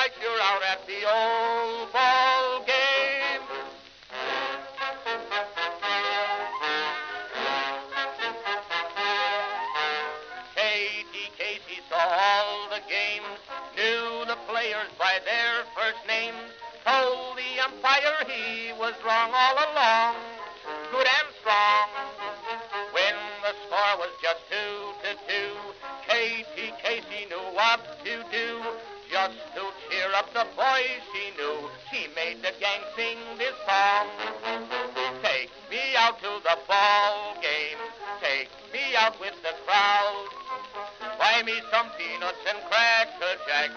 strikes, you're out at the old ball game. Casey saw all the games, knew the players by their first names, told the umpire he was wrong all along, good and strong. When the score was just 2-2, Casey knew what to do. Just to cheer up the boys she knew, she made the gang sing this song. Take me out to the ball game, take me out with the crowd. Buy me some peanuts and Cracker Jack.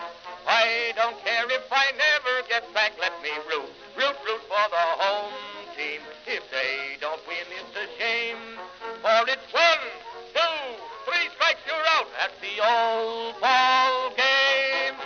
I don't care if I never get back. Let me root for the home team. If they don't win, it's a shame. For it's 1, 2, 3 strikes, you're out at the old ball game.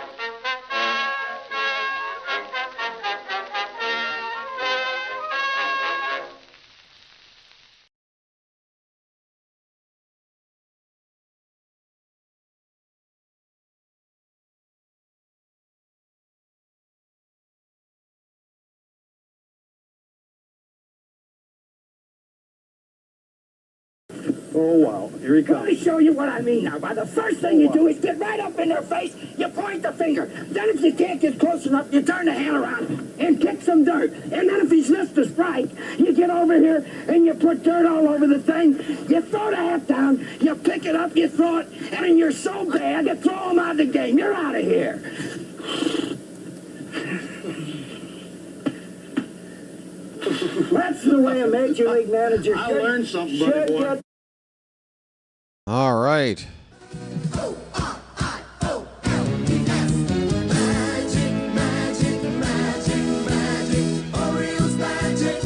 Oh, wow. Here he comes. Let me show you what I mean now. By the first thing you do is get right up in their face, you point the finger. Then if you can't get close enough, you turn the hand around and kick some dirt. And then if he's missed a strike, you get over here and you put dirt all over the thing. You throw the hat down, you pick it up, you throw it, and then you're so bad, you throw him out of the game. You're out of here. That's the way a major league manager I learned something, buddy boy. All right. Orioles magic,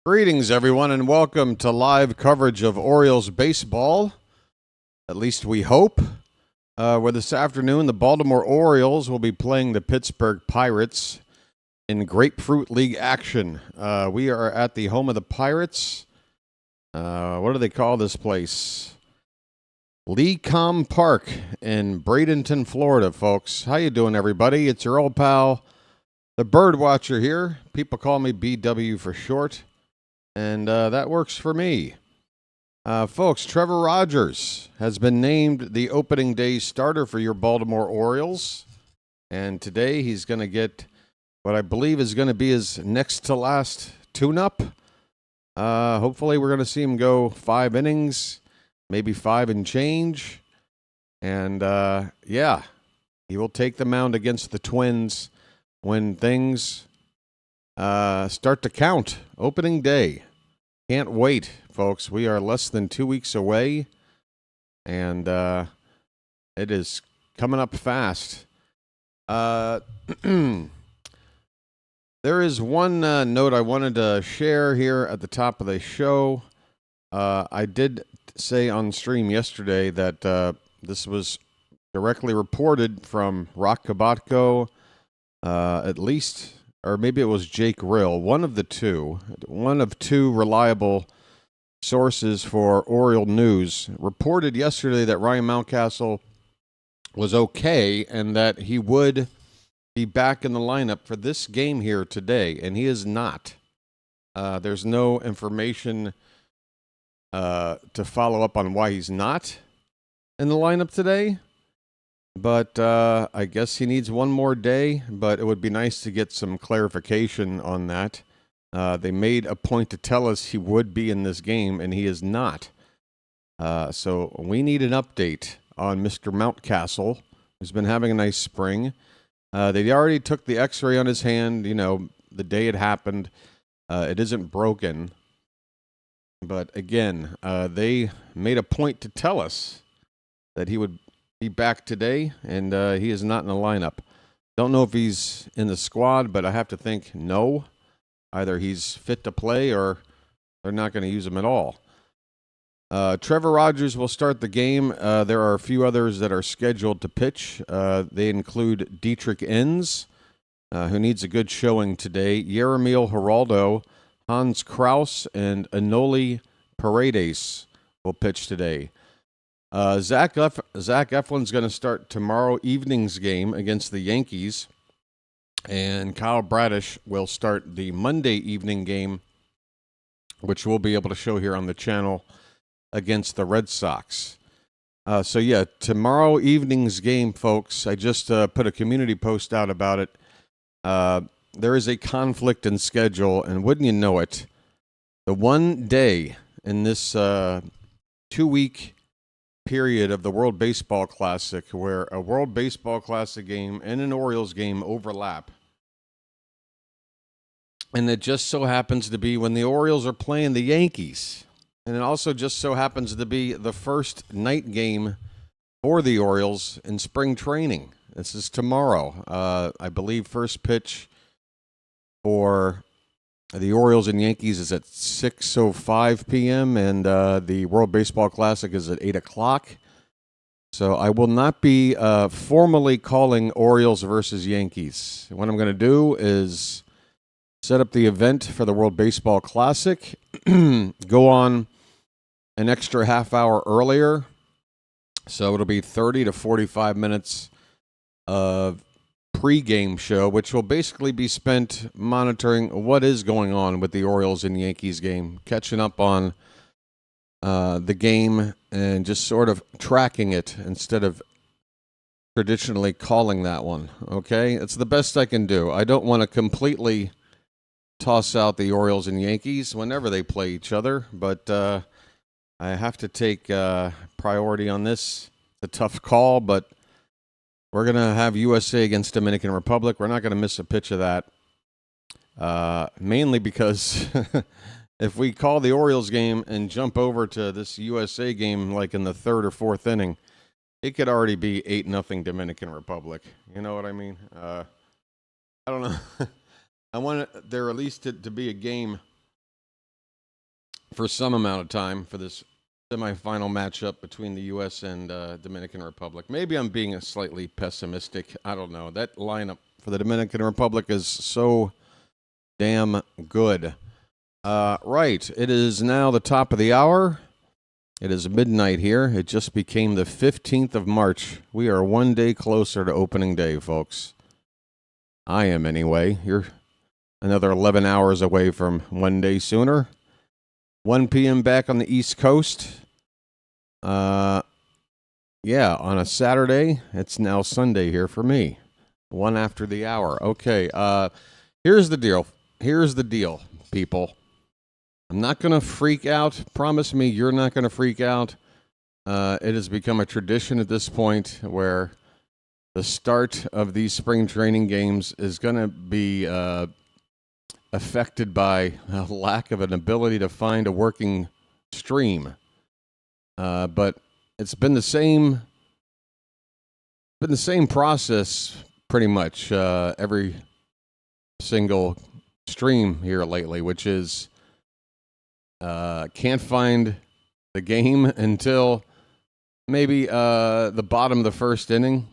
Greetings, everyone, and welcome to live coverage of Orioles baseball. At least we hope. Where this afternoon, the Baltimore Orioles will be playing the Pittsburgh Pirates in Grapefruit League action. We are at the home of the Pirates. What do they call this place? Lecom Park in Bradenton, Florida, folks. How you doing, everybody? It's your old pal, the BirdWatcher here. People call me BW for short, and that works for me. Folks, Trevor Rogers has been named the opening day starter for your Baltimore Orioles, and today he's going to get what I believe is going to be his next to last tune-up. Hopefully we're going to see him go 5 innings, maybe 5 and change. And, yeah, he will take the mound against the Twins when things start to count. Opening day. Can't wait, folks. We are less than 2 weeks away, and it is coming up fast. There is one note I wanted to share here at the top of the show. I did say on stream yesterday that this was directly reported from Rock Kabatko, at least, or maybe it was Jake Rill, one of two reliable sources for Oriole News, reported yesterday that Ryan Mountcastle was okay and that he would be back in the lineup for this game here today, and he is not. There's no information to follow up on why he's not in the lineup today, but I guess he needs one more day, but it would be nice to get some clarification on that. They made a point to tell us he would be in this game, and he is not. So we need an update on Mr. Mountcastle, who's been having a nice spring. They already took the x-ray on his hand, the day it happened. It isn't broken. But again, they made a point to tell us that he would be back today, and he is not in the lineup. Don't know if he's in the squad, but I have to think no. Either he's fit to play or they're not going to use him at all. Trevor Rogers will start the game. There are a few others that are scheduled to pitch. They include Dietrich Enns, who needs a good showing today, Yeremil Geraldo, Hans Kraus, and Anoli Paredes will pitch today. Zach Eflin's going to start tomorrow evening's game against the Yankees, and Kyle Bradish will start the Monday evening game, which we'll be able to show here on the channel, against the Red Sox. So yeah, tomorrow evening's game, folks, I just put a community post out about it. There is a conflict in schedule, and wouldn't you know it, the one day in this 2-week period of the World Baseball Classic where a World Baseball Classic game and an Orioles game overlap. And it just so happens to be when the Orioles are playing the Yankees. And it also just so happens to be the first night game for the Orioles in spring training. This is tomorrow. I believe first pitch for the Orioles and Yankees is at 6:05 p.m., and the World Baseball Classic is at 8 o'clock. So I will not be formally calling Orioles versus Yankees. What I'm going to do is set up the event for the World Baseball Classic, go on an extra half hour earlier. So it'll be 30 to 45 minutes of pre-game show, which will basically be spent monitoring what is going on with the Orioles and Yankees game, catching up on the game and just sort of tracking it instead of traditionally calling that one. Okay, it's the best I can do. I don't want to completely toss out the Orioles and Yankees whenever they play each other, but I have to take priority on this. It's a tough call, but we're going to have USA against Dominican Republic. We're not going to miss a pitch of that, mainly because if we call the Orioles game and jump over to this USA game like in the third or fourth inning, it could already be 8-0 Dominican Republic. You know what I mean? I don't know. I want there at least to be a game for some amount of time for this semifinal matchup between the U.S. and Dominican Republic. Maybe I'm being slightly pessimistic. I don't know. That lineup for the Dominican Republic is so damn good. Right. It is now the top of the hour. It is midnight here. It just became the 15th of March. We are one day closer to opening day, folks. I am anyway. You're another 11 hours away from one day sooner. 1 p.m. back on the East Coast. Yeah, on a Saturday. It's now Sunday here for me. 1 after the hour. Okay, here's the deal. Here's the deal, people. I'm not going to freak out. Promise me you're not going to freak out. It has become a tradition at this point where the start of these spring training games is going to be affected by a lack of an ability to find a working stream. But it's been the same process pretty much every single stream here lately, which is can't find the game until maybe the bottom of the first inning.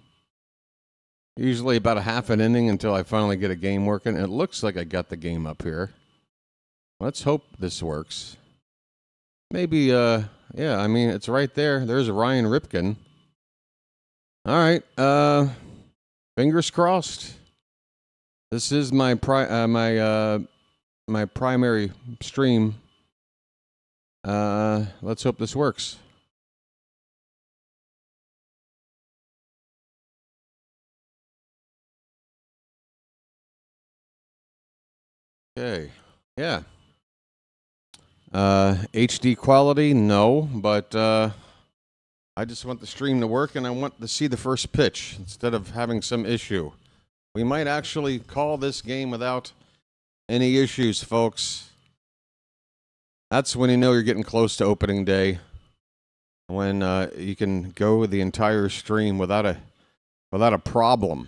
Usually about a half an inning until I finally get a game working. It looks like I got the game up here. Let's hope this works. Maybe, yeah, I mean, it's right there. There's Ryan Ripken. All right, fingers crossed. This is my my primary stream. Let's hope this works. Okay. Yeah. HD quality, no, but I just want the stream to work and I want to see the first pitch instead of having some issue. We might actually call this game without any issues, folks. That's when you know you're getting close to opening day. When you can go the entire stream without a problem.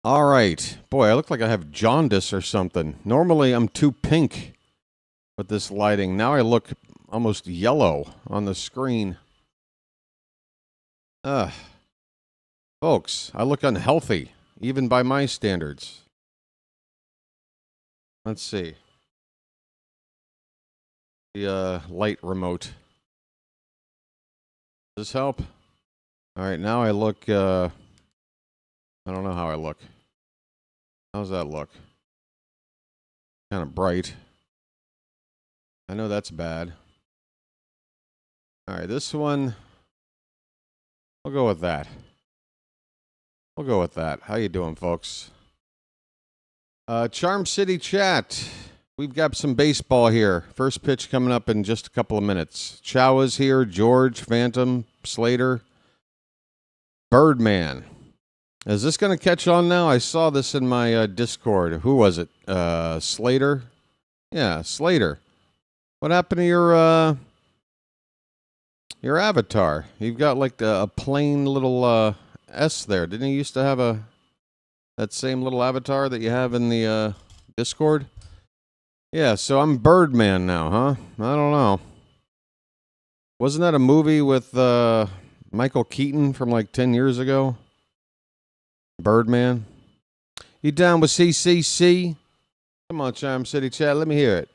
All right. Boy, I look like I have jaundice or something. Normally, I'm too pink with this lighting. Now I look almost yellow on the screen. Folks, I look unhealthy, even by my standards. Let's see. The light remote. Does this help? All right, now I look, I don't know how I look. How's that look? Kind of bright. I know that's bad. All right, this one, we'll go with that. We'll go with that. How you doing, folks? Charm City chat. We've got some baseball here. First pitch coming up in just a couple of minutes. Chow is here. George, Phantom, Slater, Birdman. Is this going to catch on now? I saw this in my Discord. Who was it? Slater? Yeah, Slater. What happened to your avatar? You've got like a plain little S there. Didn't you used to have that same little avatar that you have in the Discord? Yeah, so I'm Birdman now, huh? I don't know. Wasn't that a movie with Michael Keaton from like 10 years ago? Birdman? You down with CCC? Come on, Charm City chat, let me hear it.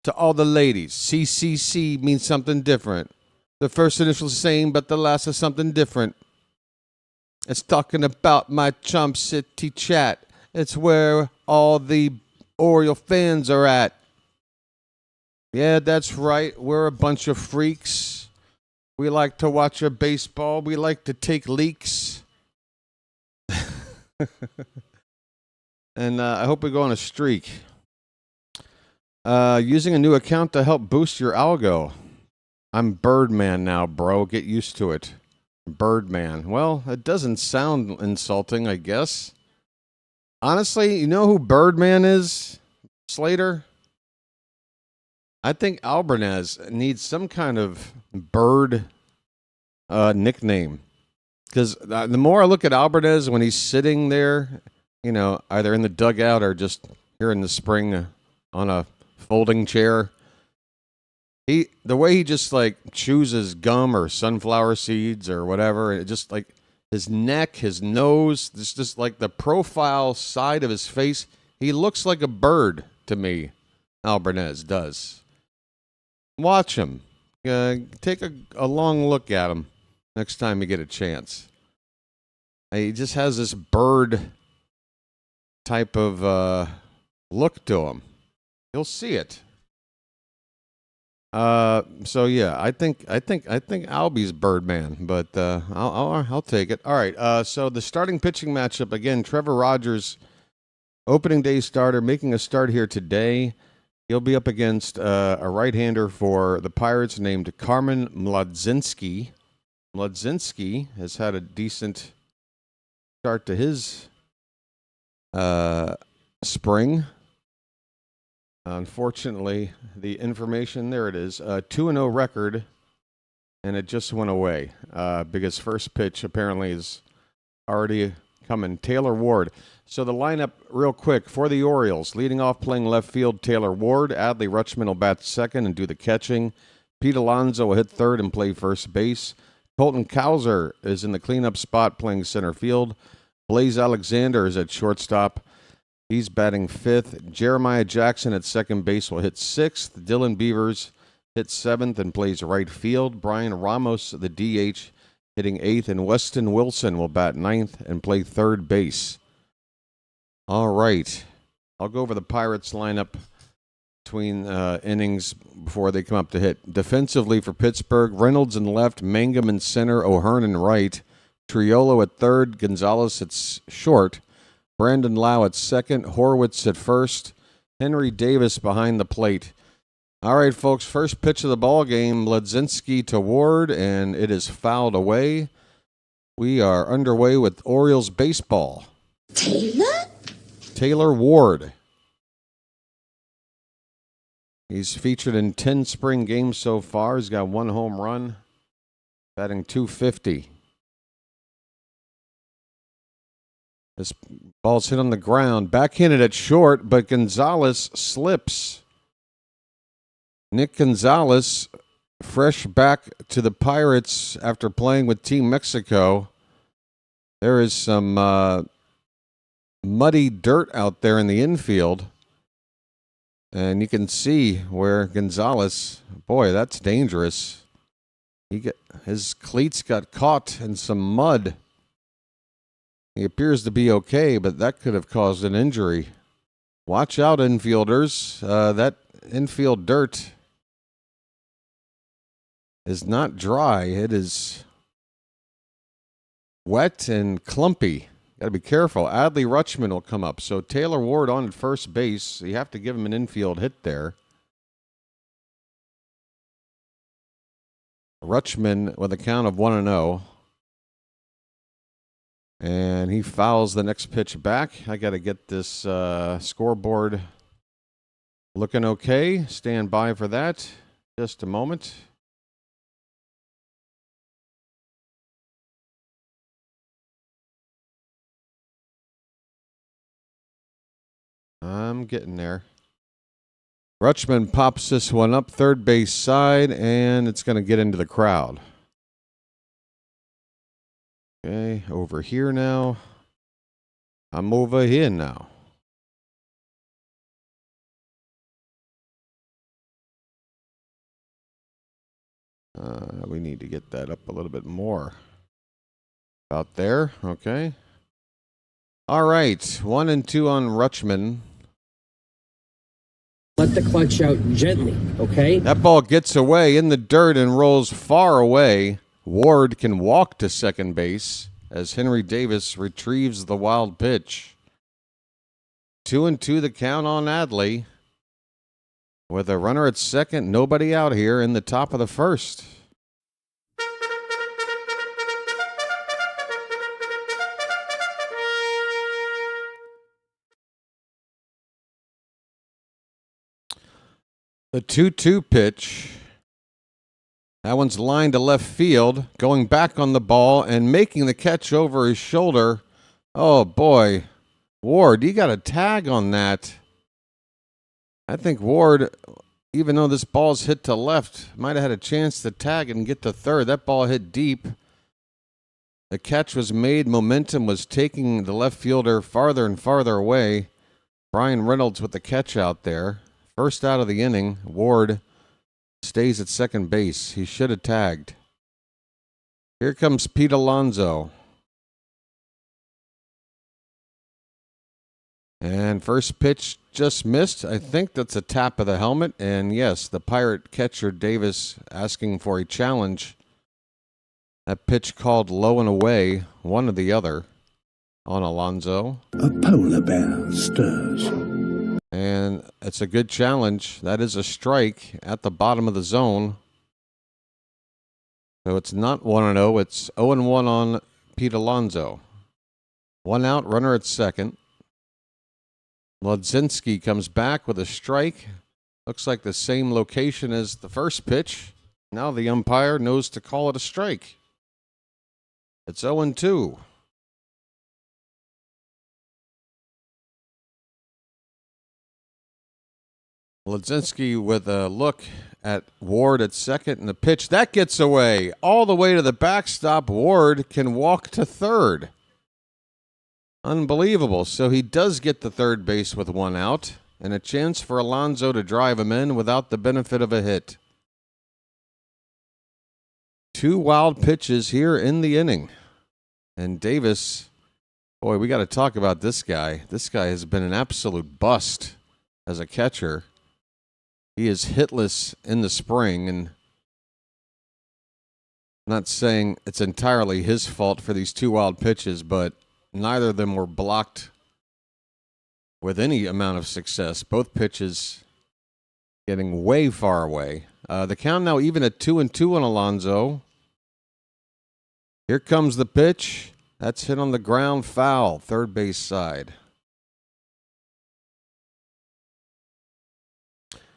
To all the ladies, CCC means something different. The first initial is the same, but the last is something different. It's talking about my Charm City chat. It's where all the Oriole fans are at. Yeah, that's right. We're a bunch of freaks. We like to watch our baseball. We like to take leaks. And I hope we go on a streak. Using a new account to help boost your algo. I'm Birdman now, bro. Get used to it. Birdman. Well, it doesn't sound insulting, I guess. Honestly, you know who Birdman is, Slater? I think Albanez needs some kind of bird nickname. Because the more I look at Albanez when he's sitting there, you know, either in the dugout or just here in the spring on a folding chair, the way he just like chews gum or sunflower seeds or whatever, it just like his neck, his nose, just like the profile side of his face, he looks like a bird to me. Albanez does. Watch him. Take a long look at him next time you get a chance. He just has this bird type of look to him. You'll see it. So yeah, I think Albie's Birdman, but I'll take it. All right. So the starting pitching matchup again: Trevor Rogers, opening day starter, making a start here today. He'll be up against a right-hander for the Pirates named Carmen Mlodzinski. Mlodzinski has had a decent start to his spring. Unfortunately, the information, there it is, 2-0 record, and it just went away because first pitch apparently is already coming. Taylor Ward. So the lineup real quick for the Orioles. Leading off playing left field, Taylor Ward. Adley Rutschman will bat second and do the catching. Pete Alonso will hit third and play first base. Colton Cowser is in the cleanup spot playing center field. Blaze Alexander is at shortstop. He's batting fifth. Jeremiah Jackson at second base will hit sixth. Dylan Beavers hits seventh and plays right field. Brian Ramos, the DH, hitting eighth. And Weston Wilson will bat ninth and play third base. All right. I'll go over the Pirates lineup between innings before they come up to hit. Defensively for Pittsburgh, Reynolds in left, Mangum in center, O'Hearn in right, Triolo at third, Gonzalez at short, Brandon Lau at second, Horwitz at first, Henry Davis behind the plate. All right, folks, first pitch of the ball game, Ledzinski to Ward, and it is fouled away. We are underway with Orioles baseball. Taylor Ward. He's featured in 10 spring games so far. He's got one home run, batting .250. This ball's hit on the ground. Backhanded at short, but Gonzalez slips. Nick Gonzalez, fresh back to the Pirates after playing with Team Mexico. There is some muddy dirt out there in the infield. And you can see where Gonzalez, boy, that's dangerous. His cleats got caught in some mud. He appears to be okay, but that could have caused an injury. Watch out, infielders. That infield dirt is not dry. It is wet and clumpy. Got to be careful. Adley Rutschman will come up. So Taylor Ward on at first base. You have to give him an infield hit there. Rutschman with a count of 1-0. And he fouls the next pitch back. I got to get this scoreboard looking okay. Stand by for that. Just a moment. I'm getting there. Rutschman pops this one up third base side, and it's going to get into the crowd. Okay, over here now. I'm over here now. We need to get that up a little bit more. About there, okay. All right, 1-2 on Rutschman. Let the clutch out gently, okay? That ball gets away in the dirt and rolls far away. Ward can walk to second base as Henry Davis retrieves the wild pitch. 2-2 the count on Adley. With a runner at second, nobody out here in the top of the first. The 2-2 pitch. That one's lined to left field, going back on the ball and making the catch over his shoulder. Oh, boy. Ward, you got a tag on that. I think Ward, even though this ball's hit to left, might have had a chance to tag and get to third. That ball hit deep. The catch was made. Momentum was taking the left fielder farther and farther away. Brian Reynolds with the catch out there. First out of the inning, Ward stays at second base. He should have tagged. Here comes Pete Alonso. And first pitch just missed. I think that's a tap of the helmet. And yes, the Pirate catcher Davis asking for a challenge. That pitch called low and away, one or the other, on Alonso. A polar bear stirs. And it's a good challenge. That is a strike at the bottom of the zone. So it's not 1-0. It's 0-1 on Pete Alonso. One out, runner at second. Lodzinski comes back with a strike. Looks like the same location as the first pitch. Now the umpire knows to call it a strike. It's 0-2. Lodzinski with a look at Ward at second, and the pitch that gets away all the way to the backstop. Ward can walk to third. Unbelievable. So he does get to third base with one out and a chance for Alonso to drive him in without the benefit of a hit. Two wild pitches here in the inning. And Davis, boy, we got to talk about this guy. This guy has been an absolute bust as a catcher. He is hitless in the spring, and I'm not saying it's entirely his fault for these two wild pitches, but neither of them were blocked with any amount of success. Both pitches getting way far away. The count now even at 2-2 on Alonso. Here comes the pitch. That's hit on the ground, foul, third base side.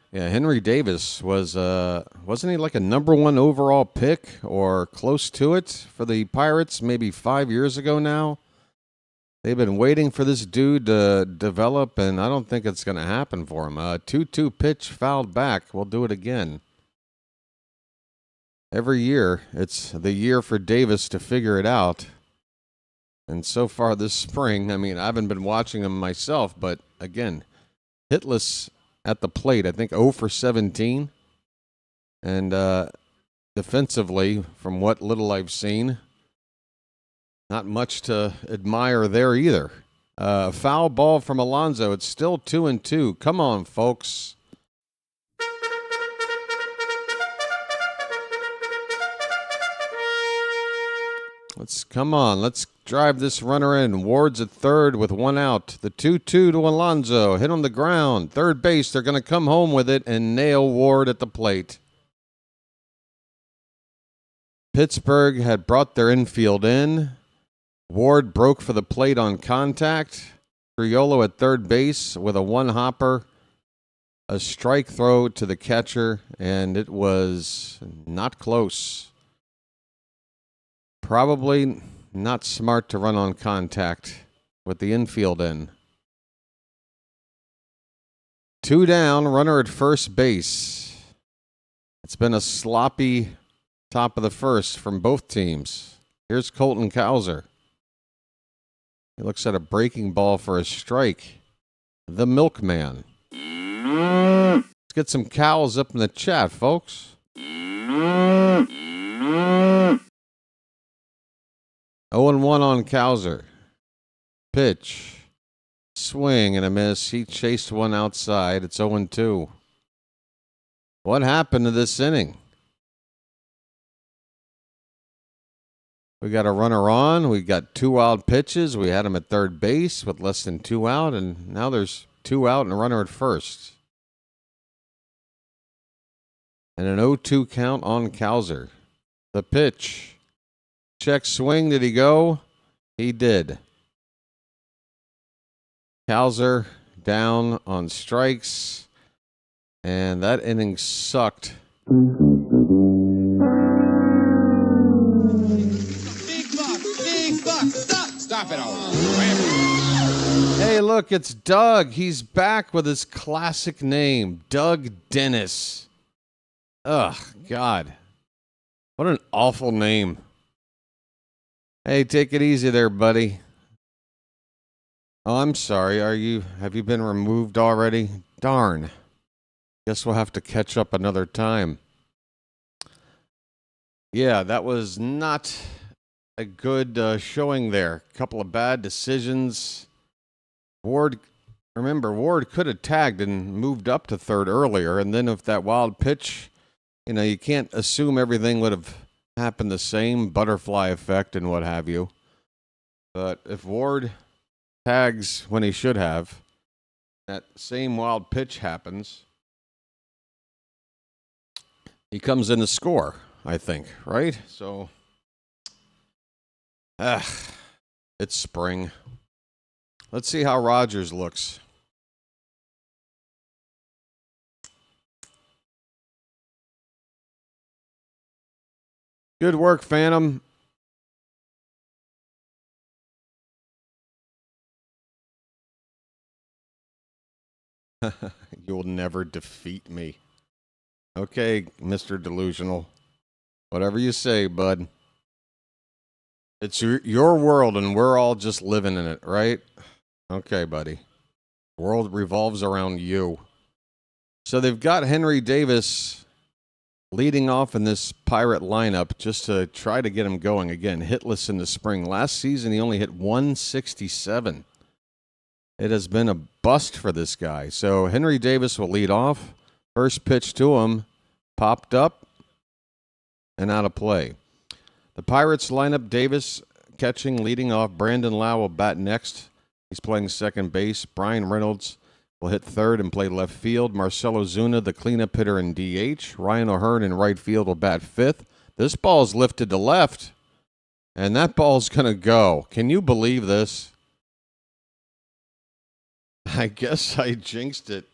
Yeah, Henry Davis wasn't he like a number one overall pick or close to it for the Pirates maybe 5 years ago now? They've been waiting for this dude to develop, and I don't think it's going to happen for him. 2-2 pitch fouled back. We'll do it again. Every year, it's the year for Davis to figure it out. And so far this spring, I mean, I haven't been watching him myself, but again, hitless at the plate. I think 0 for 17. And defensively, from what little I've seen. Not much to admire there either. Foul ball from Alonso. It's still 2-2. Come on, folks. Let's drive this runner in. Ward's at third with one out. The 2-2 to Alonso. Hit on the ground. Third base. They're going to come home with it and nail Ward at the plate. Pittsburgh had brought their infield in. Ward broke for the plate on contact. Triolo at third base with a one-hopper. A strike throw to the catcher, and it was not close. Probably not smart to run on contact with the infield in. 2 down, runner at first base. It's been a sloppy top of the first from both teams. Here's Colton Cowser. He looks at a breaking ball for a strike. The milkman. Let's get some cows up in the chat, folks. 0-1 on Cowser. Pitch. Swing and a miss. He chased one outside. It's 0-2. What happened to this inning? We got a runner on. We got 2 wild pitches. We had him at third base with less than 2 out, and now there's 2 out and a runner at first. And an 0-2 count on Cowser. The pitch. Check swing. Did he go? He did. Cowser down on strikes. And that inning sucked. Big buck. Stop it all. Hey, look, it's Doug. He's back with his classic name, Doug Dennis. Ugh, God. What an awful name. Hey, take it easy there, buddy. Oh, I'm sorry. Have you been removed already? Darn. Guess we'll have to catch up another time. Yeah, that was not a good showing there. A couple of bad decisions. Ward could have tagged and moved up to third earlier, and then if that wild pitch, you can't assume everything would have happened the same, butterfly effect and what have you. But if Ward tags when he should have, that same wild pitch happens, he comes in to score, I think, right? So, it's spring. Let's see how Rogers looks. Good work, Phantom. You'll never defeat me. Okay, Mr. Delusional. Whatever you say, bud. It's your world, and we're all just living in it, right? Okay, buddy. The world revolves around you. So they've got Henry Davis leading off in this Pirate lineup just to try to get him going. Again, hitless in the spring. Last season, he only hit 167. It has been a bust for this guy. So Henry Davis will lead off. First pitch to him, popped up, and out of play. The Pirates lineup, Davis catching, leading off. Brandon Lau will bat next. He's playing second base. Brian Reynolds will hit third and play left field. Marcelo Zuna, the cleanup hitter, in DH. Ryan O'Hearn in right field will bat fifth. This ball's lifted to left, and that ball's going to go. Can you believe this? I guess I jinxed it.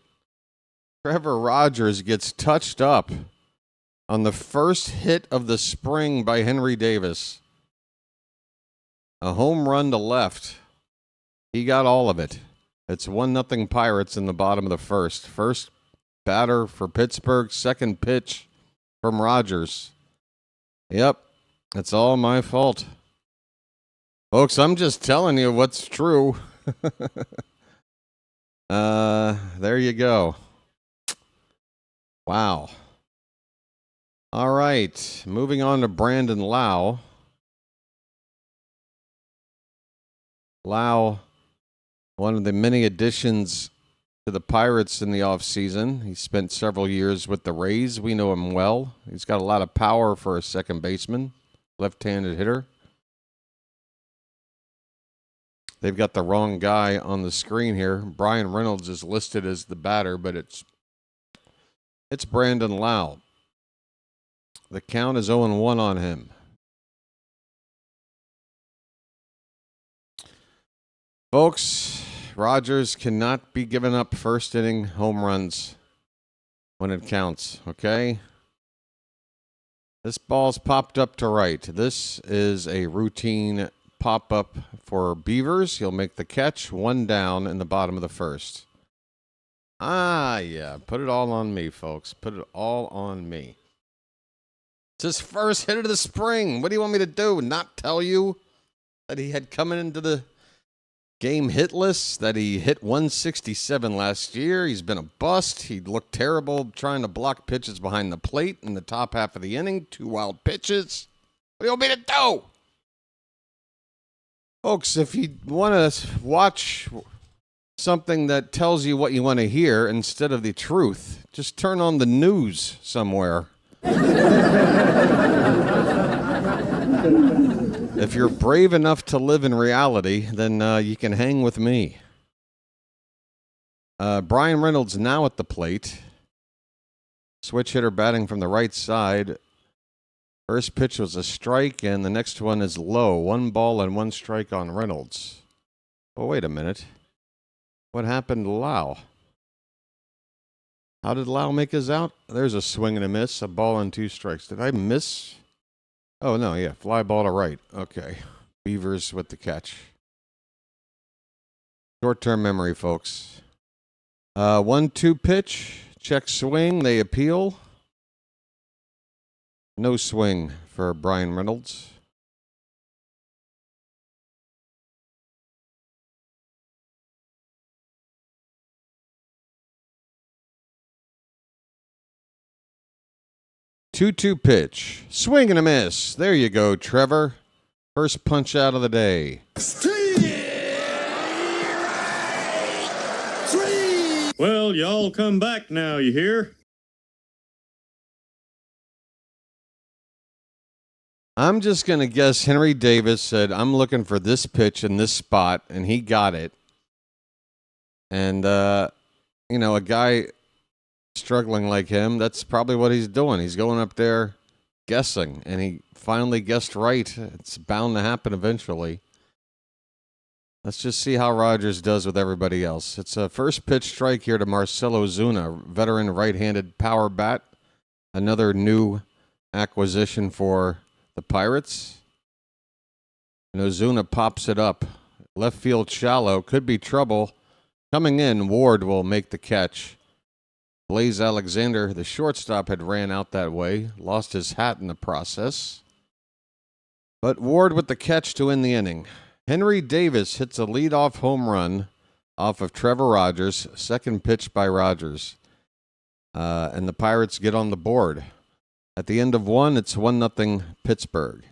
Trevor Rogers gets touched up on the first hit of the spring by Henry Davis. A home run to left. He got all of it. It's 1-0 Pirates in the bottom of the first. First batter for Pittsburgh. Second pitch from Rogers. Yep, it's all my fault. Folks, I'm just telling you what's true. There you go. Wow. All right, moving on to Brandon Lau. Lau, one of the many additions to the Pirates in the offseason. He spent several years with the Rays. We know him well. He's got a lot of power for a second baseman, left-handed hitter. They've got the wrong guy on the screen here. Brian Reynolds is listed as the batter, but it's Brandon Lau. The count is 0-1 on him. Folks, Rogers cannot be giving up first inning home runs when it counts, okay? This ball's popped up to right. This is a routine pop-up for Beavers. He'll make the catch, 1 down in the bottom of the first. Yeah, put it all on me, folks. Put it all on me. It's his first hit of the spring. What do you want me to do? Not tell you that he had coming into the game hitless, that he hit 167 last year. He's been a bust. He looked terrible trying to block pitches behind the plate in the top half of the inning. 2 wild pitches. What do you want me to do? Folks, if you want to watch something that tells you what you want to hear instead of the truth, just turn on the news somewhere. If you're brave enough to live in reality, then you can hang with me. Brian Reynolds now at the plate. Switch hitter batting from the right side. First pitch was a strike, and the next one is low. 1 ball and 1 strike on Reynolds. Oh, wait a minute. What happened to Lau? How did Lau make his out? There's a swing and a miss, a ball and 2 strikes. Did I miss? Oh, no, yeah, fly ball to right. Okay. Beavers with the catch. Short-term memory, folks. 1-2 pitch, check swing, they appeal. No swing for Brian Reynolds. Two pitch. Swing and a miss. There you go, Trevor. First punch out of the day. Well, y'all come back now, you hear? I'm just going to guess Henry Davis said, I'm looking for this pitch in this spot, and he got it. And, a guy struggling like him, that's probably what he's doing. He's going up there guessing, and he finally guessed right. It's bound to happen eventually. Let's just see how Rogers does with everybody else. It's a first pitch strike here to Marcelo Zuna, veteran right-handed power bat. Another new acquisition for the Pirates. Zuna pops it up. Left field shallow. Could be trouble. Coming in, Ward will make the catch. Blaze Alexander, the shortstop, had ran out that way. Lost his hat in the process. But Ward with the catch to end the inning. Henry Davis hits a leadoff home run off of Trevor Rogers. Second pitch by Rogers. And the Pirates get on the board. At the end of 1, it's 1-0 Pittsburgh.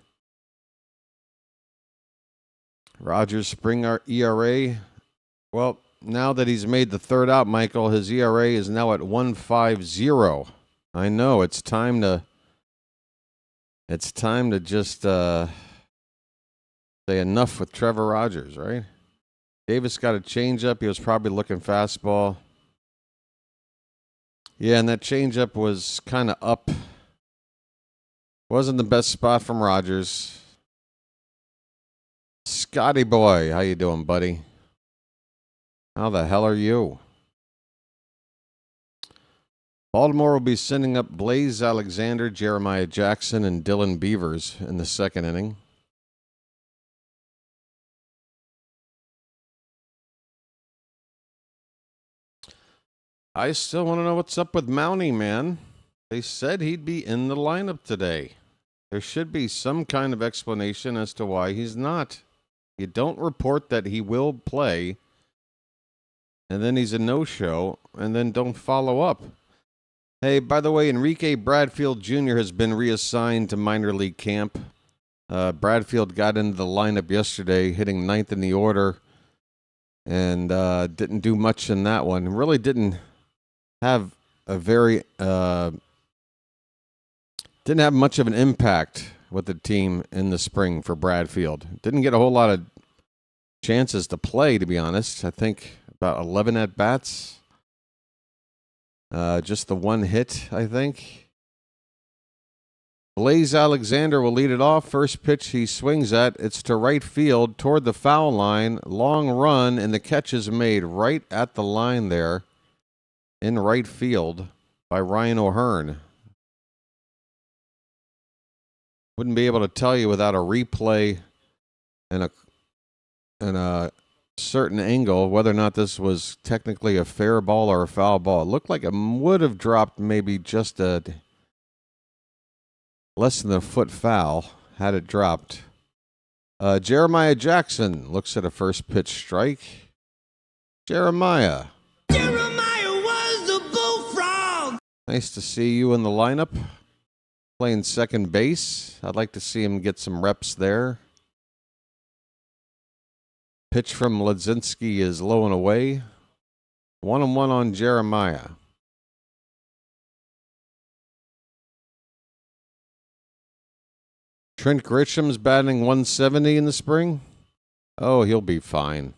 Rogers' spring ERA. Well, now that he's made the third out, Michael, his ERA is now at 1.50. I know, it's time to just say enough with Trevor Rogers, right? Davis got a changeup. He was probably looking fastball. Yeah, and that changeup was kind of up. Wasn't the best spot from Rogers. Scotty boy, how you doing, buddy? How the hell are you? Baltimore will be sending up Blaze Alexander, Jeremiah Jackson, and Dylan Beavers in the second inning. I still want to know what's up with Mountie, man. They said he'd be in the lineup today. There should be some kind of explanation as to why he's not. You don't report that he will play, and then he's a no-show, and then don't follow up. Hey, by the way, Enrique Bradfield Jr. has been reassigned to minor league camp. Bradfield got into the lineup yesterday, hitting 9th in the order, and didn't do much in that one. Really didn't have a very didn't have much of an impact with the team in the spring for Bradfield. Didn't get a whole lot of chances to play, to be honest. I think about 11 at bats. Just the one hit, I think. Blaze Alexander will lead it off. First pitch he swings at, it's to right field toward the foul line. Long run, and the catch is made right at the line there in right field by Ryan O'Hearn. Wouldn't be able to tell you without a replay and a certain angle whether or not this was technically a fair ball or a foul ball. It looked like it would have dropped maybe just a less than a foot foul had it dropped. Jeremiah Jackson looks at a first pitch strike. Jeremiah was a bullfrog. Nice to see you in the lineup, playing second base. I'd like to see him get some reps there. Pitch from Ledzinski is low and away. 1-1 on Jeremiah. Trent Grisham's batting 170 in the spring. Oh, he'll be fine.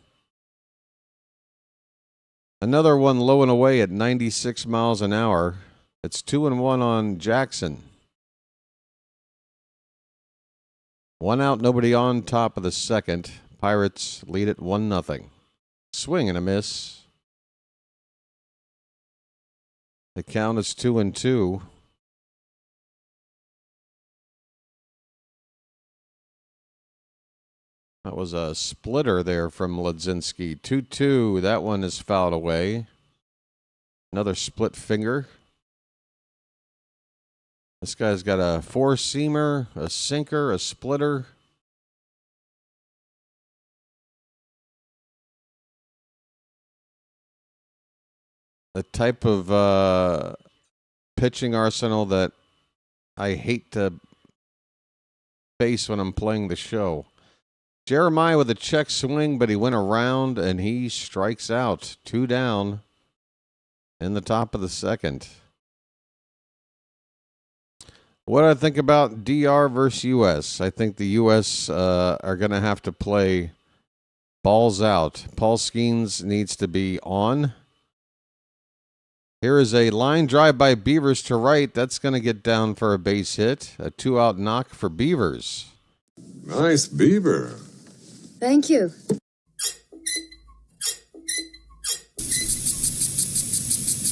Another one low and away at 96 miles an hour. It's 2-1 on Jackson. One out, nobody on, top of the second. Pirates lead it 1-0. Swing and a miss. The count is 2-2. That was a splitter there from Ledzinski. 2-2. That one is fouled away. Another split finger. This guy's got a four-seamer, a sinker, a splitter. The type of pitching arsenal that I hate to face when I'm playing the show. Jeremiah with a check swing, but he went around and he strikes out. 2 down in the top of the second. What do I think about DR versus U.S.? I think the U.S. are going to have to play balls out. Paul Skeens needs to be on. Here is a line drive by Beavers to right. That's going to get down for a base hit. A 2-out knock for Beavers. Nice beaver. Thank you.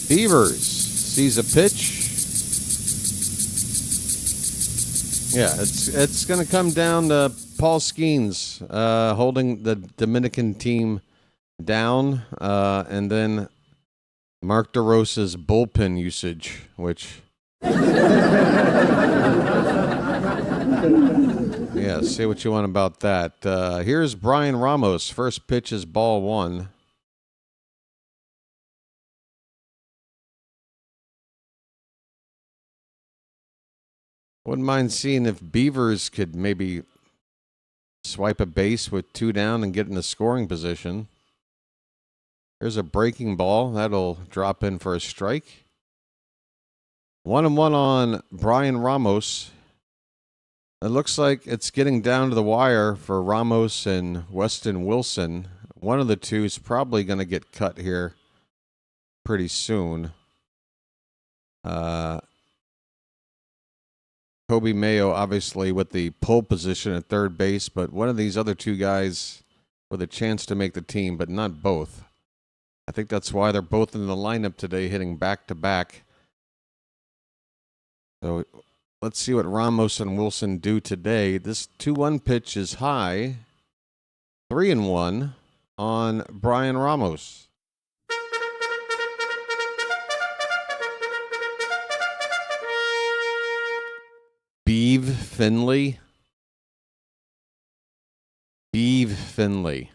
Beavers sees a pitch. Yeah, it's going to come down to Paul Skeens holding the Dominican team down, and then Mark DeRosa's bullpen usage, which... yeah, say what you want about that. Here's Brian Ramos. First pitch is ball 1. Wouldn't mind seeing if Beavers could maybe swipe a base with 2 down and get in a scoring position. Here's a breaking ball. That'll drop in for a strike. 1-1 on Brian Ramos. It looks like it's getting down to the wire for Ramos and Weston Wilson. One of the two is probably going to get cut here pretty soon. Kobe Mayo, obviously, with the pole position at third base, but one of these other two guys with a chance to make the team, but not both. I think that's why they're both in the lineup today, hitting back-to-back. So let's see what Ramos and Wilson do today. This 2-1 pitch is high. 3-1 on Brian Ramos. Beeve Finley. Beeve Finley.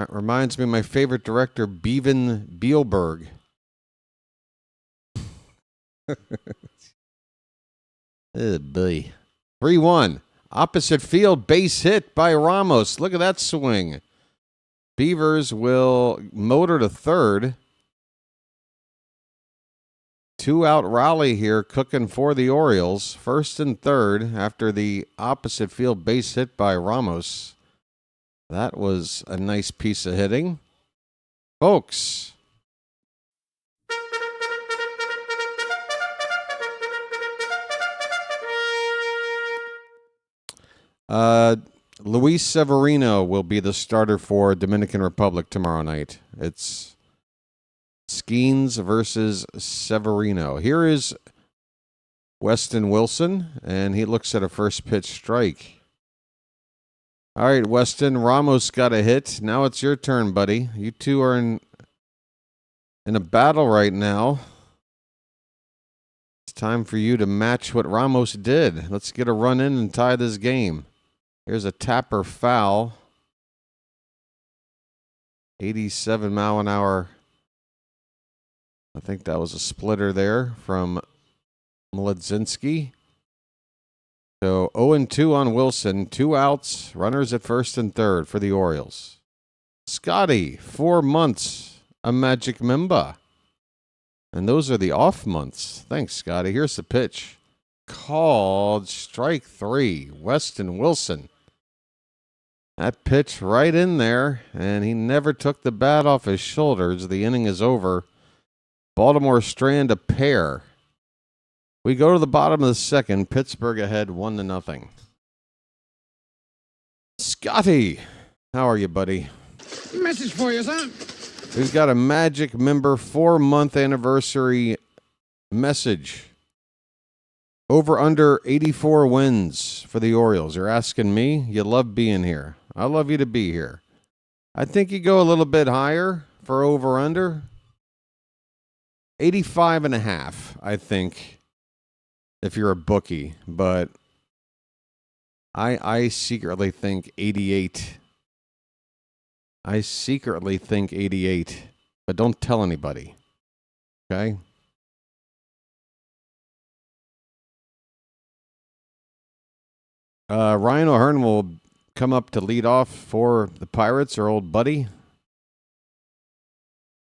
Reminds me of my favorite director, Bevan Bielberg. Oh, boy. 3-1. Opposite field base hit by Ramos. Look at that swing. Beavers will motor to third. 2-out rally here cooking for the Orioles. First and third after the opposite field base hit by Ramos. That was a nice piece of hitting. Folks. Luis Severino will be the starter for Dominican Republic tomorrow night. It's Skeens versus Severino. Here is Weston Wilson, and he looks at a first pitch strike. All right, Weston, Ramos got a hit. Now it's your turn, buddy. You two are in a battle right now. It's time for you to match what Ramos did. Let's get a run in and tie this game. Here's a tapper foul. 87 mile an hour. I think that was a splitter there from Mladzinski. So 0-2 on Wilson. 2 outs. Runners at first and third for the Orioles. Scotty, 4 months. A magic member. And those are the off months. Thanks, Scotty. Here's the pitch. Called strike 3. Weston Wilson. That pitch right in there, and he never took the bat off his shoulders. The inning is over. Baltimore strand a pair. We go to the bottom of the second. Pittsburgh ahead 1-0. Scotty, how are you, buddy? Message for you, son. We've got a Magic member 4-month anniversary message. Over under 84 wins for the Orioles. You're asking me? You love being here. I love you to be here. I think you go a little bit higher for over under. 85.5, I think, if you're a bookie. But I secretly think 88. I secretly think 88. But don't tell anybody. Okay? Ryan O'Hearn will come up to lead off for the Pirates, our old buddy.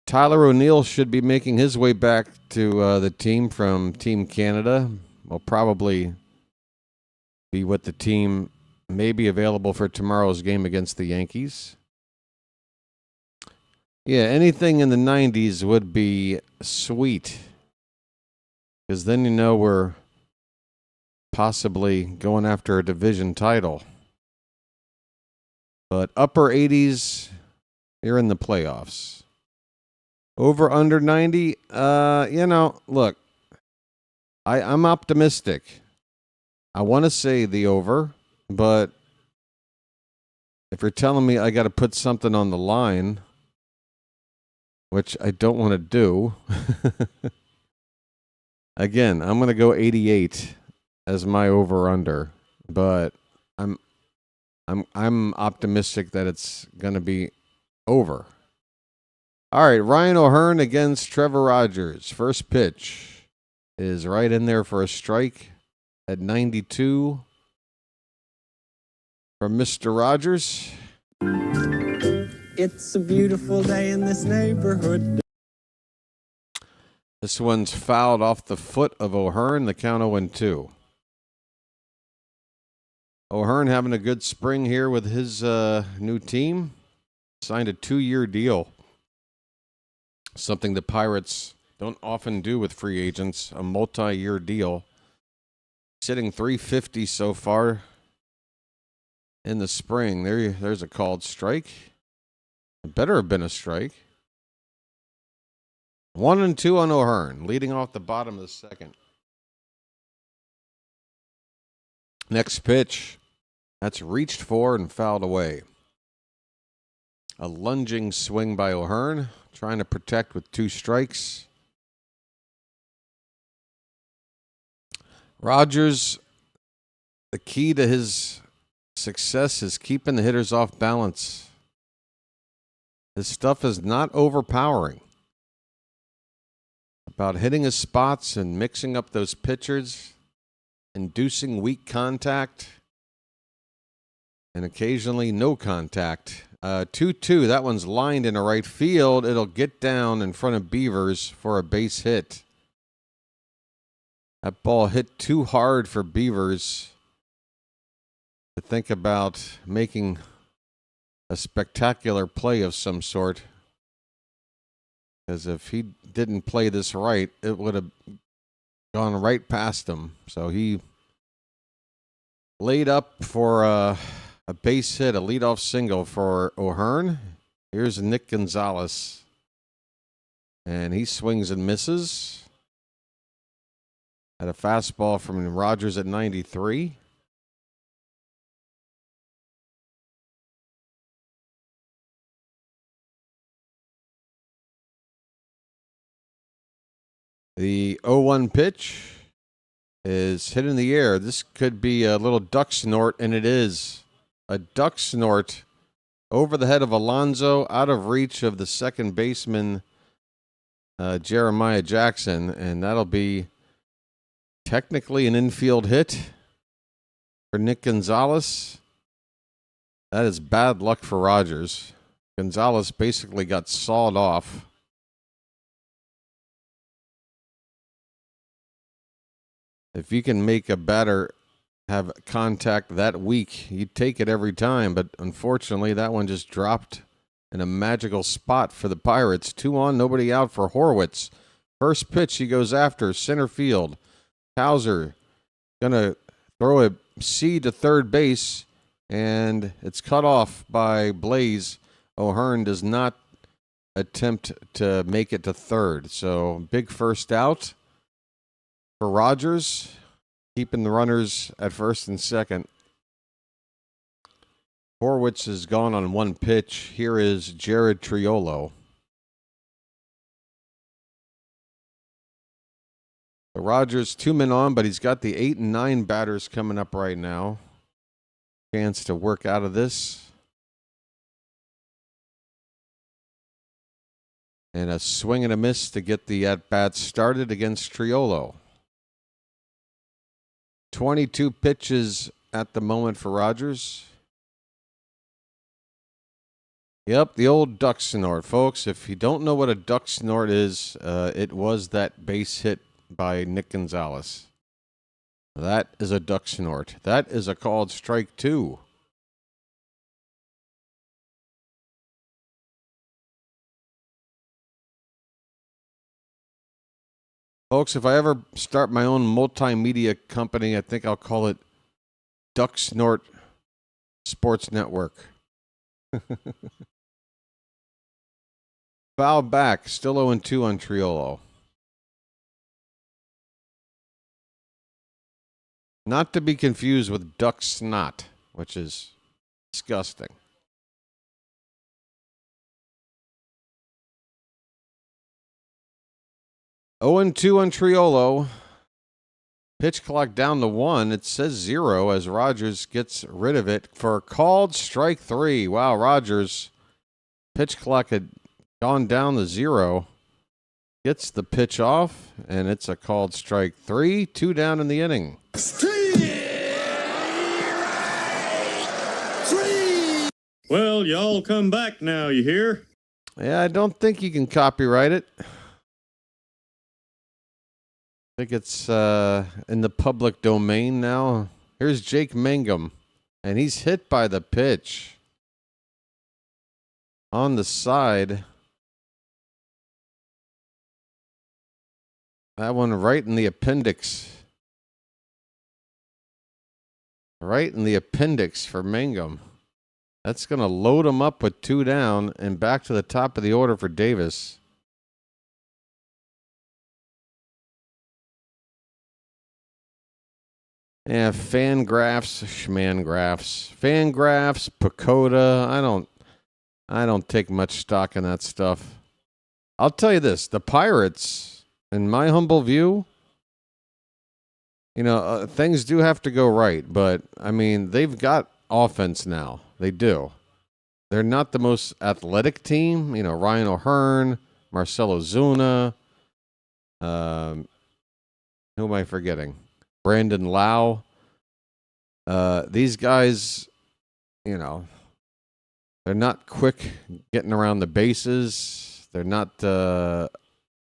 Tyler O'Neill should be making his way back to the team from Team Canada. Will probably be with the team, maybe available for tomorrow's game against the Yankees. Yeah, anything in the 90s would be sweet. Because then you know we're possibly going after a division title. But upper 80s, you're in the playoffs. Over under 90, look, I'm optimistic. I want to say the over, but if you're telling me I got to put something on the line, which I don't want to do, again, I'm going to go 88 as my over under, but I'm optimistic that it's going to be over. All right, Ryan O'Hearn against Trevor Rogers. First pitch is right in there for a strike at 92 from Mr. Rogers. It's a beautiful day in this neighborhood. This one's fouled off the foot of O'Hearn. The count 0-2. O'Hearn having a good spring here with his new team. Signed a 2-year deal. Something the Pirates don't often do with free agents, a multi-year deal. Sitting .350 so far in the spring. There's a called strike. It better have been a strike. 1-2 on O'Hearn, leading off the bottom of the second. Next pitch. That's reached for and fouled away. A lunging swing by O'Hearn, trying to protect with 2 strikes. Rogers, the key to his success is keeping the hitters off balance. His stuff is not overpowering. About hitting his spots and mixing up those pitchers, inducing weak contact, and occasionally no contact. 2-2, that one's lined into right field. It'll get down in front of Beavers for a base hit. That ball hit too hard for Beavers to think about making a spectacular play of some sort. Because if he didn't play this right, it would have gone right past him. So he laid up for a base hit, a leadoff single for O'Hearn. Here's Nick Gonzalez. And he swings and misses. Had a fastball from Rogers at 93. The 0-1 pitch is hit in the air. This could be a little duck snort, and it is. A duck snort over the head of Alonso, out of reach of the second baseman, Jeremiah Jackson, and that'll be technically an infield hit for Nick Gonzalez. That is bad luck for Rogers. Gonzalez basically got sawed off. If you can make a batter have contact that weak, you take it every time. But unfortunately, that one just dropped in a magical spot for the Pirates. 2 on, nobody out for Horwitz. First pitch he goes after, center field. Hauser going to throw a seed to third base, and it's cut off by Blaze. O'Hearn does not attempt to make it to third. So big first out for Rogers, keeping the runners at first and second. Horwitz is gone on one pitch. Here is Jared Triolo. The Rogers 2 men on, but he's got the 8 and 9 batters coming up right now. Chance to work out of this. And a swing and a miss to get the at-bat started against Triolo. 22 pitches at the moment for Rogers. Yep, the old duck snort, folks. If you don't know what a duck snort is, it was that base hit by Nick Gonzalez. That is a duck snort. That is a called strike 2. Folks, if I ever start my own multimedia company, I think I'll call it Duck Snort Sports Network. Foul back, still 0-2 on Triolo. Not to be confused with duck snot, which is disgusting. Oh and 2 on Triolo. Pitch clock down to 1. It says 0 as Rogers gets rid of it for a called strike 3. Wow, Rogers. Pitch clock had gone down to 0. Gets the pitch off, and it's a called strike 3. 2 down in the inning. Well, y'all come back now, you hear? Yeah, I don't think you can copyright it. I think it's in the public domain now. Here's Jake Mangum, and he's hit by the pitch. On the side. That one right in the appendix. Right in the appendix for Mangum. That's going to load him up with 2 down and back to the top of the order for Davis. Yeah, Fangraphs, Schmangraphs, Fangraphs, Pacoda. I don't take much stock in that stuff. I'll tell you this: the Pirates, in my humble view, things do have to go right. But I mean, they've got offense now. They do. they're not the most athletic team. You know, Ryan O'Hearn, Marcelo Zuna. Who am I forgetting? Brandon Lau. These guys, you know, they're not quick getting around the bases. They're not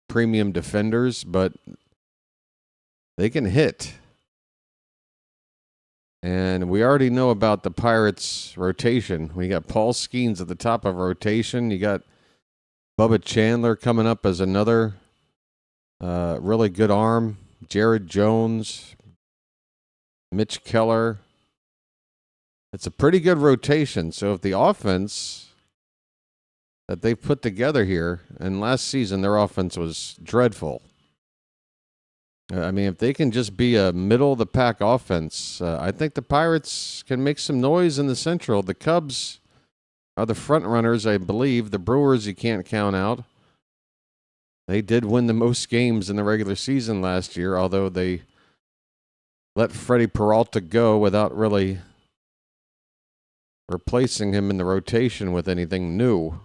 premium defenders, but they can hit. And we already know about the Pirates' rotation. We got Paul Skeens at the top of rotation. You got Bubba Chandler coming up as another really good arm. Jared Jones, Mitch Keller. It's a pretty good rotation. So if the offense that they've put together here, and last season their offense was dreadful. I mean, if they can just be a middle-of-the-pack offense, I think the Pirates can make some noise in the Central. The Cubs are the front runners, I believe. The Brewers you can't count out. They did win the most games in the regular season last year, although they let Freddie Peralta go without really replacing him in the rotation with anything new.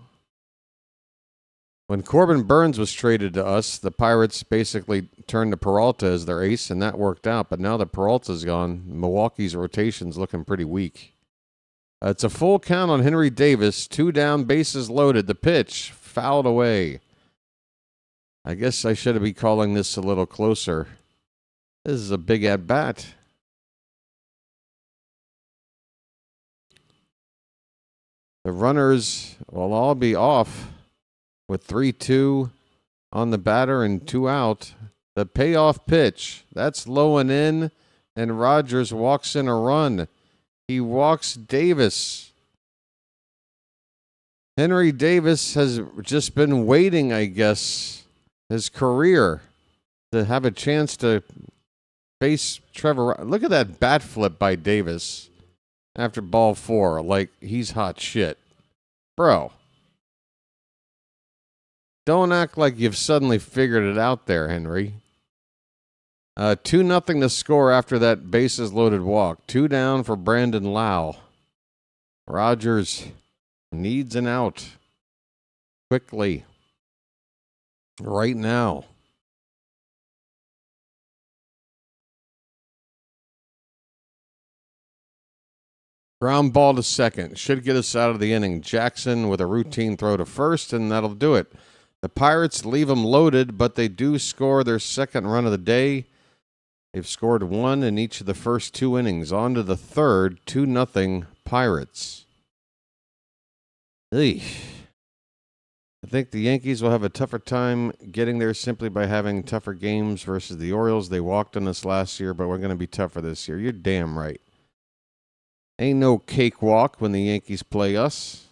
When Corbin Burns was traded to us, the Pirates basically turned to Peralta as their ace, and that worked out. But now that Peralta's gone, Milwaukee's rotation's looking pretty weak. It's a full count on Henry Davis. 2 down, bases loaded. The pitch, fouled away. I guess I should be calling this a little closer. This is a big at-bat. The runners will all be off with 3-2 on the batter and 2 out. The payoff pitch, that's low and in, and Rogers walks in a run. He walks Davis. Henry Davis has just been waiting, I guess, his career to have a chance to face Trevor. Look at that bat flip by Davis after ball 4. Like, he's hot shit. Bro. Don't act like you've suddenly figured it out there, Henry. 2-0 to score after that bases loaded walk. 2 down for Brandon Lau. Rogers needs an out. Quickly. Right now. Ground ball to second. Should get us out of the inning. Jackson with a routine throw to first, and that'll do it. The Pirates leave them loaded, but they do score their second run of the day. They've scored 1 in each of the first 2 innings. On to the third, 2-0 Pirates. Eesh. I think the Yankees will have a tougher time getting there simply by having tougher games versus the Orioles. They walked on us last year, but we're going to be tougher this year. You're damn right. Ain't no cakewalk when the Yankees play us.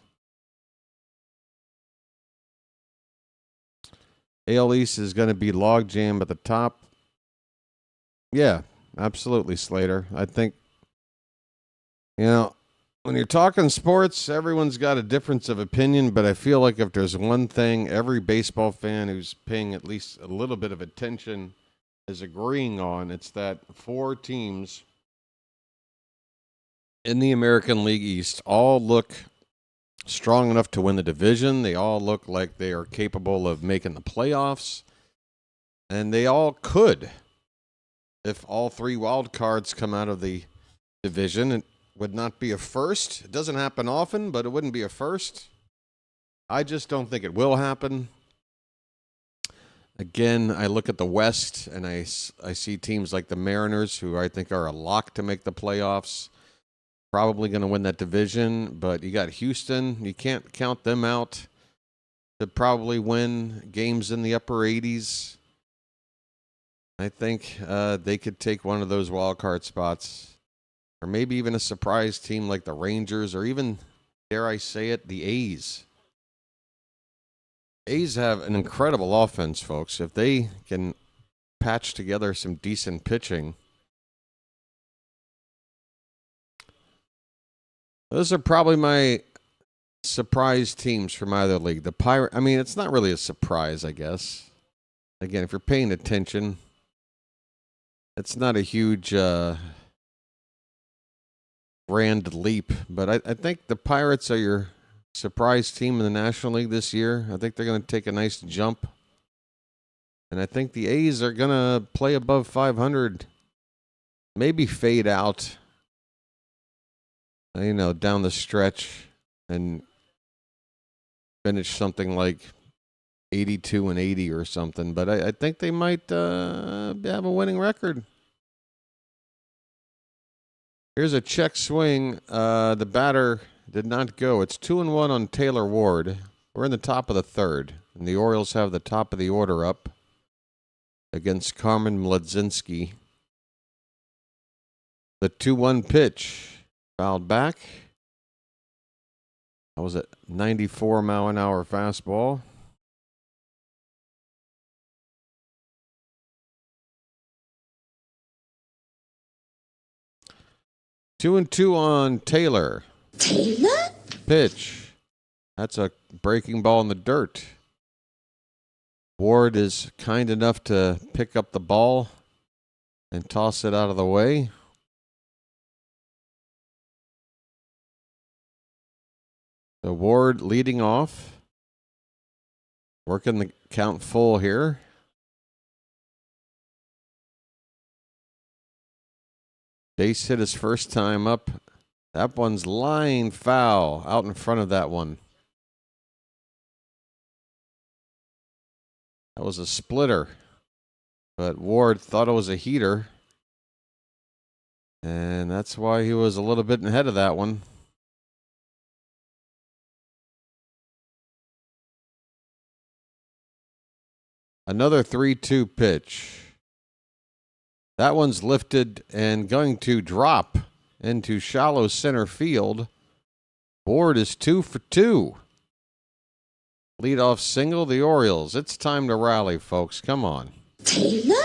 AL East is going to be logjam at the top. Yeah, absolutely, Slater. I think, you know, when you're talking sports, everyone's got a difference of opinion, but I feel like if there's one thing every baseball fan who's paying at least a little bit of attention is agreeing on, it's that 4 teams in the American League East all look strong enough to win the division. They all look like they are capable of making the playoffs. And they all could. If all 3 wild cards come out of the division, it would not be a first. It doesn't happen often, but it wouldn't be a first. I just don't think it will happen. Again, I look at the West, and I see teams like the Mariners, who I think are a lock to make the playoffs. Probably going to win that division, but you got Houston. You can't count them out to probably win games in the upper 80s. I think they could take one of those wild card spots, or maybe even a surprise team like the Rangers, or even, dare I say it, the A's. A's have an incredible offense, folks. If they can patch together some decent pitching, those are probably my surprise teams from either league. The Pirate, I mean, it's not really a surprise, I guess. Again, if you're paying attention, it's not a huge grand leap, but I think the Pirates are your surprise team in the National League this year. I think they're going to take a nice jump. And I think the A's are going to play above 500. Maybe fade out, down the stretch and finish something like 82-80 or something. But I think they might have a winning record. Here's a check swing. The batter did not go. It's 2-1 on Taylor Ward. We're in the top of the third, and the Orioles have the top of the order up against Carmen Mladzinski. The 2-1 pitch fouled back. That was a 94-mile-an-hour fastball. Two and two on Taylor. Taylor? Pitch. That's a breaking ball in the dirt. Ward is kind enough to pick up the ball and toss it out of the way. So Ward leading off. Working the count full here. Base hit his first time up. That one's line foul out in front of that one. That was a splitter, but Ward thought it was a heater, and that's why he was a little bit ahead of that one. Another 3-2 pitch. That one's lifted and going to drop into shallow center field. Ward is 2 for 2. Leadoff single, the Orioles. It's time to rally, folks. Come on. Taylor?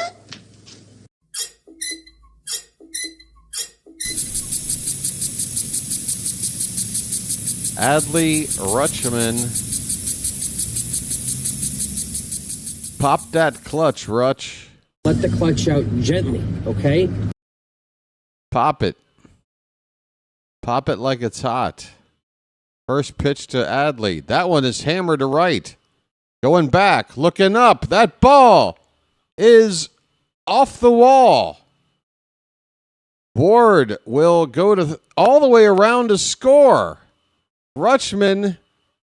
Adley Rutschman. Pop that clutch, Rutsch. Let the clutch out gently, okay? Pop it. Pop it like it's hot. First pitch to Adley. That one is hammered to right. Going back, looking up. That ball is off the wall. Ward will go all the way around to score. Rutschman,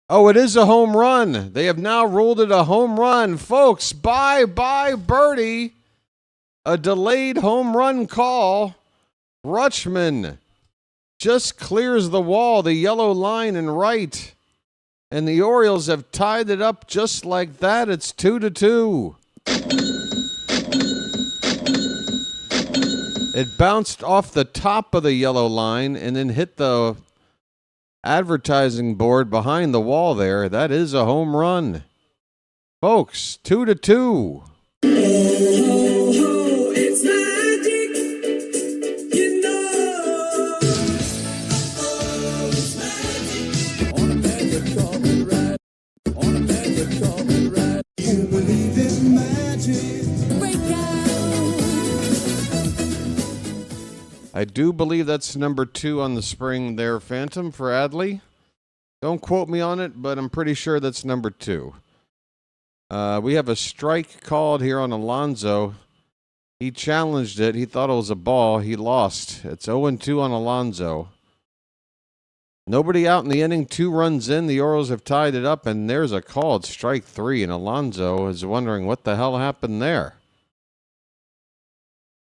oh, it is a home run. They have now ruled it a home run. Folks, bye-bye birdie. A delayed home run call. Rutschman just clears the wall, the yellow line and right. And the Orioles have tied it up just like that. It's 2-2. It bounced off the top of the yellow line and then hit the advertising board behind the wall there. That is a home run. Folks, 2-2. It's magic, you know. It's magic. On a magic carpet ride. On a magic carpet ride. You believe in magic. Break out. I do believe that's number 2 on the spring there, Phantom, for Adley. Don't quote me on it, but I'm pretty sure that's number 2. We have a strike called here on Alonso. He challenged it. He thought it was a ball. He lost. It's 0-2 on Alonso. Nobody out in the inning. 2 runs in. The Orioles have tied it up, and there's a called strike 3, and Alonso is wondering what the hell happened there.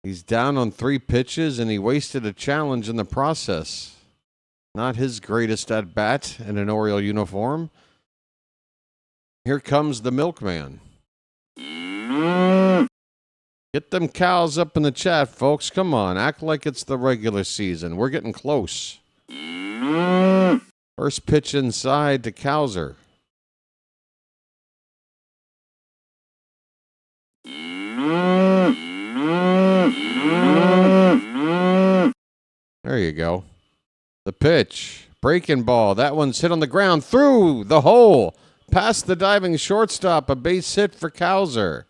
He's down on 3 pitches, and he wasted a challenge in the process. Not his greatest at-bat in an Oriole uniform. Here comes the milkman. Get them cows up in the chat, folks. Come on, act like it's the regular season. We're getting close. First pitch inside to Cowser. There you go. The pitch. Breaking ball. That one's hit on the ground through the hole. Past the diving shortstop. A base hit for Cowser.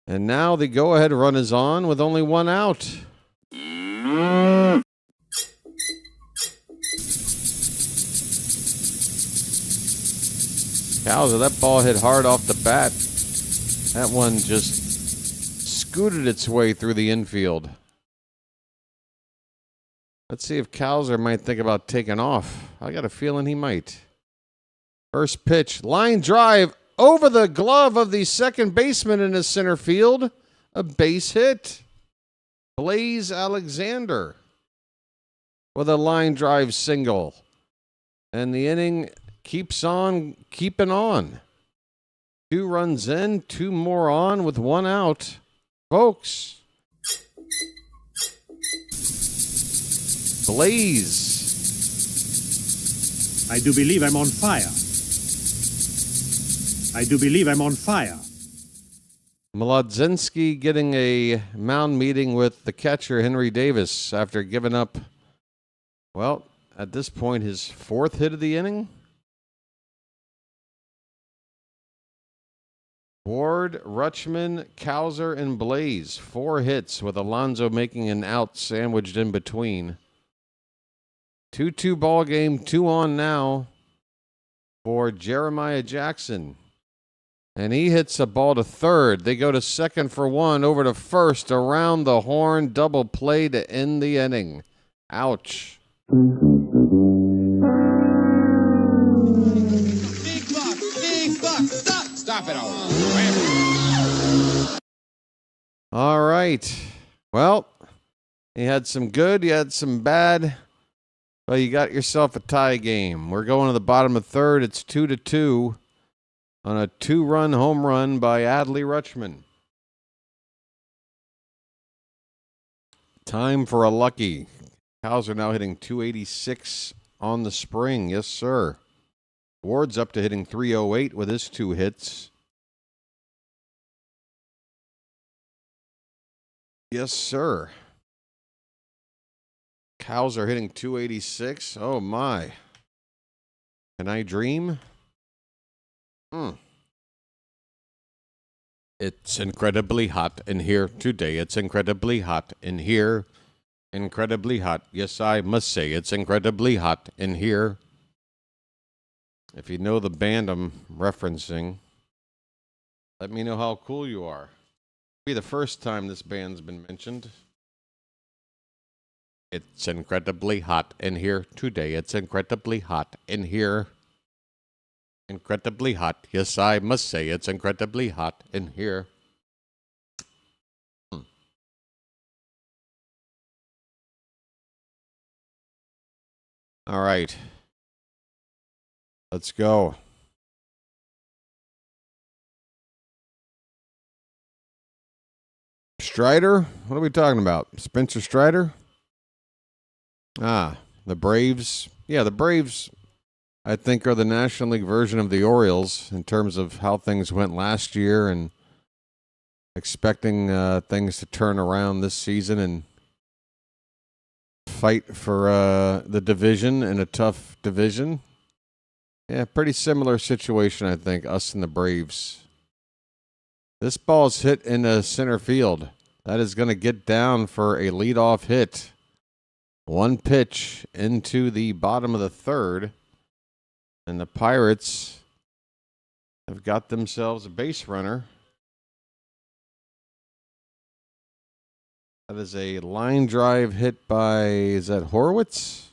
And now the go-ahead run is on with only 1 out. Cowser, that ball hit hard off the bat. That one just scooted its way through the infield. Let's see if Cowser might think about taking off. I got a feeling he might. First pitch, line drive over the glove of the second baseman in the center field. A base hit. Blaze Alexander with a line drive single. And the inning keeps on keeping on. 2 runs in, 2 more on with 1 out. Folks, Blaze. I do believe I'm on fire. I do believe I'm on fire. Mlodzinski getting a mound meeting with the catcher, Henry Davis, after giving up, well, at this point, his 4th hit of the inning. Ward, Rutschman, Cowser, and Blaze. 4 hits with Alonso making an out sandwiched in between. 2-2 ball game, 2 on now for Jeremiah Jackson. And he hits a ball to third. They go to second for 1, over to first, around the horn, double play to end the inning. Ouch. Big buck, stop it all. All right. Well, you had some good, you had some bad. Well, you got yourself a tie game. We're going to the bottom of third. It's 2-2 on a 2-run home run by Adley Rutschman. Time for a lucky. Cows are now hitting 286 on the spring. Yes, sir. Ward's up to hitting 308 with his 2 hits. Yes, sir. Cows are hitting 286. Oh, my. Can I dream? It's incredibly hot in here today. It's incredibly hot in here. Incredibly hot. Yes, I must say it's incredibly hot in here. If you know the band I'm referencing, let me know how cool you are. It'll be the first time this band's been mentioned. It's incredibly hot in here today. It's incredibly hot in here. Incredibly hot. Yes, I must say it's incredibly hot in here. All right. Let's go. Strider? What are we talking about? Spencer Strider? The Braves. Yeah, the Braves, I think, are the National League version of the Orioles in terms of how things went last year and expecting things to turn around this season and fight for the division in a tough division. Yeah, pretty similar situation, I think, us and the Braves. This ball's hit in the center field. That is going to get down for a leadoff hit. 1 pitch into the bottom of the third. And the Pirates have got themselves a base runner. That is a line drive hit by, is that Horwitz?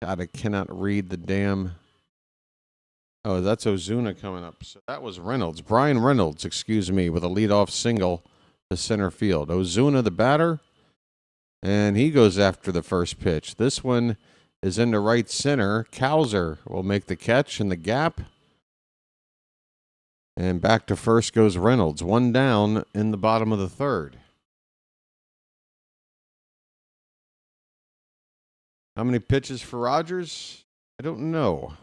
God, I cannot read the damn. Oh, that's Ozuna coming up. So that was Reynolds. Brian Reynolds, excuse me, with a leadoff single to center field. Ozuna, the batter. And he goes after the first pitch. This one is into right center. Cowser will make the catch in the gap. And back to first goes Reynolds. 1 down in the bottom of the third. How many pitches for Rogers? I don't know.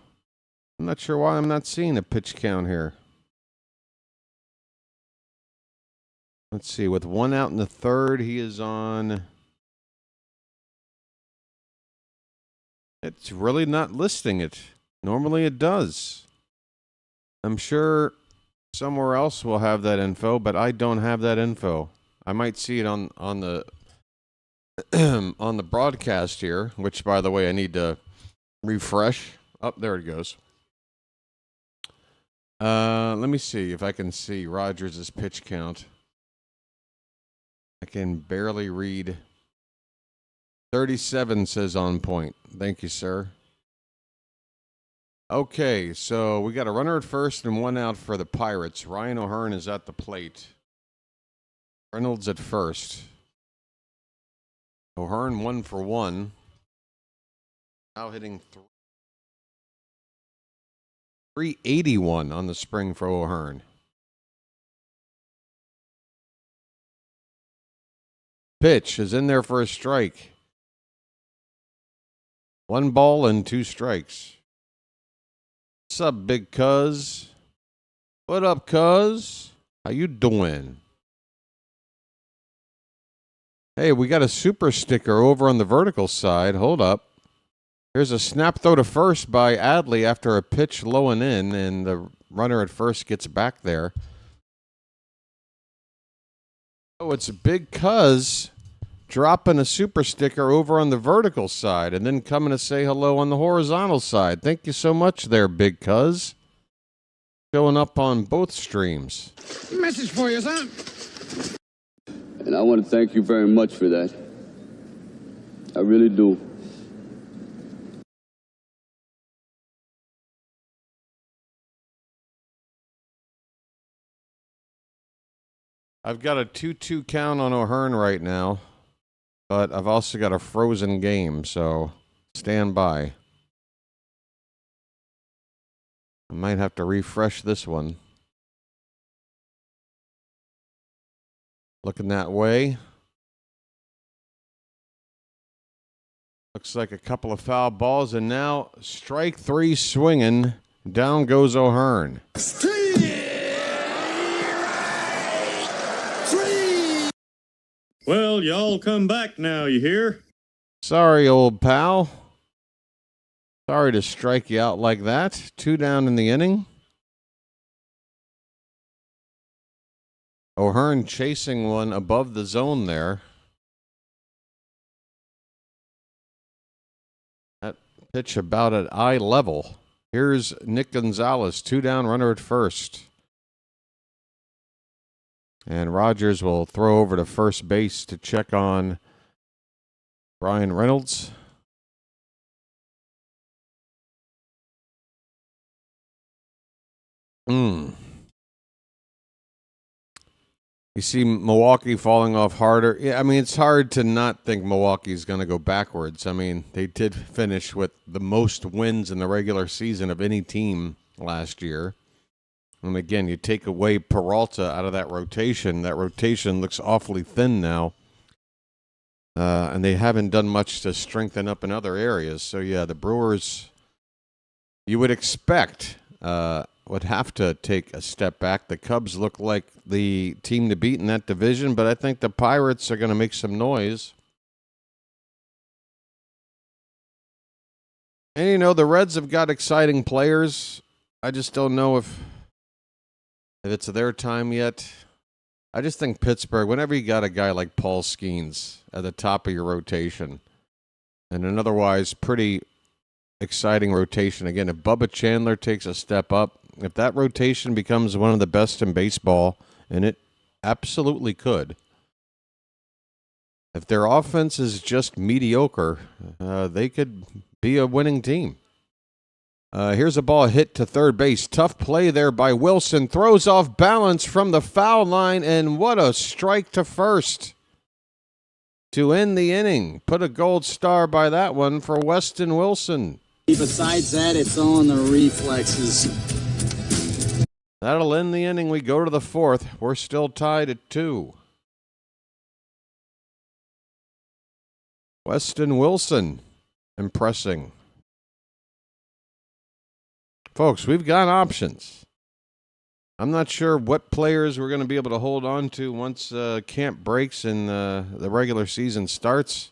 I'm not sure why I'm not seeing a pitch count here. Let's see. With 1 out in the third, he is on. It's really not listing it. Normally it does. I'm sure somewhere else will have that info, but I don't have that info. I might see it on the on the broadcast here, which, by the way, I need to refresh Oh, there it goes. Let me see if I can see Rogers' pitch count. I can barely read. 37 says on point. Thank you, sir. Okay, so we got a runner at first and one out for the Pirates. Ryan O'Hearn is at the plate. Reynolds at first. O'Hearn 1 for 1. Now hitting 381 on the spring for O'Hearn. Pitch is in there for a strike. 1 ball and 2 strikes. What's up, big cuz? What up, cuz? How you doing? Hey, we got a super sticker over on the vertical side. Hold up. Here's a snap throw to first by Adley after a pitch low and in, and the runner at first gets back there. Oh, it's Big Cuz dropping a super sticker over on the vertical side and then coming to say hello on the horizontal side. Thank you so much there, Big Cuz. Showing up on both streams. Message for you, son. And I want to thank you very much for that. I really do. I've got a 2-2 count on O'Hearn right now, but I've also got a frozen game, so stand by. I might have to refresh this one. Looking that way. Looks like a couple of foul balls, and now strike 3 swinging. Down goes O'Hearn. Well, y'all come back now, you hear? Sorry, old pal. Sorry to strike you out like that. 2 down in the inning. O'Hearn chasing one above the zone there. That pitch about at eye level. Here's Nick Gonzalez, 2 down, runner at first. And Rogers will throw over to first base to check on Brian Reynolds. You see Milwaukee falling off harder. Yeah, I mean, it's hard to not think Milwaukee's going to go backwards. I mean, they did finish with the most wins in the regular season of any team last year. And again, you take away Peralta out of that rotation. That rotation looks awfully thin now. And they haven't done much to strengthen up in other areas. So, yeah, the Brewers, you would expect, would have to take a step back. The Cubs look like the team to beat in that division, but I think the Pirates are going to make some noise. And, you know, the Reds have got exciting players. I just don't know if it's their time yet. I just think Pittsburgh, whenever you got a guy like Paul Skeens at the top of your rotation, and an otherwise pretty exciting rotation, again, if Bubba Chandler takes a step up, if that rotation becomes one of the best in baseball, and it absolutely could, if their offense is just mediocre, they could be a winning team. Here's a ball hit to third base. Tough play there by Wilson. Throws off balance from the foul line, and what a strike to first to end the inning. Put a gold star by that one for Weston Wilson. Besides that, it's on the reflexes. That'll end the inning. We go to the fourth. We're still tied at 2. Weston Wilson impressing. Folks, we've got options. I'm not sure what players we're going to be able to hold on to once camp breaks and the regular season starts.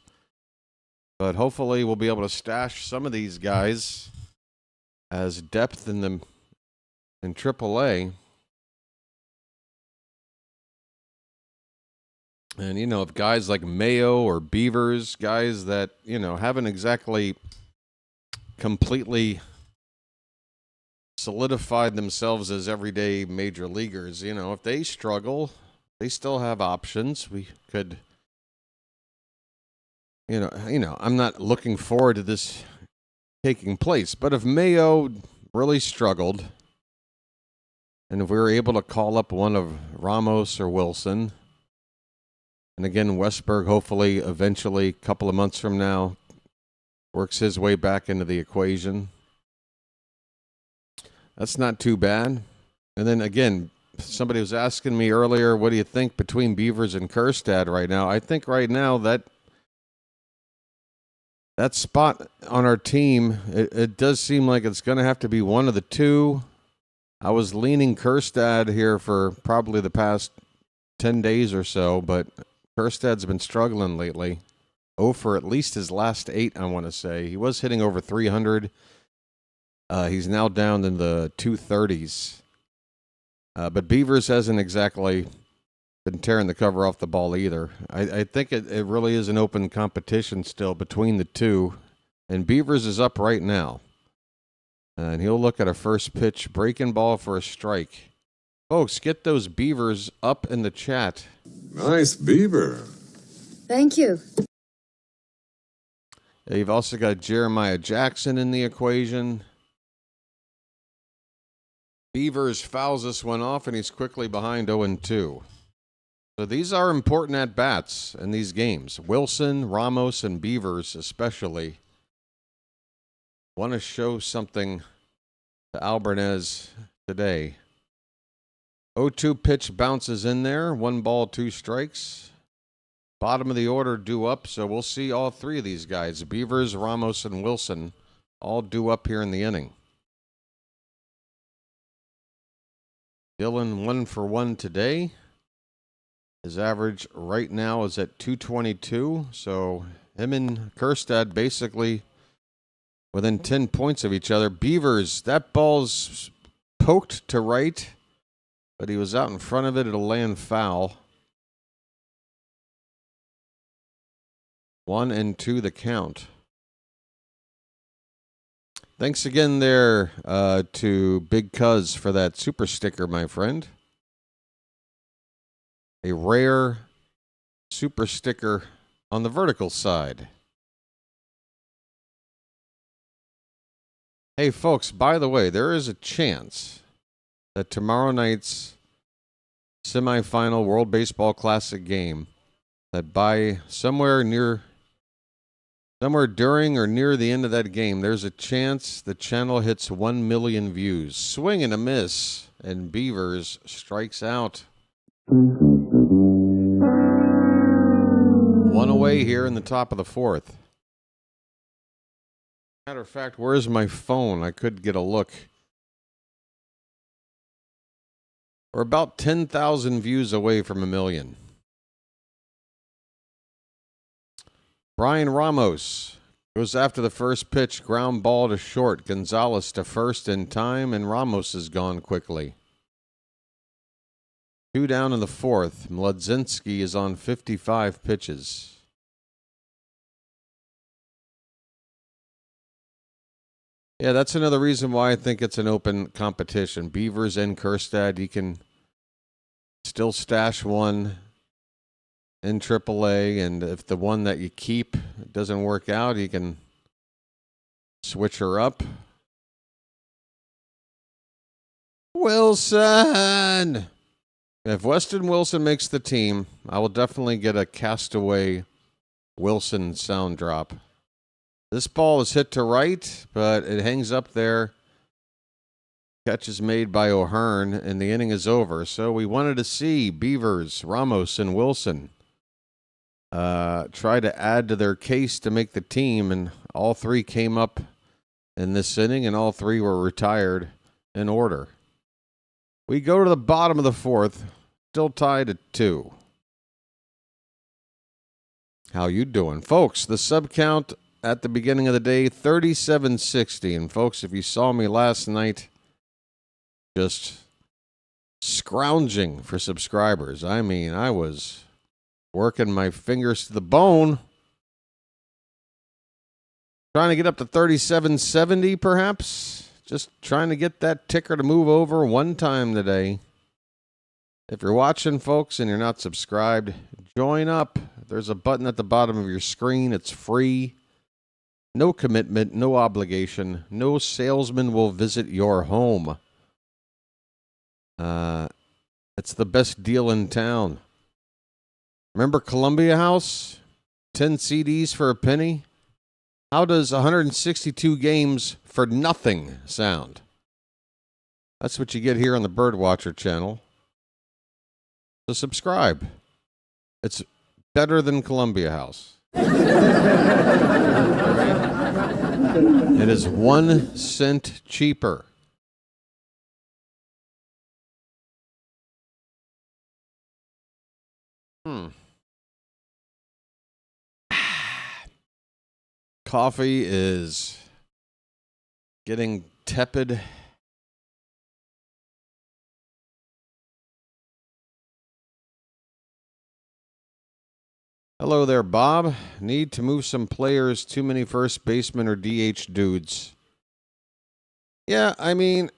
But hopefully we'll be able to stash some of these guys as depth in AAA. And, you know, if guys like Mayo or Beavers, guys that, you know, haven't exactly completely solidified themselves as everyday major leaguers. You know, if they struggle, they still have options. We could, you know, I'm not looking forward to this taking place, but if Mayo really struggled, and if we were able to call up one of Ramos or Wilson, and again, Westberg hopefully eventually, a couple of months from now, works his way back into the equation. That's not too bad. And then again, somebody was asking me earlier, what do you think between Beavers and Kjerstad right now? I think right now that spot on our team, it does seem like it's going to have to be one of the two. I was leaning Kjerstad here for probably the past 10 days or so, but Kjerstad's been struggling lately. For at least his last 8, I want to say. He was hitting over 300. He's now down in the 230s. But Beavers hasn't exactly been tearing the cover off the ball either. I think it really is an open competition still between the two. And Beavers is up right now. And he'll look at a first pitch breaking ball for a strike. Folks, get those Beavers up in the chat. Nice beaver. Thank you. You've also got Jeremiah Jackson in the equation. Beavers fouls this one off, and he's quickly behind 0-2. So these are important at-bats in these games. Wilson, Ramos, and Beavers especially want to show something to Albarnez today. 0-2 pitch bounces in there. 1 ball, 2 strikes. Bottom of the order due up, so we'll see all 3 of these guys, Beavers, Ramos, and Wilson, all due up here in the inning. Dylan 1 for 1 today. His average right now is at 222, so him and Kjerstad basically within 10 points of each other. Beavers, that ball's poked to right, but he was out in front of it. It'll land foul. 1-2 the count. Thanks again there to Big Cuz for that super sticker, my friend. A rare super sticker on the vertical side. Hey, folks, by the way, there is a chance that tomorrow night's semifinal World Baseball Classic game, that by somewhere during or near the end of that game, there's a chance the channel hits 1 million views. Swing and a miss, and Beavers strikes out. 1 away here in the top of the 4th. Matter of fact, where's my phone? I could get a look. We're about 10,000 views away from 1 million. Brian Ramos goes after the first pitch, ground ball to short. Gonzalez to first in time, and Ramos is gone quickly. 2 down in the 4th. Mladzinski is on 55 pitches. Yeah, that's another reason why I think it's an open competition. Beavers and Kjerstad, you can still stash one in AAA, and if the one that you keep doesn't work out, you can switch her up. Wilson! If Weston Wilson makes the team, I will definitely get a Castaway Wilson sound drop. This ball is hit to right, but it hangs up there. Catch is made by O'Hearn, and the inning is over. So we wanted to see Beavers, Ramos, and Wilson try to add to their case to make the team, and all 3 came up in this inning, and all 3 were retired in order. We go to the bottom of the 4th, still tied at 2. How you doing? Folks, the sub count at the beginning of the day, 3760. And folks, if you saw me last night just scrounging for subscribers, I mean, I was working my fingers to the bone, trying to get up to 3770 perhaps, Just trying to get that ticker to move over one time today. If you're watching, folks, and you're not subscribed, join up. There's a button at the bottom of your screen. It's free. No commitment, no obligation. No salesman will visit your home. It's the best deal in town. Remember Columbia House? 10 CDs for a penny? How does 162 games for nothing sound? That's what you get here on the BirdWatcher Channel. So subscribe. It's better than Columbia House. It is 1 cent cheaper. Coffee is getting tepid. Hello there, Bob. Need to move some players. Too many first basemen or DH dudes. Yeah, I mean,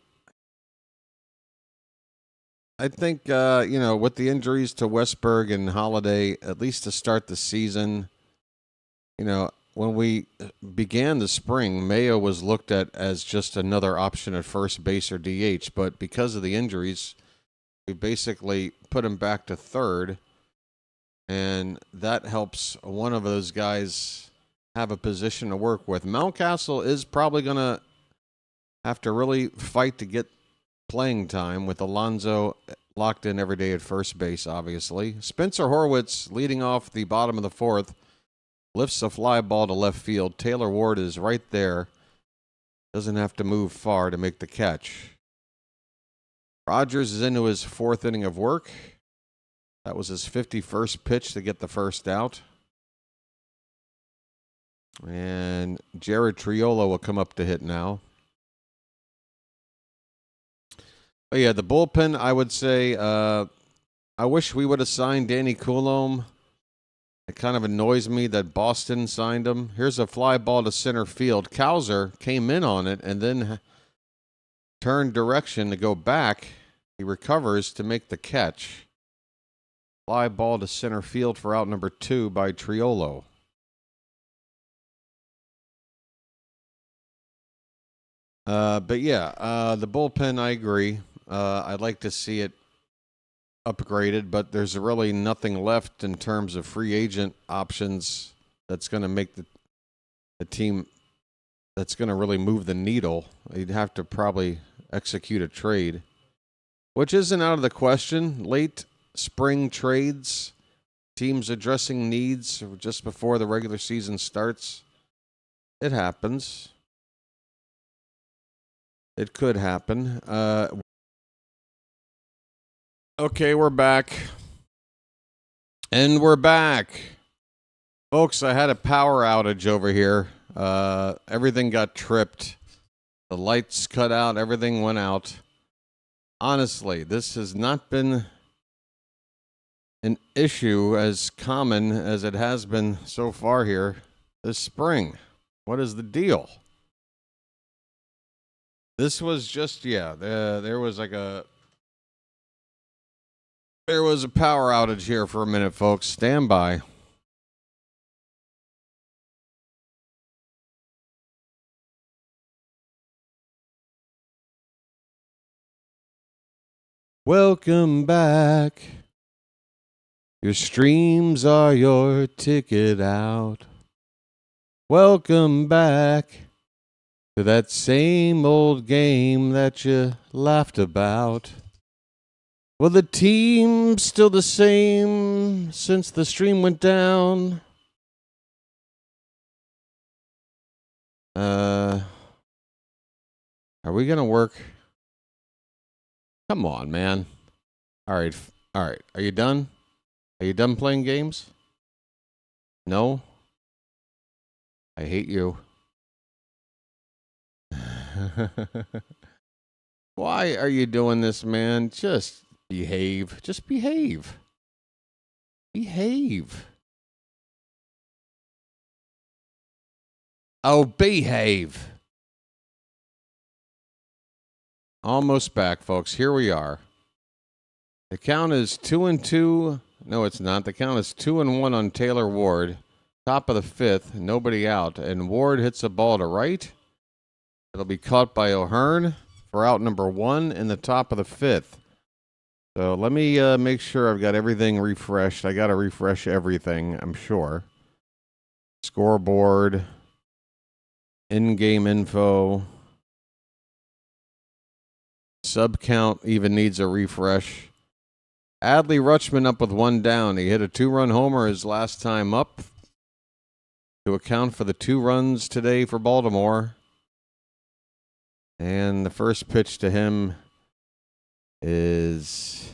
I think, with the injuries to Westberg and Holiday, at least to start the season, when we began the spring, Mayo was looked at as just another option at first base or DH. But because of the injuries, we basically put him back to third. And that helps one of those guys have a position to work with. Mountcastle is probably going to have to really fight to get playing time with Alonso locked in every day at first base, obviously. Spencer Horwitz, leading off the bottom of the fourth, lifts a fly ball to left field. Taylor Ward is right there. Doesn't have to move far to make the catch. Rogers is into his fourth inning of work. That was his 51st pitch to get the first out. And Jared Triolo will come up to hit now. But yeah, the bullpen, I would say, I wish we would have signed Danny Coulombe. It kind of annoys me that Boston signed him. Here's a fly ball to center field. Cowser came in on it and then turned direction to go back. He recovers to make the catch. Fly ball to center field for out number 2 by Triolo. But yeah, the bullpen, I agree. I'd like to see it upgraded, but there's really nothing left in terms of free agent options that's going to make the team that's going to really move the needle. You'd have to probably execute a trade, which isn't out of the question. Late spring trades, teams addressing needs just before the regular season starts. It happens. It could happen. Okay, we're back. And we're back. Folks, I had a power outage over here. Everything got tripped. The lights cut out. Everything went out. Honestly, this has not been an issue as common as it has been so far here this spring. What is the deal? This was just, there was a power outage here for a minute, folks. Stand by. Welcome back. Your streams are your ticket out. Welcome back to that same old game that you laughed about. Well, the team's still the same since the stream went down. Are we going to work? Come on, man. All right. Are you done? Are you done playing games? No? I hate you. Why are you doing this, man? Just behave. Just behave. Behave. Oh, behave. Almost back, folks. Here we are. The count is 2-2. No, it's not. The count is 2-1 on Taylor Ward. Top of the fifth, nobody out. And Ward hits a ball to right. It'll be caught by O'Hearn for out number 1 in the top of the fifth. So let me make sure I've got everything refreshed. I got to refresh everything, I'm sure. Scoreboard, in-game info. Sub count even needs a refresh. Adley Rutschman up with 1 down. He hit a 2-run homer his last time up to account for the 2 runs today for Baltimore. And the first pitch to him is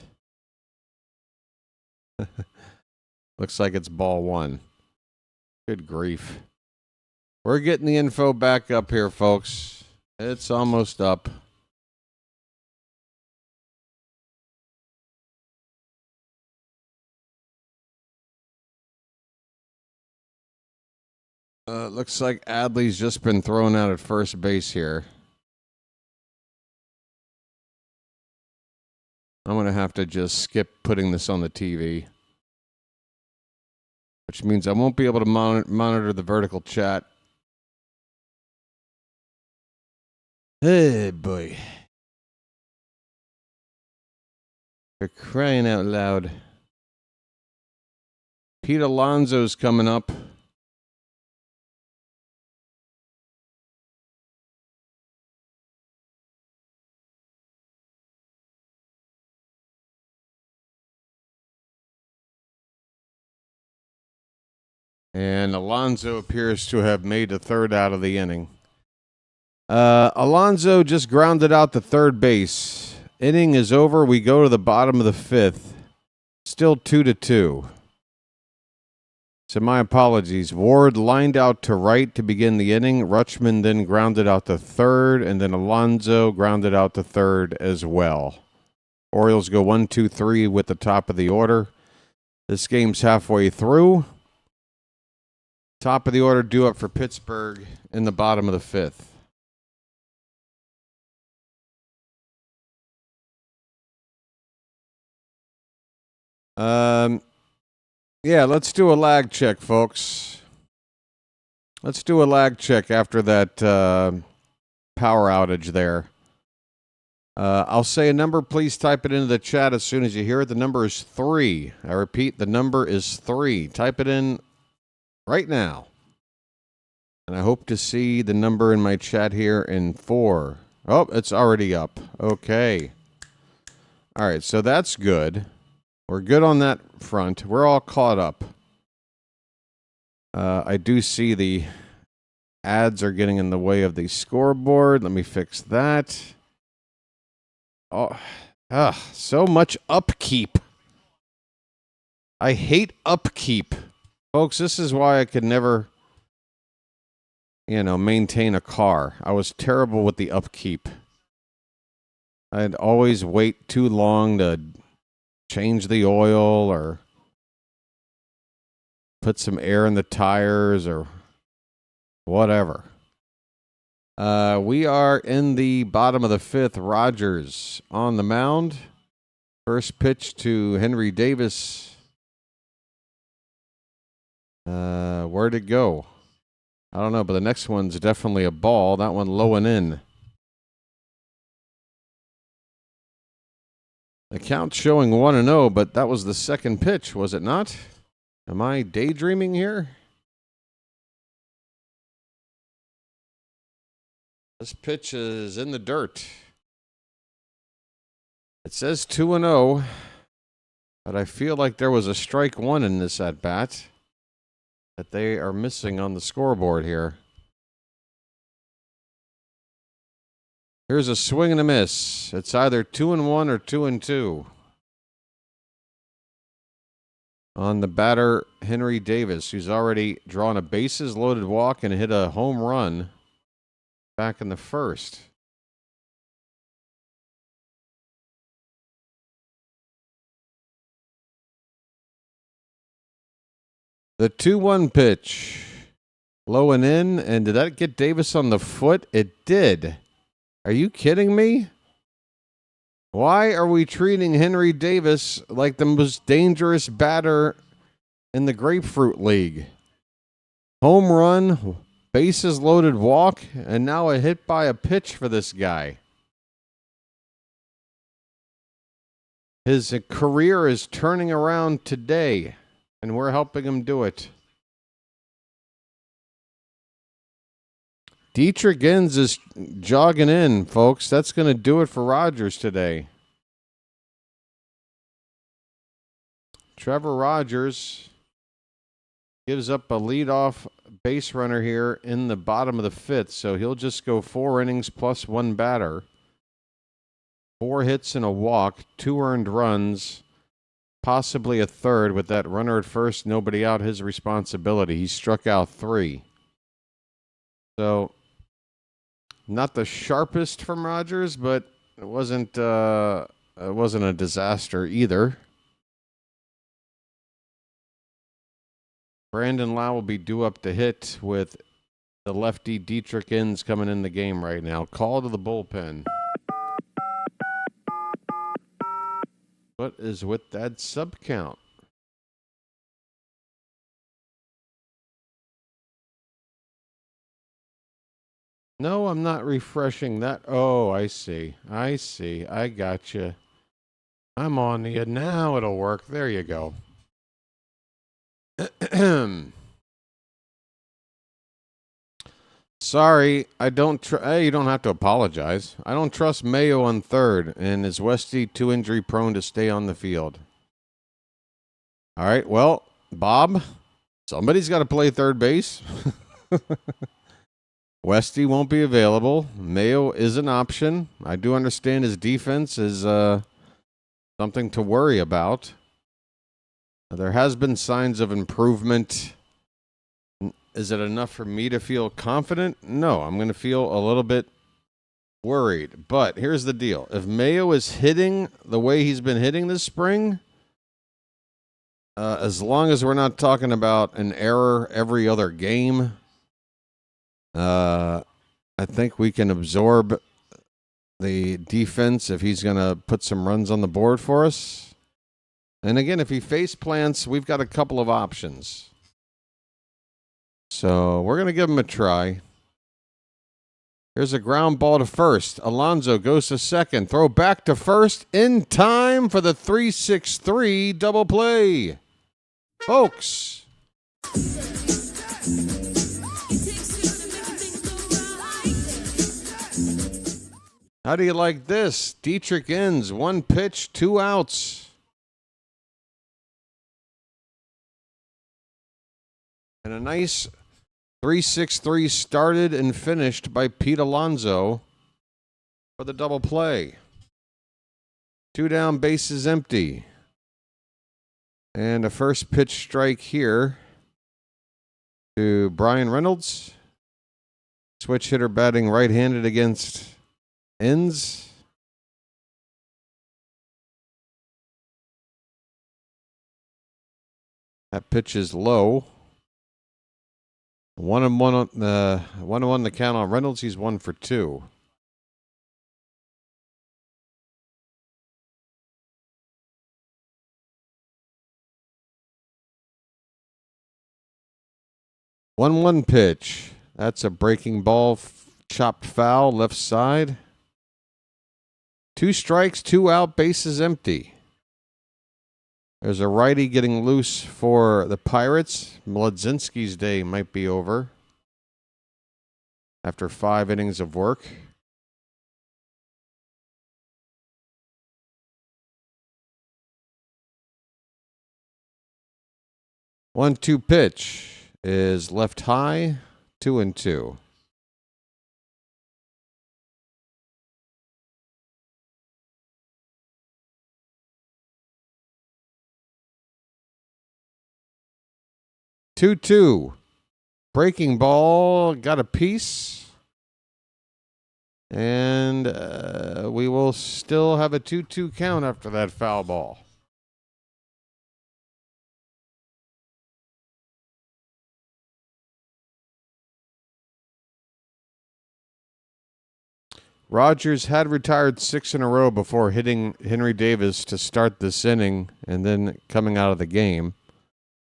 looks like it's ball 1. Good grief. We're getting the info back up here, folks. It's almost up. Looks like Adley's just been thrown out at first base here. I'm going to have to just skip putting this on the TV, which means I won't be able to monitor the vertical chat. Hey, boy. For crying out loud. Pete Alonso's coming up. And Alonso appears to have made the third out of the inning. Alonso just grounded out to third base. Inning is over. We go to the bottom of the fifth. Still 2-2. So my apologies. Ward lined out to right to begin the inning. Rutschman then grounded out to third, and then Alonso grounded out to third as well. Orioles go 1-2-3 with the top of the order. This game's halfway through. Top of the order due up for Pittsburgh in the bottom of the fifth. Yeah, let's do a lag check, folks. Let's do a lag check after that power outage there. I'll say a number. Please type it into the chat as soon as you hear it. The number is 3. I repeat, the number is 3. Type it in right now. And I hope to see the number in my chat here in 4. Oh, it's already up. Okay. All right, so that's good. We're good on that front. We're all caught up. I do see the ads are getting in the way of the scoreboard. Let me fix that. Oh, so much upkeep. I hate upkeep. Folks, this is why I could never, maintain a car. I was terrible with the upkeep. I'd always wait too long to change the oil or put some air in the tires or whatever. We are in the bottom of the fifth. Rogers on the mound. First pitch to Henry Davis. Where'd it go? I don't know, but the next one's definitely a ball. That one low and in. The count's showing 1-0, but that was the second pitch, was it not? Am I daydreaming here? This pitch is in the dirt. It says 2-0, but I feel like there was a strike 1 in this at-bat that they are missing on the scoreboard here. Here's a swing and a miss. It's either 2-1 or 2-2. On the batter, Henry Davis, who's already drawn a bases-loaded walk and hit a home run back in the first. The 2-1 pitch. Low and in. And did that get Davis on the foot? It did. Are you kidding me? Why are we treating Henry Davis like the most dangerous batter in the Grapefruit League? Home run, bases loaded walk, and now a hit by a pitch for this guy. His career is turning around today, and we're helping him do it. Dietrich Enns is jogging in, folks. That's going to do it for Rogers today. Trevor Rogers gives up a leadoff base runner here in the bottom of the fifth, so he'll just go 4 innings plus 1 batter. 4 hits and a walk, 2 earned runs, possibly a third with that runner at first, nobody out, his responsibility. He struck out 3. So, not the sharpest from Rogers, but it wasn't a disaster either. Brandon Lau will be due up to hit with the lefty Dietrich Enns coming in the game right now. Call to the bullpen. What is with that sub count? No, I'm not refreshing that. Oh, I see. I got you. I'm on you. Now it'll work. There you go. Sorry, I don't. Hey, you don't have to apologize. I don't trust Mayo on third, and is Westy too injury prone to stay on the field? All right. Well, Bob, somebody's got to play third base. Westy won't be available. Mayo is an option. I do understand his defense is something to worry about. There has been signs of improvement. Is it enough for me to feel confident? No, I'm going to feel a little bit worried. But here's the deal. If Mayo is hitting the way he's been hitting this spring, as long as we're not talking about an error every other game, I think we can absorb the defense if he's going to put some runs on the board for us. And again, if he face plants, we've got a couple of options. So we're going to give him a try. Here's a ground ball to first. Alonso goes to second. Throw back to first in time for the 3-6-3 double play. Folks. How do you like this? Dietrich Enns, 1 pitch, 2 outs. And a nice 3-6-3 started and finished by Pete Alonso for the double play. 2 down, bases empty. And a first pitch strike here to Brian Reynolds. Switch hitter batting right-handed against Enns. That pitch is low. 1-1 the count on Reynolds. He's 1 for 2. One pitch. That's a breaking ball, chopped foul, left side. 2 strikes, 2 out, bases empty. There's a righty getting loose for the Pirates. Mlodzinski's day might be over after 5 innings of work. One-two pitch is left high, 2-2. Two. Breaking ball, got a piece. And we will still have a 2-2 count after that foul ball. Rogers had retired 6 in a row before hitting Henry Davis to start this inning and then coming out of the game.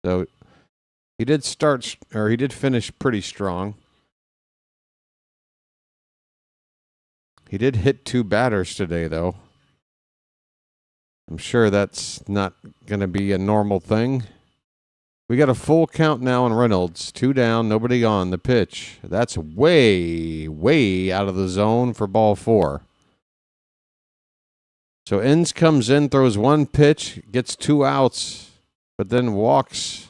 So he did finish pretty strong. He did hit 2 batters today, though. I'm sure that's not going to be a normal thing. We got a full count now on Reynolds. 2 down, nobody on. The pitch. That's way, way out of the zone for ball 4. So Inns comes in, throws 1 pitch, gets 2 outs, but then walks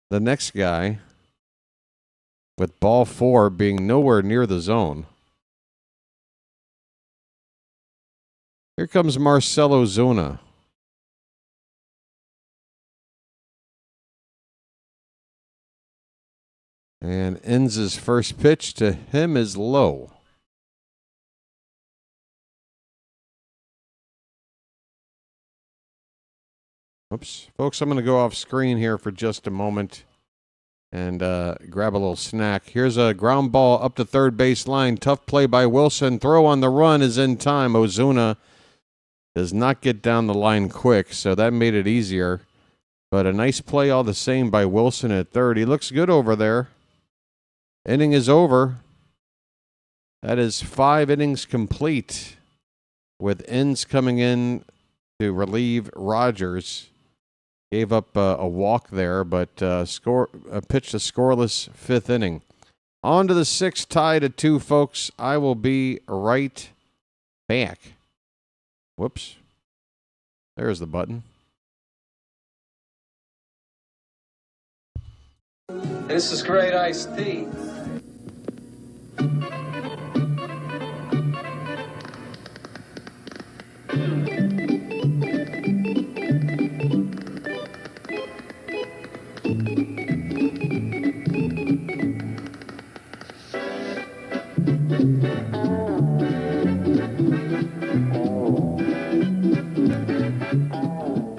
the next guy with ball 4 being nowhere near the zone. Here comes Marcelo Zuna. And Inns' first pitch to him is low. Oops. Folks, I'm going to go off screen here for just a moment and grab a little snack. Here's a ground ball up to third base line. Tough play by Wilson. Throw on the run is in time. Ozuna does not get down the line quick, so that made it easier. But a nice play all the same by Wilson at third. He looks good over there. Inning is over. That is 5 innings complete with Inns coming in to relieve Rogers. Gave up a walk there, but pitched a scoreless 5th inning. On to the 6th, tied at 2, folks. I will be right back. Whoops. There's the button. This is great iced tea.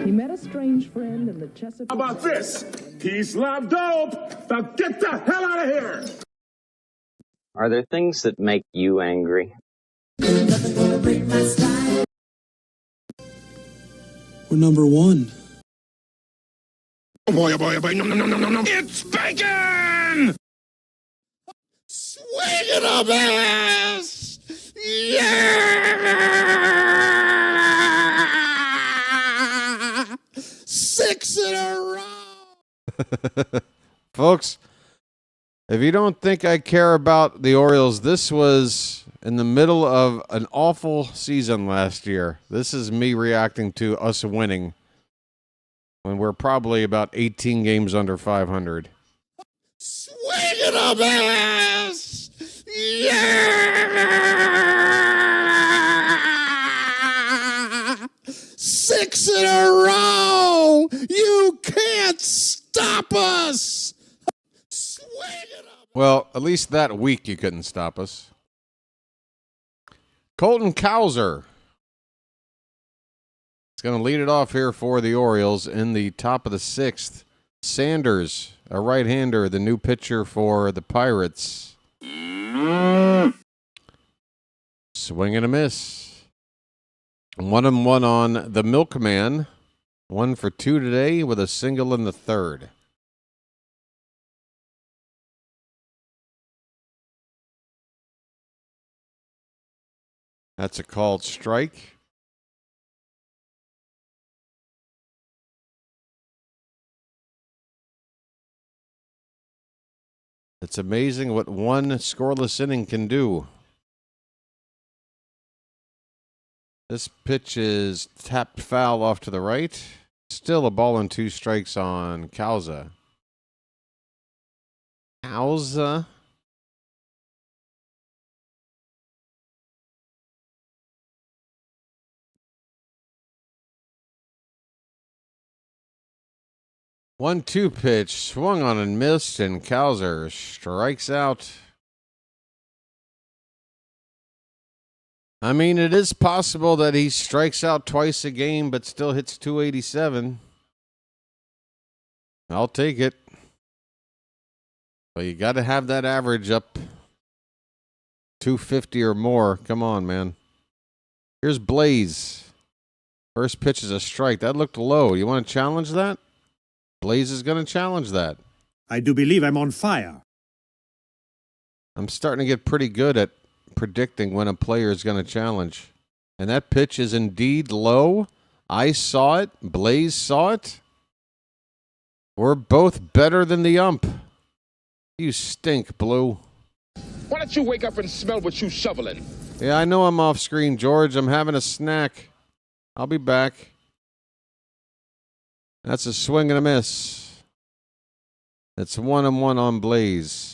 He met a strange friend in the Chesapeake. How about this? Peace, love, dope. Now get the hell out of here. Are there things that make you angry? We're number 1. Oh boy, oh boy, oh boy. No, no, no, no, no, no. It's bacon! Swing it up, ass! Yeah! 6 in a row! Folks, if you don't think I care about the Orioles, this was in the middle of an awful season last year. This is me reacting to us winning when we're probably about 18 games under 500. Swing it up, ass! Yeah! 6 in a row! You can't stop us! Swing it up! Well, at least that week you couldn't stop us. Colton Cowser is going to lead it off here for the Orioles in the top of the 6th. Sanders, a right-hander, the new pitcher for the Pirates. Swing and a miss. 1-1 on the Milkman. 1 for 2 today with a single in the 3rd. That's a called strike. It's amazing what one scoreless inning can do. This pitch is tapped foul off to the right. Still a ball and 2 strikes on Causa. Causa. One-two pitch, swung on and missed, and Cowser strikes out. I mean, it is possible that he strikes out twice a game, but still hits 287. I'll take it. But you got to have that average up 250 or more. Come on, man. Here's Blaze. First pitch is a strike. That looked low. You want to challenge that? Blaze is going to challenge that. I do believe I'm on fire. I'm starting to get pretty good at predicting when a player is going to challenge. And that pitch is indeed low. I saw it. Blaze saw it. We're both better than the ump. You stink, Blue. Why don't you wake up and smell what you shoveling? Yeah, I know I'm off screen, George. I'm having a snack. I'll be back. That's a swing and a miss. It's 1-1 on Blaze.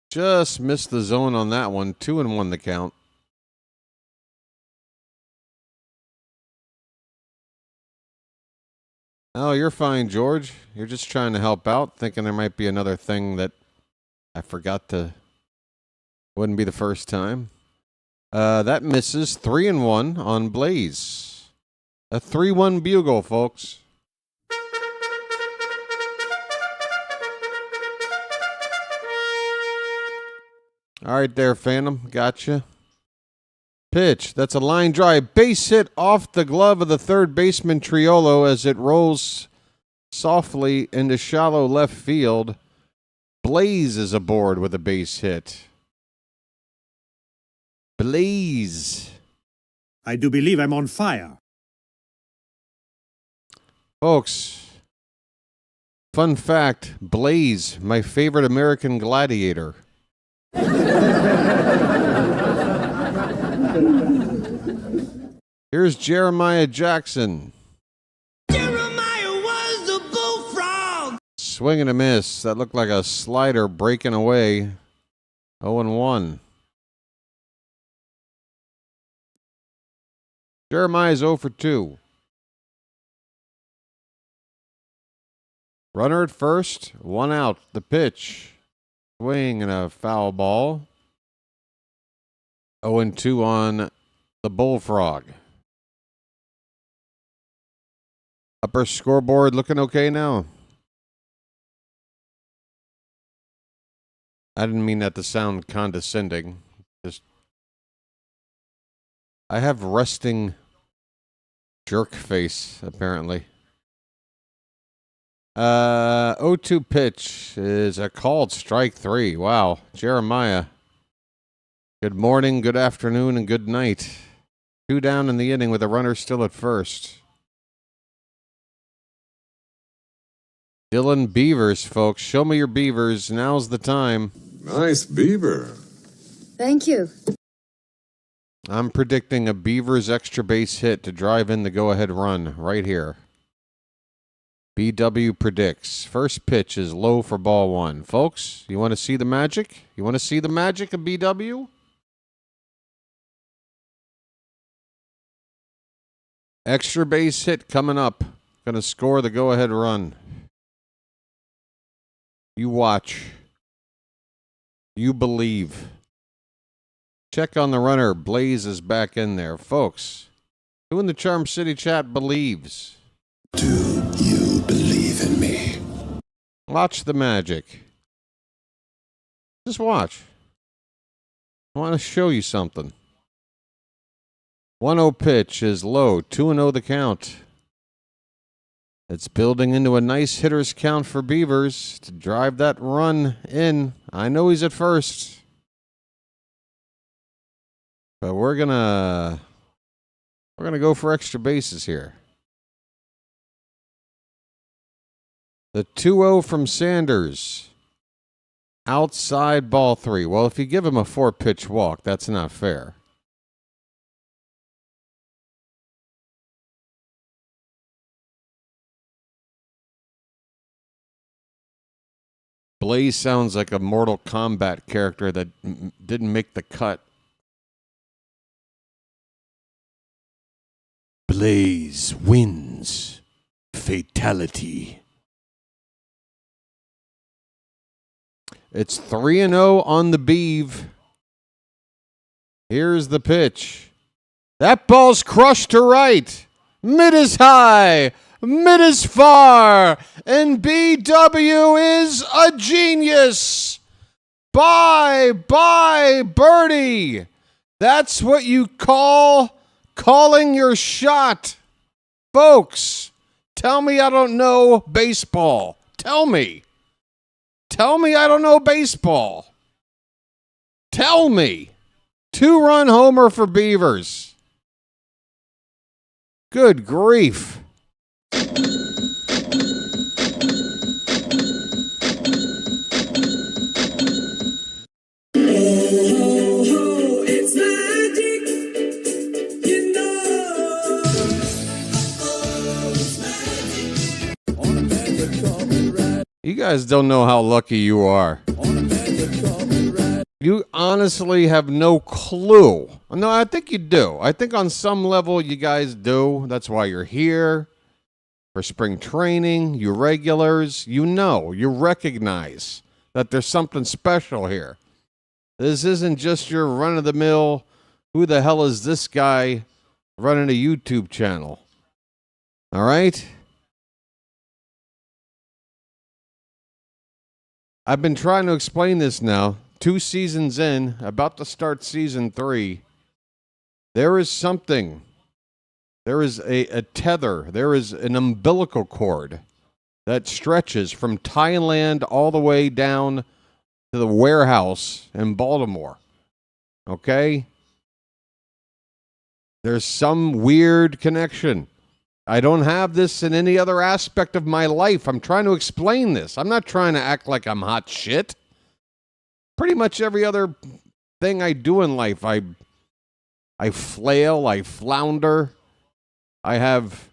Just missed the zone on that one. 2-1 the count. Oh, you're fine, George. You're just trying to help out, thinking there might be another thing that I forgot to. Wouldn't be the first time. That misses. 3-1 on Blaze. A 3-1 bugle, folks. All right there, Phantom. Gotcha. Pitch. That's a line drive. Base hit off the glove of the third baseman Triolo as it rolls softly into shallow left field. Blaze is aboard with a base hit. Blaze. I do believe I'm on fire. Folks, fun fact, Blaze, my favorite American gladiator. Here's Jeremiah Jackson. Jeremiah was the bullfrog. Swing and a miss. That looked like a slider breaking away. 0-1. Jeremiah's 0 for 2. Runner at first, 1 out. The pitch. Swing and a foul ball. 0-2 on the Bullfrog. Upper scoreboard looking okay now. I didn't mean that to sound condescending. Just I have resting jerk face, apparently. 0-2 pitch is a called strike 3. Wow. Jeremiah. Good morning, good afternoon, and good night. 2 down in the inning with a runner still at first. Dylan Beavers, folks. Show me your beavers. Now's the time. Nice beaver. Thank you. I'm predicting a Beavers extra base hit to drive in the go-ahead run right here. BW predicts. First pitch is low for ball 1. Folks, you want to see the magic? You want to see the magic of BW? Extra base hit coming up. Going to score the go-ahead run. You watch. You believe. Check on the runner. Blaze is back in there. Folks, who in the Charm City chat believes? Do you believe in me? Watch the magic. Just watch. I want to show you something. 1-0 pitch is low. 2-0 the count. It's building into a nice hitter's count for Beavers to drive that run in. I know he's at first. But we're gonna go for extra bases here. The 2-0 from Sanders. Outside ball 3. Well, if you give him a 4-pitch walk, that's not fair. Blaze sounds like a Mortal Kombat character that didn't make the cut. Blaze wins. Fatality. It's 3-0 on the Beeve. Here's the pitch. That ball's crushed to right. Mid is high. Mid is far. And BW is a genius. Bye, birdie. That's what you call calling your shot. Folks, tell me I don't know baseball. Tell me. Tell me I don't know baseball. Tell me. 2-run homer for Beavers. Good grief. You guys don't know how lucky you are. You honestly have no clue. No, I think you do. I think on some level you guys do. That's why you're here for spring training. You regulars, you know, you recognize that there's something special here. This isn't just your run-of-the-mill, who the hell is this guy running a YouTube channel? All right? I've been trying to explain this now. 2 seasons in, about to start season 3. There is something. There is a tether. There is an umbilical cord that stretches from Thailand all the way down to the warehouse in Baltimore. Okay? There's some weird connection. I don't have this in any other aspect of my life. I'm trying to explain this. I'm not trying to act like I'm hot shit. Pretty much every other thing I do in life, I flail, I flounder. I have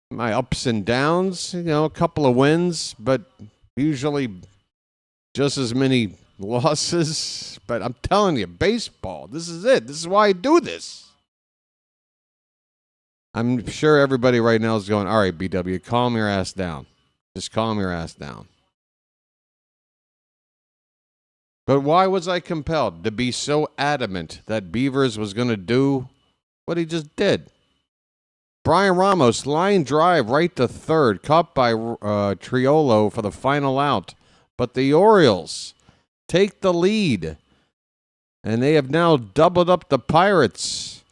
my ups and downs, you know, a couple of wins, but usually just as many losses. But I'm telling you, baseball, this is it. This is why I do this. I'm sure everybody right now is going, all right, BW, calm your ass down. Just calm your ass down. But why was I compelled to be so adamant that Beavers was going to do what he just did? Brian Ramos, line drive right to third, caught by Triolo for the final out. But the Orioles take the lead, and they have now doubled up the Pirates.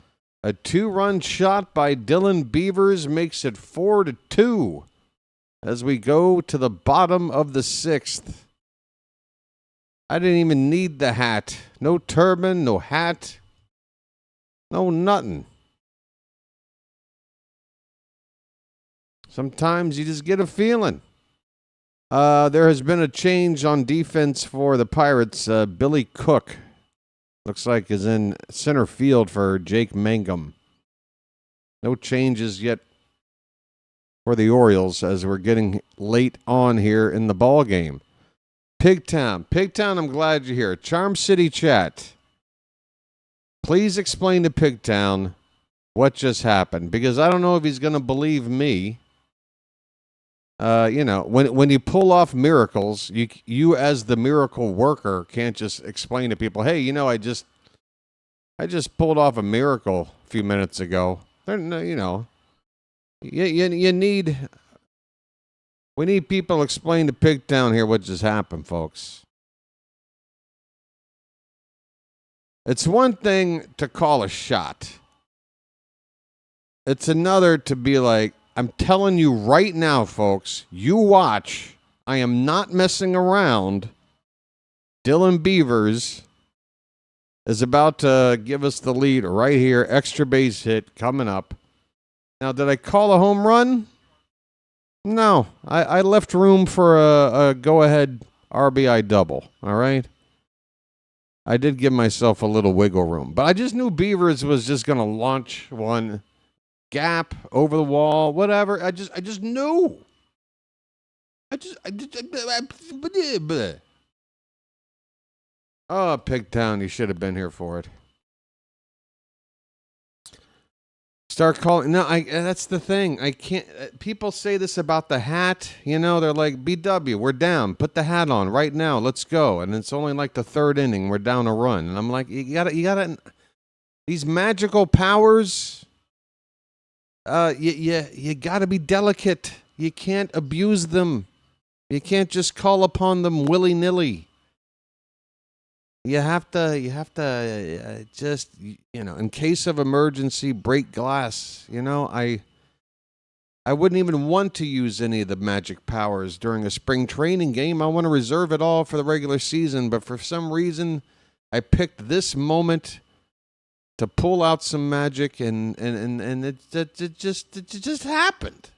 A 2-run shot by Dylan Beavers makes it 4-2 as we go to the bottom of the 6th. I didn't even need the hat. No turban, no hat, no nothing. Sometimes you just get a feeling. There has been a change on defense for the Pirates. Billy Cook looks like is in center field for Jake Mangum. No changes yet for the Orioles as we're getting late on here in the ball game. Pigtown, I'm glad you're here. Charm City chat. Please explain to Pigtown what just happened, because I don't know if he's going to believe me. You know, when you pull off miracles, you as the miracle worker can't just explain to people, hey, you know, I just pulled off a miracle a few minutes ago. You know, you need. We need people to explain to Pigtown here what just happened, folks. It's one thing to call a shot. It's another to be like, I'm telling you right now, folks, you watch. I am not messing around. Dylan Beavers is about to give us the lead right here. Extra base hit coming up. Now, did I call a home run? No, I left room for a go-ahead RBI double, all right? I did give myself a little wiggle room, but I just knew Beavers was just going to launch one gap over the wall, whatever. I just knew. Oh, Pigtown, you should have been here for it. Start calling. No, that's the thing. I can't. People say this about the hat. You know, they're like, BW, we're down. Put the hat on right now. Let's go. And it's only like the third inning. We're down a run. And I'm like, you gotta. These magical powers. You gotta be delicate. You can't abuse them. You can't just call upon them willy-nilly. You have to just, in case of emergency, break glass. I wouldn't even want to use any of the magic powers during a spring training game. I want to reserve it all for the regular season. But for some reason, I picked this moment to pull out some magic, and it just happened.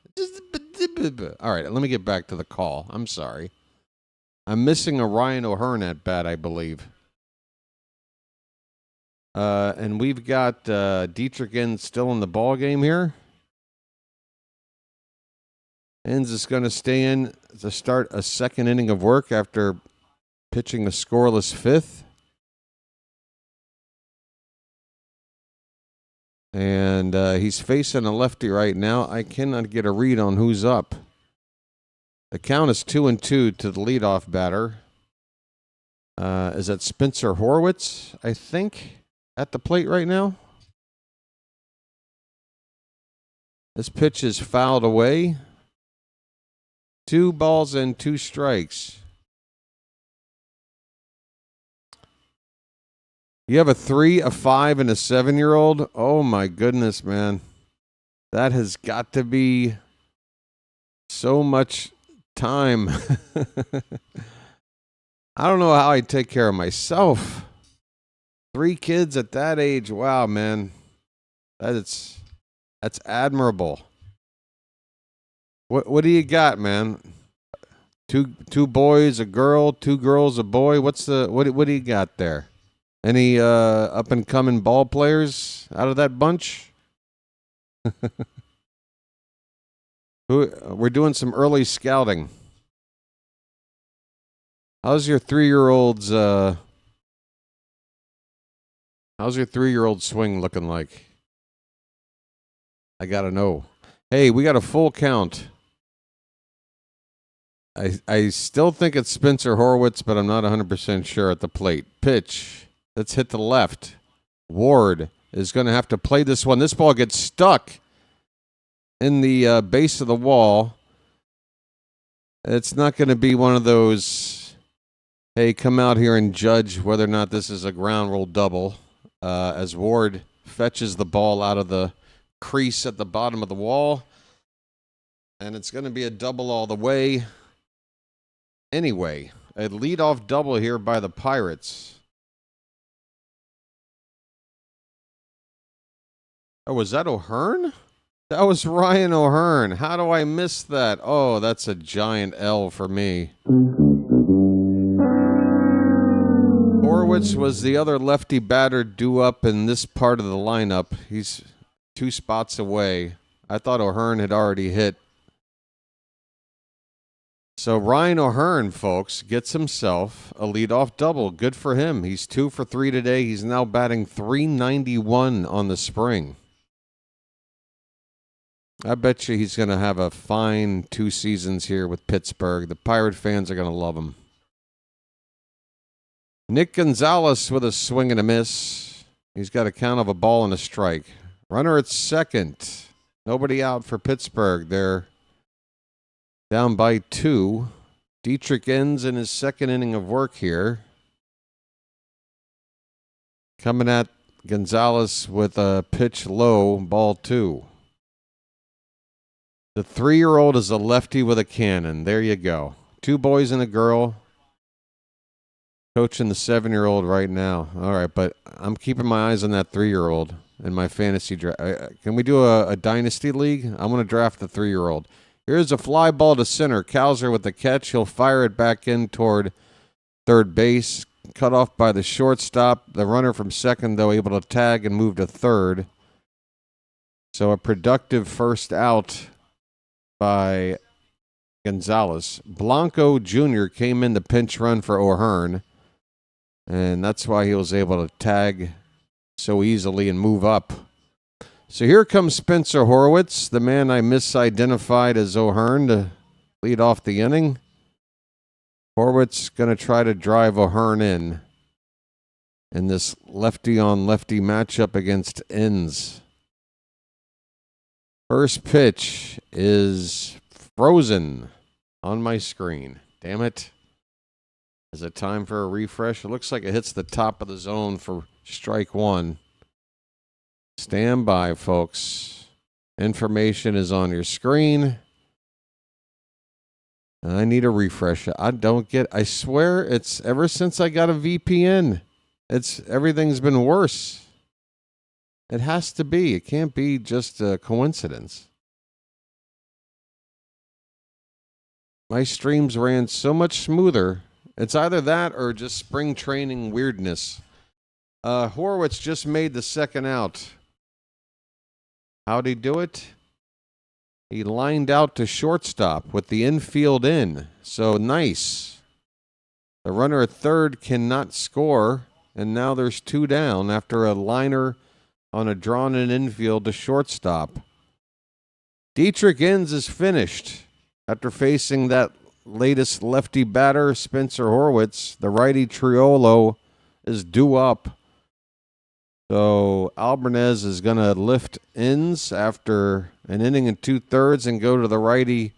All right, let me get back to the call. I'm sorry. I'm missing a Ryan O'Hearn at bat, I believe. And we've got Dietrich Enns still in the ball game here. Enns is going to stay in to start a second inning of work after pitching a scoreless fifth. And he's facing a lefty right now. I cannot get a read on who's up. The count is 2-2 to the leadoff batter. Is that Spencer Horwitz, I think, at the plate right now? This pitch is fouled away. 2 balls and 2 strikes. You have a 3, a 5, and a 7-year-old? Oh, my goodness, man. That has got to be so much time. I don't know how I take care of myself. 3 kids at that age. Wow, man. That's admirable. What do you got, man? Two boys, a girl, 2 girls, a boy. What do you got there? Any up and coming ball players out of that bunch? We're doing some early scouting. How's your 3-year-old's how's your 3-year-old swing looking like? I gotta know. Hey, we got a full count. I still think it's Spencer Horwitz, but I'm not 100% sure at the plate. Pitch. Let's hit the left. Ward is going to have to play this one. This ball gets stuck in the base of the wall. It's not going to be one of those, hey, come out here and judge whether or not this is a ground rule double, as Ward fetches the ball out of the crease at the bottom of the wall. And it's going to be a double all the way. Anyway, a leadoff double here by the Pirates. Oh, was that O'Hearn? That was Ryan O'Hearn. How do I miss that? Oh, that's a giant L for me. Horwitz was the other lefty batter due up in this part of the lineup. He's 2 spots away. I thought O'Hearn had already hit. So Ryan O'Hearn, folks, gets himself a leadoff double. Good for him. He's 2 for 3 today. He's now batting .391 on the spring. I bet you he's going to have a fine 2 seasons here with Pittsburgh. The Pirate fans are going to love him. Nick Gonzalez with a swing and a miss. He's got a count of a ball and a strike. Runner at second. Nobody out for Pittsburgh. They're down by 2. Dietrich Enns in his second inning of work here. Coming at Gonzalez with a pitch low, ball 2. The 3-year-old is a lefty with a cannon. There you go. 2 boys and a girl. Coaching the 7-year-old right now. All right, but I'm keeping my eyes on that 3-year-old in my fantasy draft. Can we do a dynasty league? I'm going to draft the 3-year-old. Here's a fly ball to center. Cowser with the catch. He'll fire it back in toward third base. Cut off by the shortstop. The runner from second, though, able to tag and move to third. So a productive first out by Gonzalez. Blanco Jr. came in the pinch run for O'Hearn, and that's why he was able to tag so easily and move up. So here comes Spencer Horwitz, the man I misidentified as O'Hearn to lead off the inning. Horwitz going to try to drive O'Hearn in this lefty-on-lefty matchup against Enns. First pitch is frozen on my screen. Damn it. Is it time for a refresh? It looks like it hits the top of the zone for strike one. Stand by, folks. Information is on your screen. I need a refresh. I swear it's ever since I got a VPN. Everything's been worse. It has to be. It can't be just a coincidence. My streams ran so much smoother. It's either that or just spring training weirdness. Horwitz just made the second out. How'd he do it? He lined out to shortstop with the infield in. So nice. The runner at third cannot score, and now there's two down after a liner on a drawn-in infield to shortstop. Dietrich Enns is finished after facing that latest lefty batter, Spencer Horwitz. The righty Triolo is due up. So Albarnez is going to lift Enns after an inning and 2/3 and go to the righty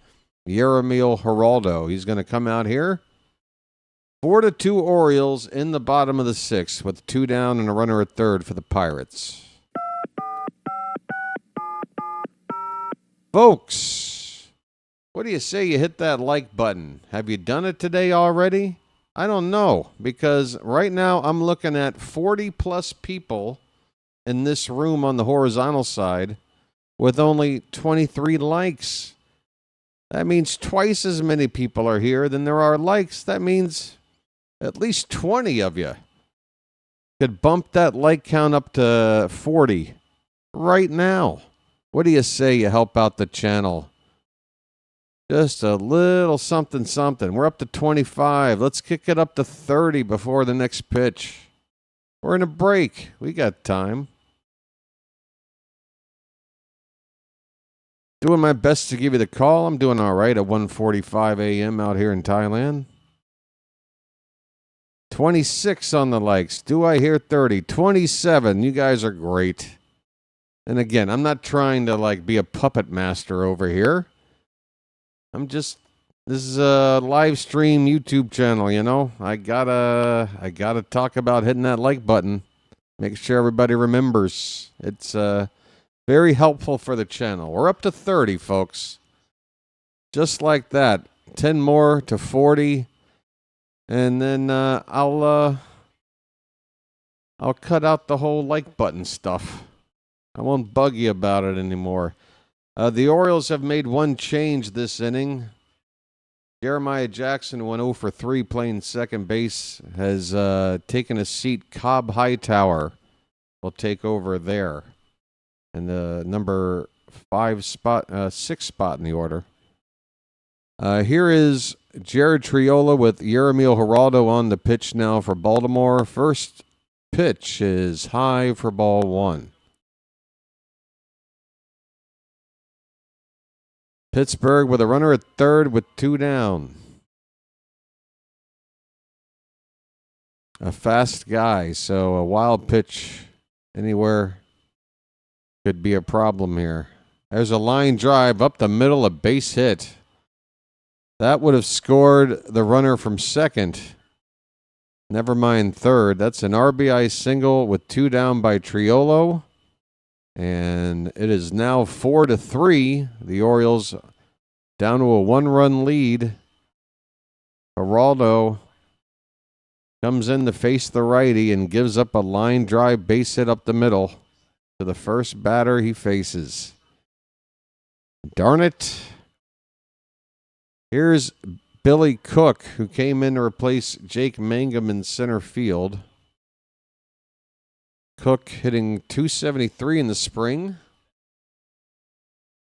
Yeremil Geraldo. He's going to come out here. 4-2 Orioles in the bottom of the sixth with two down and a runner at third for the Pirates. Folks, what do you say you hit that like button? Have you done it today already? I don't know, because right now I'm looking at 40-plus people in this room on the horizontal side with only 23 likes. That means twice as many people are here than there are likes. That means at least 20 of you could bump that like count up to 40 right now. What do you say you help out the channel? Just a little something, something. We're up to 25. Let's kick it up to 30 before the next pitch. We're in a break. We got time. Doing my best to give you the call. I'm doing all right at 1:45 a.m. out here in Thailand. 26 on the likes. Do I hear 30? 27. You guys are great. And again, I'm not trying to be a puppet master over here. This is a live stream YouTube channel, you know. I gotta talk about hitting that like button. Make sure everybody remembers. It's very helpful for the channel. We're up to 30, folks. Just like that. 10 more to 40. And then I'll cut out the whole like button stuff. I won't bug you about it anymore. The Orioles have made one change this inning. Jeremiah Jackson went 0 for 3 playing second base. Has taken a seat. Cobb Hightower will take over there. And the number 6 spot in the order. Here is Jared Triolo with Yeremil Geraldo on the pitch now for Baltimore. First pitch is high for ball one. Pittsburgh with a runner at third with two down. A fast guy, so a wild pitch anywhere could be a problem here. There's a line drive up the middle, a base hit. That would have scored the runner from second. Never mind third. That's an RBI single with two down by Triolo. And it is now 4-3. The Orioles down to a one-run lead. Geraldo comes in to face the righty and gives up a line drive base hit up the middle to the first batter he faces. Darn it. Here's Billy Cook, who came in to replace Jake Mangum in center field. Cook hitting .273 in the spring.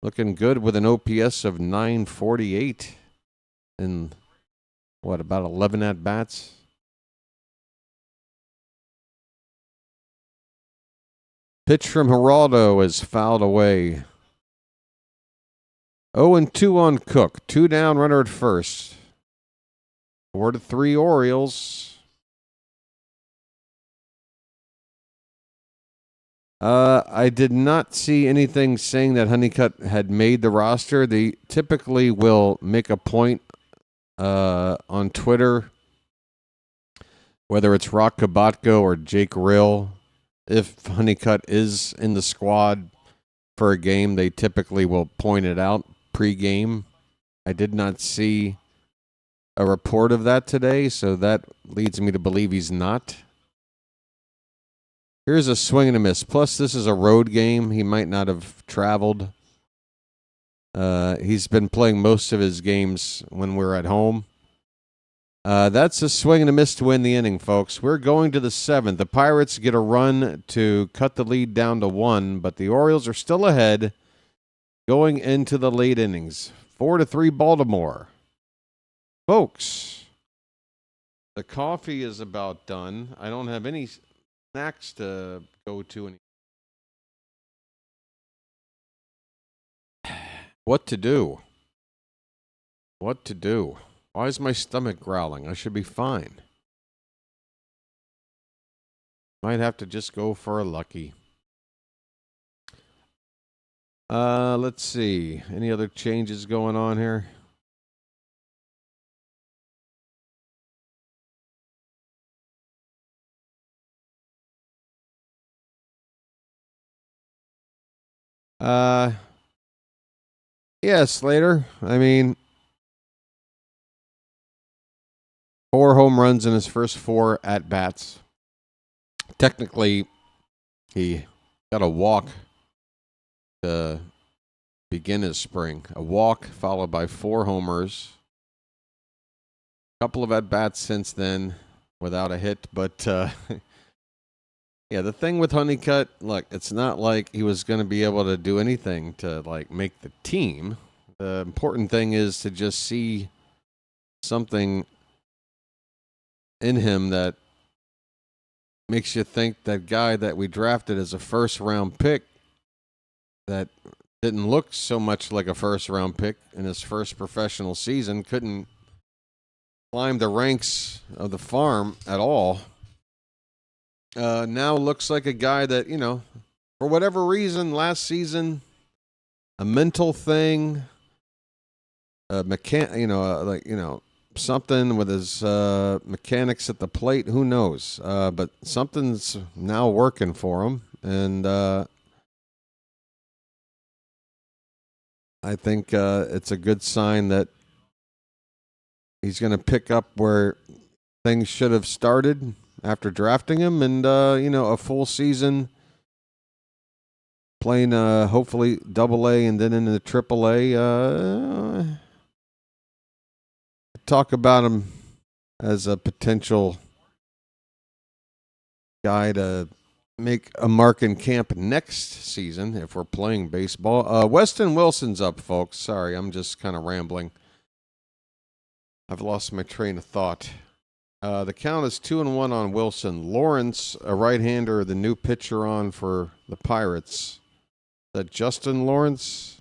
Looking good with an OPS of .948 in, about 11 at-bats? Pitch from Geraldo is fouled away. 0-2 on Cook. 2 down, runner at first. 4-3 Orioles. I did not see anything saying that Honeycutt had made the roster. They typically will make a point on Twitter, whether it's Rock Kabatko or Jake Rill. If Honeycutt is in the squad for a game, they typically will point it out pre-game. I did not see a report of that today, so that leads me to believe he's not. Here's a swing and a miss. Plus, this is a road game. He might not have traveled. He's been playing most of his games when we're at home. That's a swing and a miss to win the inning, folks. We're going to the 7th. The Pirates get a run to cut the lead down to 1, but the Orioles are still ahead going into the late innings. 4-3 Baltimore. Folks, the coffee is about done. I don't have any snacks to go to. What to do? What to do? Why is my stomach growling? I should be fine. Might have to just go for a lucky. Let's see. Any other changes going on here? Yeah, Slater. I mean, 4 home runs in his first 4 at-bats. Technically, he got a walk to begin his spring. A walk followed by 4 homers. A couple of at-bats since then without a hit. But, yeah, the thing with Honeycutt, look, it's not like he was going to be able to do anything to, like, make the team. The important thing is to just see something in him that makes you think that guy that we drafted as a first-round pick that didn't look so much like a first-round pick in his first professional season, couldn't climb the ranks of the farm at all. Now looks like a guy that, you know, for whatever reason, last season, a mental thing, something with his mechanics at the plate. Who knows? But something's now working for him, and I think it's a good sign that he's going to pick up where things should have started after drafting him, and a full season playing hopefully Double-A and then into Triple-A. Talk about him as a potential guy to make a mark in camp next season if we're playing baseball. Weston Wilson's up, folks. Sorry, I'm just kind of rambling. I've lost my train of thought. The count is 2-1 on Wilson. Lawrence, a right-hander, the new pitcher on for the Pirates. Is that Justin Lawrence?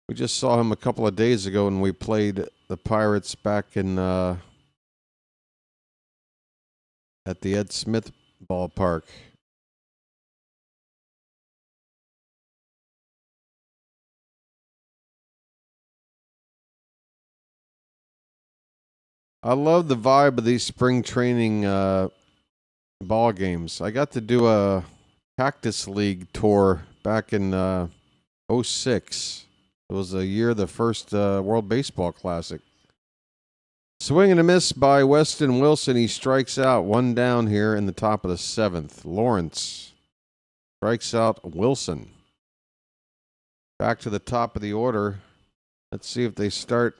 We just saw him a couple of days ago when we played the Pirates back in at the Ed Smith ballpark. I love the vibe of these spring training ball games. I got to do a Cactus League tour back in 2006. It was the year of the first World Baseball Classic. Swing and a miss by Weston Wilson. He strikes out. 1 down here in the top of the 7th. Lawrence strikes out Wilson. Back to the top of the order. Let's see if they start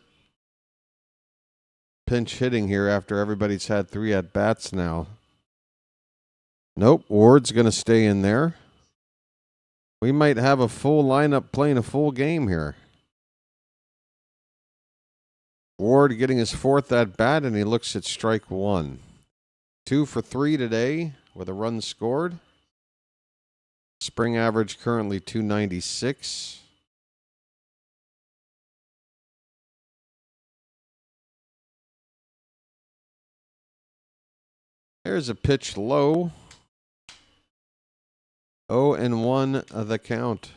pinch hitting here after everybody's had 3 at-bats now. Nope, Ward's going to stay in there. We might have a full lineup playing a full game here. Ward getting his 4th at-bat, and he looks at strike 1. 2 for 3 today. with a run scored. Spring average currently 296. There's a pitch low. 0-1 the count.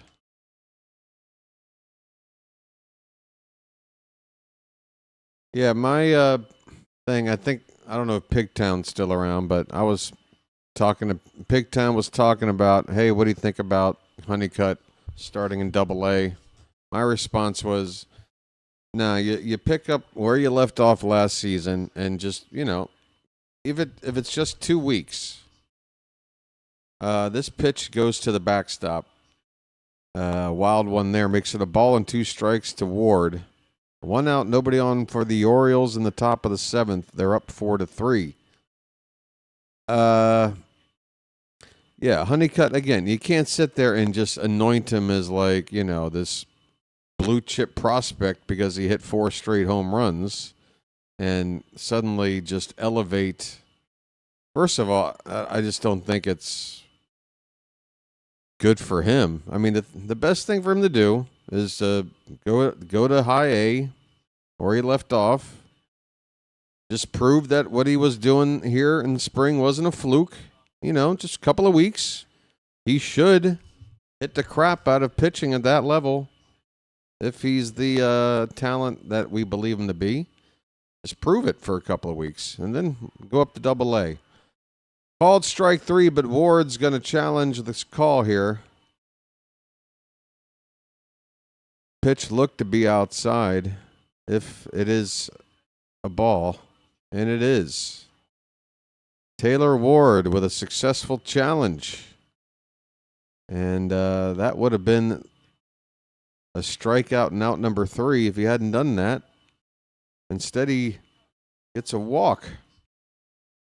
Yeah, my thing, I don't know if Pigtown's still around, but I was talking to Pigtown was talking about, hey, what do you think about Honeycutt starting in Double-A? My response was, no, you pick up where you left off last season and just, if it's just 2 weeks, this pitch goes to the backstop. Wild one there, makes it a ball and 2 strikes to Ward. 1 out, nobody on for the Orioles in the top of the 7th. They're up 4-3. Yeah, Honeycutt, again, you can't sit there and just anoint him as like, this blue chip prospect because he hit 4 straight home runs and suddenly just elevate. First of all, I just don't think it's good for him. I mean, the best thing for him to do is to go to high A where he left off. Just prove that what he was doing here in the spring wasn't a fluke. Just a couple of weeks. He should hit the crap out of pitching at that level if he's the talent that we believe him to be. Just prove it for a couple of weeks and then go up to Double-A. Called strike 3, but Ward's going to challenge this call here. Pitch looked to be outside if it is a ball, and it is. Taylor Ward with a successful challenge. And that would have been a strikeout and out number 3 if he hadn't done that. Instead, he gets a walk.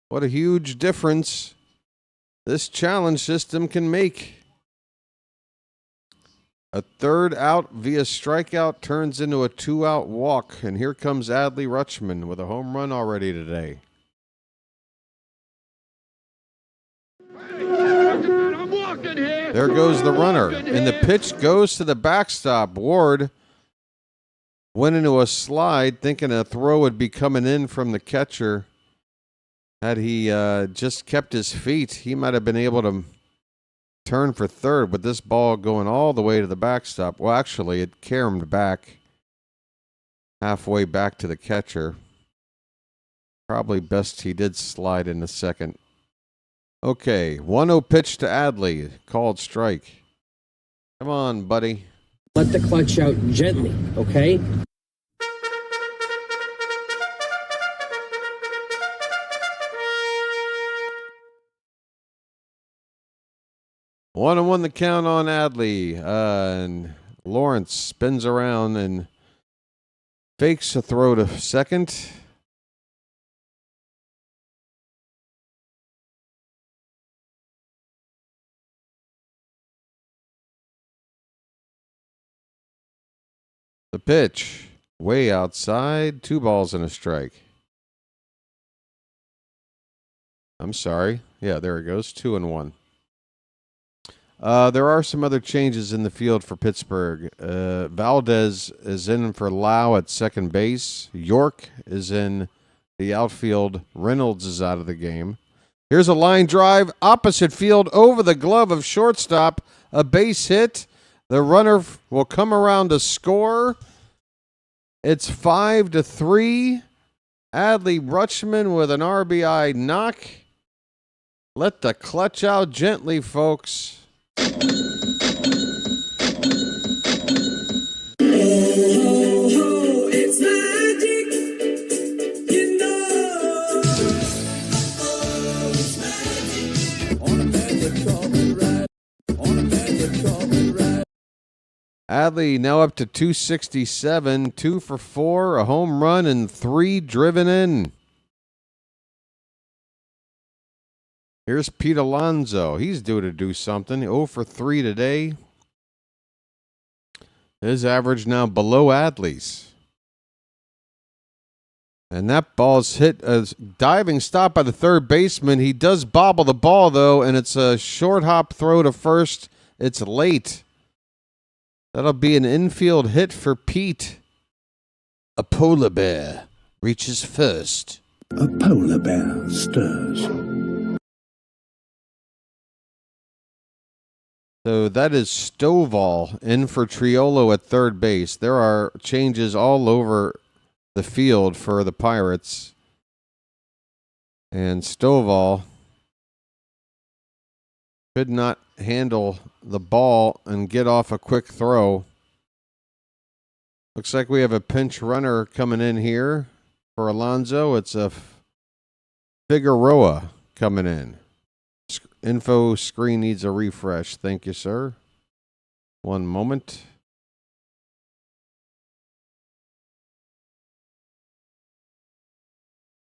What a huge difference this challenge system can make. A 3rd out via strikeout turns into a 2-out walk. And here comes Adley Rutschman with a home run already today. There goes the runner. And the pitch goes to the backstop. Ward went into a slide thinking a throw would be coming in from the catcher. Had he just kept his feet, he might have been able to turn for third, but this ball going all the way to the backstop. Well, actually, it caromed back halfway back to the catcher. Probably best he did slide in the second. Okay, 1-0 pitch to Adley. Called strike. Come on, buddy. Let the clutch out gently, okay? One and 1 the count on Adley. And Lawrence spins around and fakes a throw to second. The pitch, way outside, 2 balls and a strike. I'm sorry. Yeah, there it goes, 2-1. There are some other changes in the field for Pittsburgh. Valdez is in for Lau at second base. York is in the outfield. Reynolds is out of the game. Here's a line drive, opposite field, over the glove of shortstop. A base hit. The runner will come around to score. It's 5-3. Adley Rutschman with an RBI knock. Let the clutch out gently, folks. It's magic, you know. It's magic. On a magic carpet ride. On a magic carpet ride. Adley now up to 267, 2 for 4, a home run, and 3 driven in. Here's Pete Alonso. He's due to do something. 0 for 3 today. His average now below Adley's. And that ball's hit a diving stop by the third baseman. He does bobble the ball, though, and it's a short hop throw to first. It's late. That'll be an infield hit for Pete. A polar bear reaches first. A polar bear stirs. So that is Stovall in for Triolo at third base. There are changes all over the field for the Pirates. And Stovall could not handle the ball and get off a quick throw. Looks like we have a pinch runner coming in here for Alonso. It's a Figueroa coming in. Info screen needs a refresh. Thank you, sir. One moment.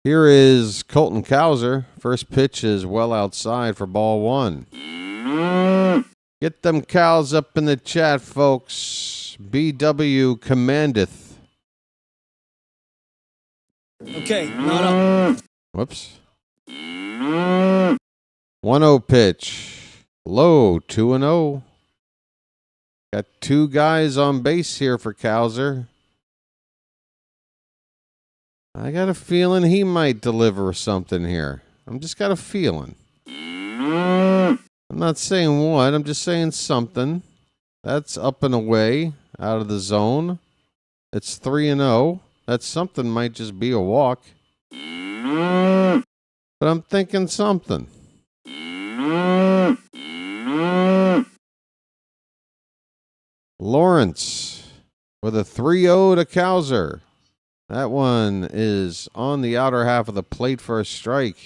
Here is Colton Cowser. First pitch is well outside for ball one. Get them cows up in the chat, folks. BW commandeth. Okay, not up. Whoops. 1-0 pitch. Low, 2-0. Got two guys on base here for Cowser. I got a feeling he might deliver something here. I'm just got a feeling. I'm not saying what, I'm just saying something. That's up and away, out of the zone. It's 3-0. That something might just be a walk. But I'm thinking something. Lawrence with a 3-0 to Cowser. That one is on the outer half of the plate for a strike.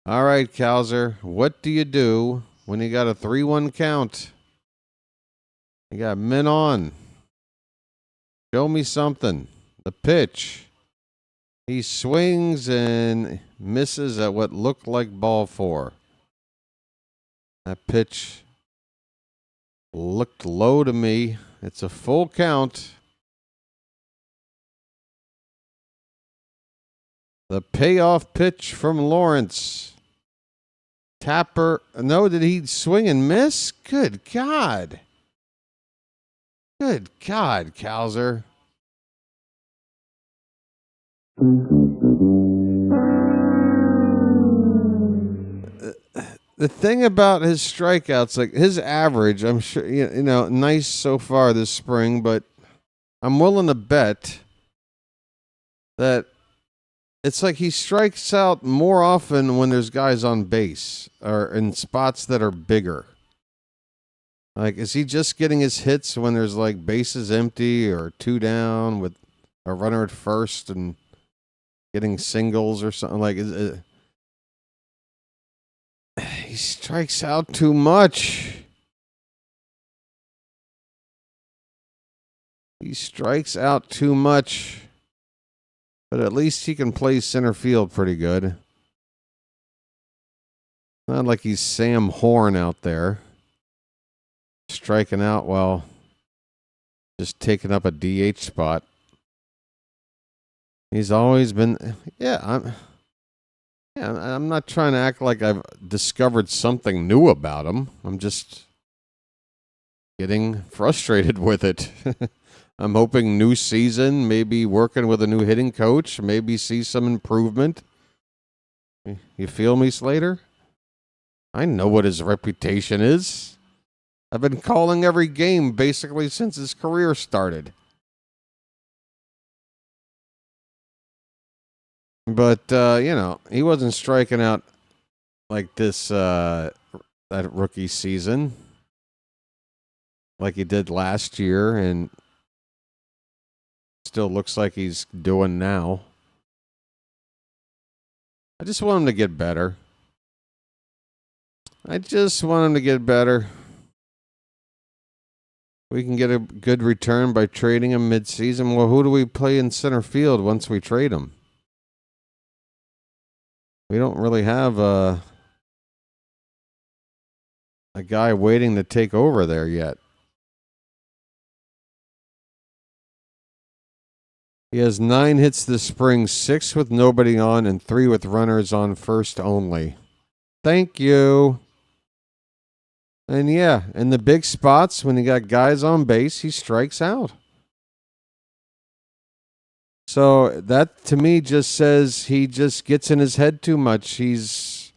All right, Cowser, what do you do when you got a 3-1 count? You got men on. Show me something. The pitch. He swings and misses at what looked like ball four. That pitch looked low to me. It's a full count. The payoff pitch from Lawrence. Tapper. No, did he swing and miss? Good God. Good God, Cowser. The thing about his strikeouts, like his average, I'm sure, you know, nice so far this spring, but I'm willing to bet that it's like he strikes out more often when there's guys on base or in spots that are bigger. Like, is he just getting his hits when there's like bases empty or two down with a runner at first and getting singles or something? Like, he strikes out too much. He strikes out too much. But at least he can play center field pretty good. Not like he's Sam Horn out there. Striking out while just taking up a DH spot. He's always been... I'm not trying to act like I've discovered something new about him. I'm just getting frustrated with it. I'm hoping new season, maybe working with a new hitting coach, maybe see some improvement. You feel me, Slater? I know what his reputation is. I've been calling every game basically since his career started. But, he wasn't striking out like this, that rookie season, like he did last year, and still looks like he's doing now. I just want him to get better. We can get a good return by trading him mid-season. Well, who do we play in center field once we trade him? We don't really have a guy waiting to take over there yet. He has 9 hits this spring, 6 with nobody on and 3 with runners on first only. Thank you. And yeah, in the big spots, when you got guys on base, he strikes out. So that to me just says he just gets in his head too much. The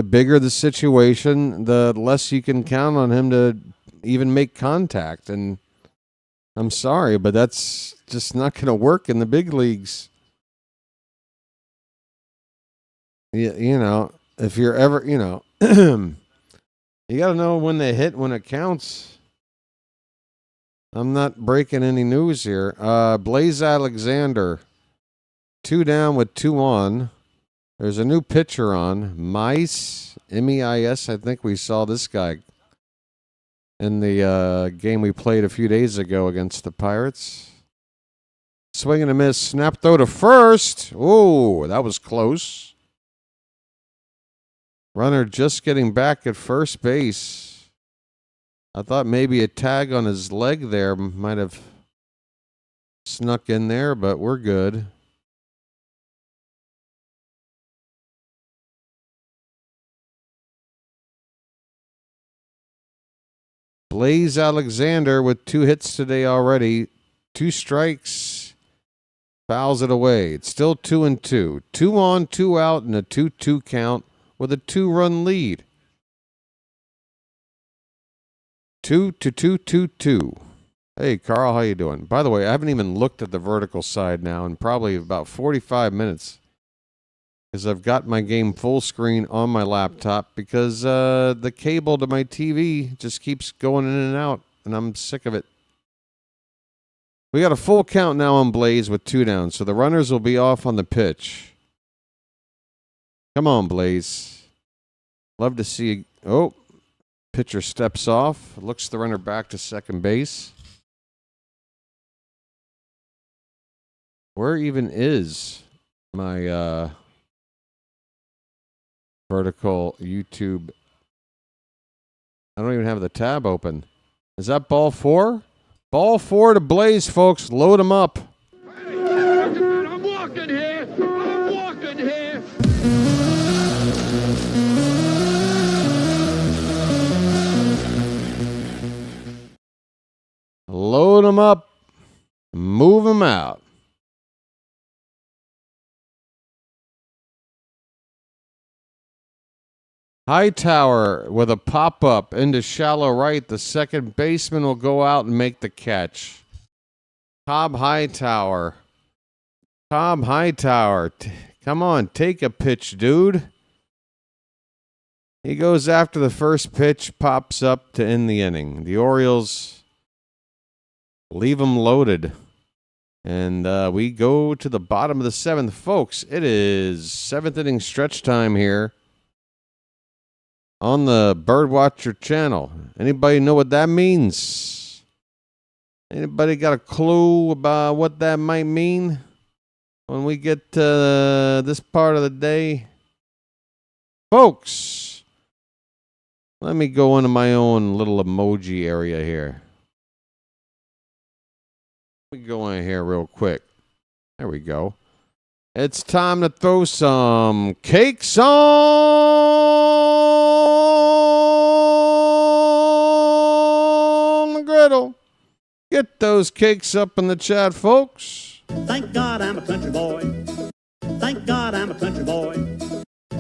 bigger the situation, the less you can count on him to even make contact. And I'm sorry, but that's just not going to work in the big leagues. You know, if you're ever, you know, you got to know when they hit, when it counts. I'm not breaking any news here. Blaze Alexander, 2 down with 2 on. There's a new pitcher on. Mice, M-E-I-S. I think we saw this guy in the game we played a few days ago against the Pirates. Swing and a miss. Snap throw to first. Oh, that was close. Runner just getting back at first base. I thought maybe a tag on his leg there might have snuck in there, but we're good. Blaze Alexander with 2 hits today already. 2 strikes. Fouls it away. It's still 2-2. 2 on, 2 out, and a 2-2 count with a 2-run lead. 2-2-2-2-2. Hey, Carl, how you doing? By the way, I haven't even looked at the vertical side now in probably about 45 minutes. Because I've got my game full screen on my laptop because the cable to my TV just keeps going in and out, and I'm sick of it. We got a full count now on Blaze with 2 down, so the runners will be off on the pitch. Come on, Blaze. Love to see... Oh, pitcher steps off. Looks the runner back to second base. Where even is my vertical YouTube? I don't even have the tab open. Is that ball 4? Ball 4 to Blaze, folks. Load him up. I'm walking here. I'm walking here. Load him up. Move him out. Hightower with a pop-up into shallow right. The second baseman will go out and make the catch. Cobb Hightower. Cobb Hightower. Come on, take a pitch, dude. He goes after the first pitch, pops up to end the inning. The Orioles leave him loaded. And we go to the bottom of the 7th. Folks, it is 7th inning stretch time here on the BirdWatcher Channel. Anybody know what that means? Anybody got a clue about what that might mean when we get to this part of the day? Folks, let me go into my own little emoji area here. Let me go in here real quick. There we go. It's time to throw some cakes on the griddle. Get those cakes up in the chat, folks. Thank God I'm a country boy. Thank God I'm a country boy.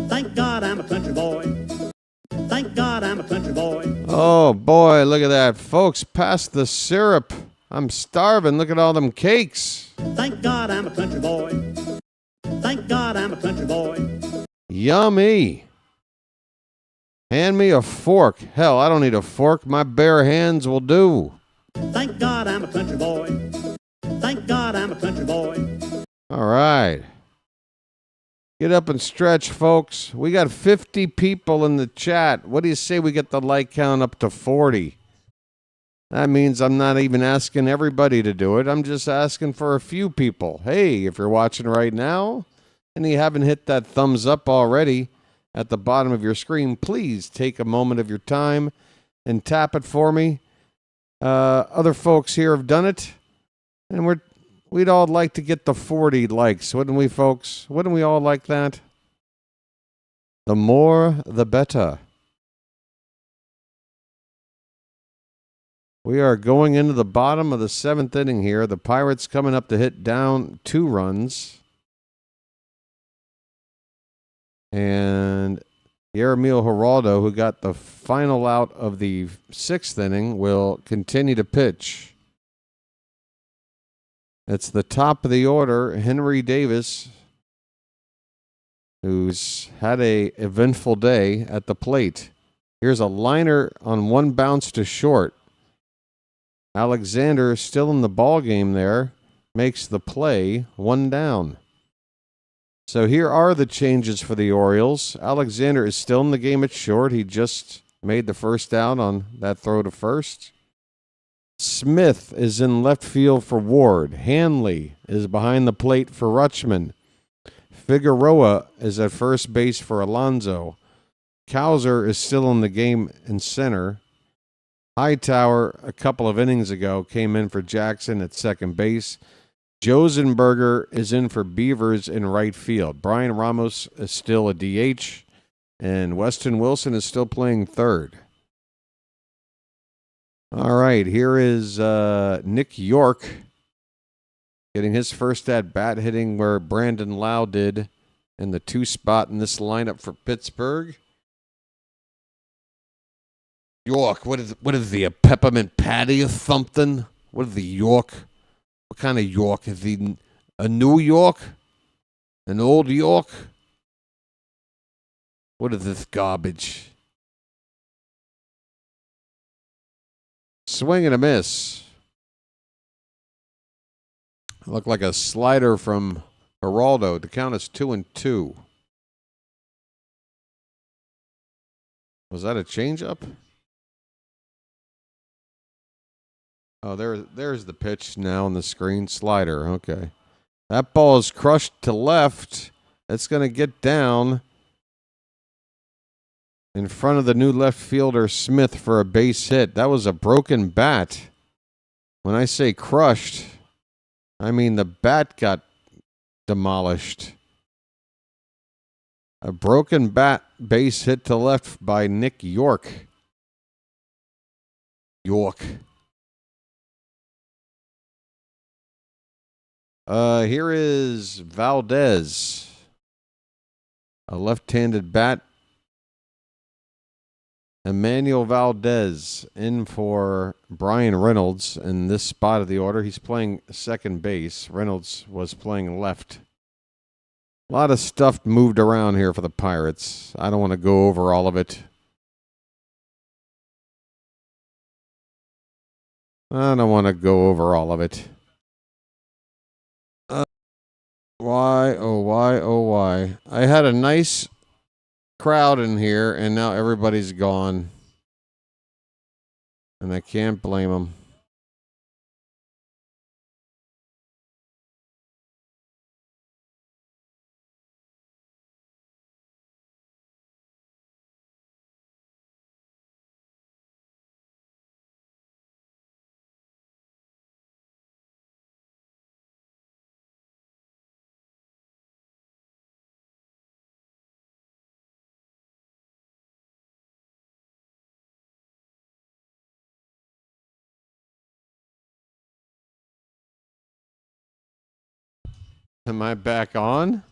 Thank God I'm a country boy. Thank God I'm a country boy. Oh, boy, look at that. Folks, pass the syrup. I'm starving. Look at all them cakes. Thank God I'm a country boy. Thank God I'm a country boy. Yummy. Hand me a fork. Hell, I don't need a fork. My bare hands will do. Thank God I'm a country boy. Thank God I'm a country boy. All right. Get up and stretch, folks. We got 50 people in the chat. What do you say we get the like count up to 40? That means I'm not even asking everybody to do it. I'm just asking for a few people. Hey, if you're watching right now and you haven't hit that thumbs up already at the bottom of your screen, please take a moment of your time and tap it for me. Other folks here have done it, and we're We'd all like to get the 40 likes, wouldn't we, folks? Wouldn't we all like that? The more, the better. We are going into the bottom of the 7th inning here. The Pirates coming up to hit down 2 runs. And Yermil Geraldo, who got the final out of the 6th inning, will continue to pitch. It's the top of the order, Henry Davis, who's had a eventful day at the plate. Here's a liner on 1 bounce to short. Alexander still in the ball game there, makes the play, 1 down. So here are the changes for the Orioles. Alexander is still in the game at short. He just made the first down on that throw to first. Smith is in left field for Ward. Hanley is behind the plate for Rutschman. Figueroa is at first base for Alonso. Cowser is still in the game in center. Hightower, a couple of innings ago, came in for Jackson at second base. Josenberger is in for Beavers in right field. Brian Ramos is still a DH. And Weston Wilson is still playing third. All right, here is Nick York getting his first at-bat, hitting where Brandon Lau did in the 2 spot in this lineup for Pittsburgh. York, what is the, a peppermint patty or something? What is the York? What kind of York? Is he a New York? An old York? What is this garbage? Swing and a miss. Looked like a slider from Geraldo. The count is 2-2. Was that a changeup? Oh, there's the pitch now on the screen. Slider, okay. That ball is crushed to left. It's going to get down in front of the new left fielder, Smith, for a base hit. That was a broken bat. When I say crushed, I mean the bat got demolished. A broken bat base hit to left by Nick York. Here is Valdez. A left-handed bat. Emmanuel Valdez in for Brian Reynolds in this spot of the order. He's playing second base. Reynolds was playing left. A lot of stuff moved around here for the Pirates. I don't want to go over all of it. I don't want to go over all of it. Why, oh, why, oh, why. I had a nice crowd in here, and now everybody's gone. And I can't blame them. Am I back on?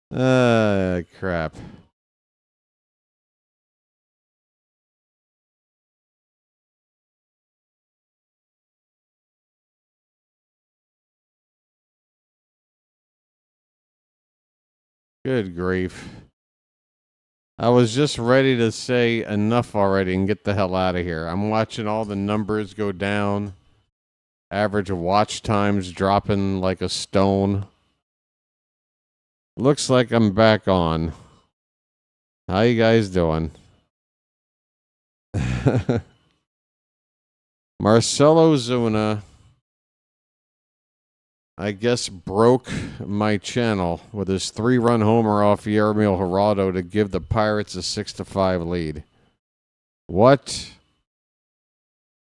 Crap. Good grief. I was just ready to say enough already and get the hell out of here. I'm watching all the numbers go down. Average watch times dropping like a stone. Looks like I'm back on. How you guys doing? Marcelo Zuna, I guess, broke my channel with his 3-run homer off Yermil Geraldo to give the Pirates a 6-5 lead. What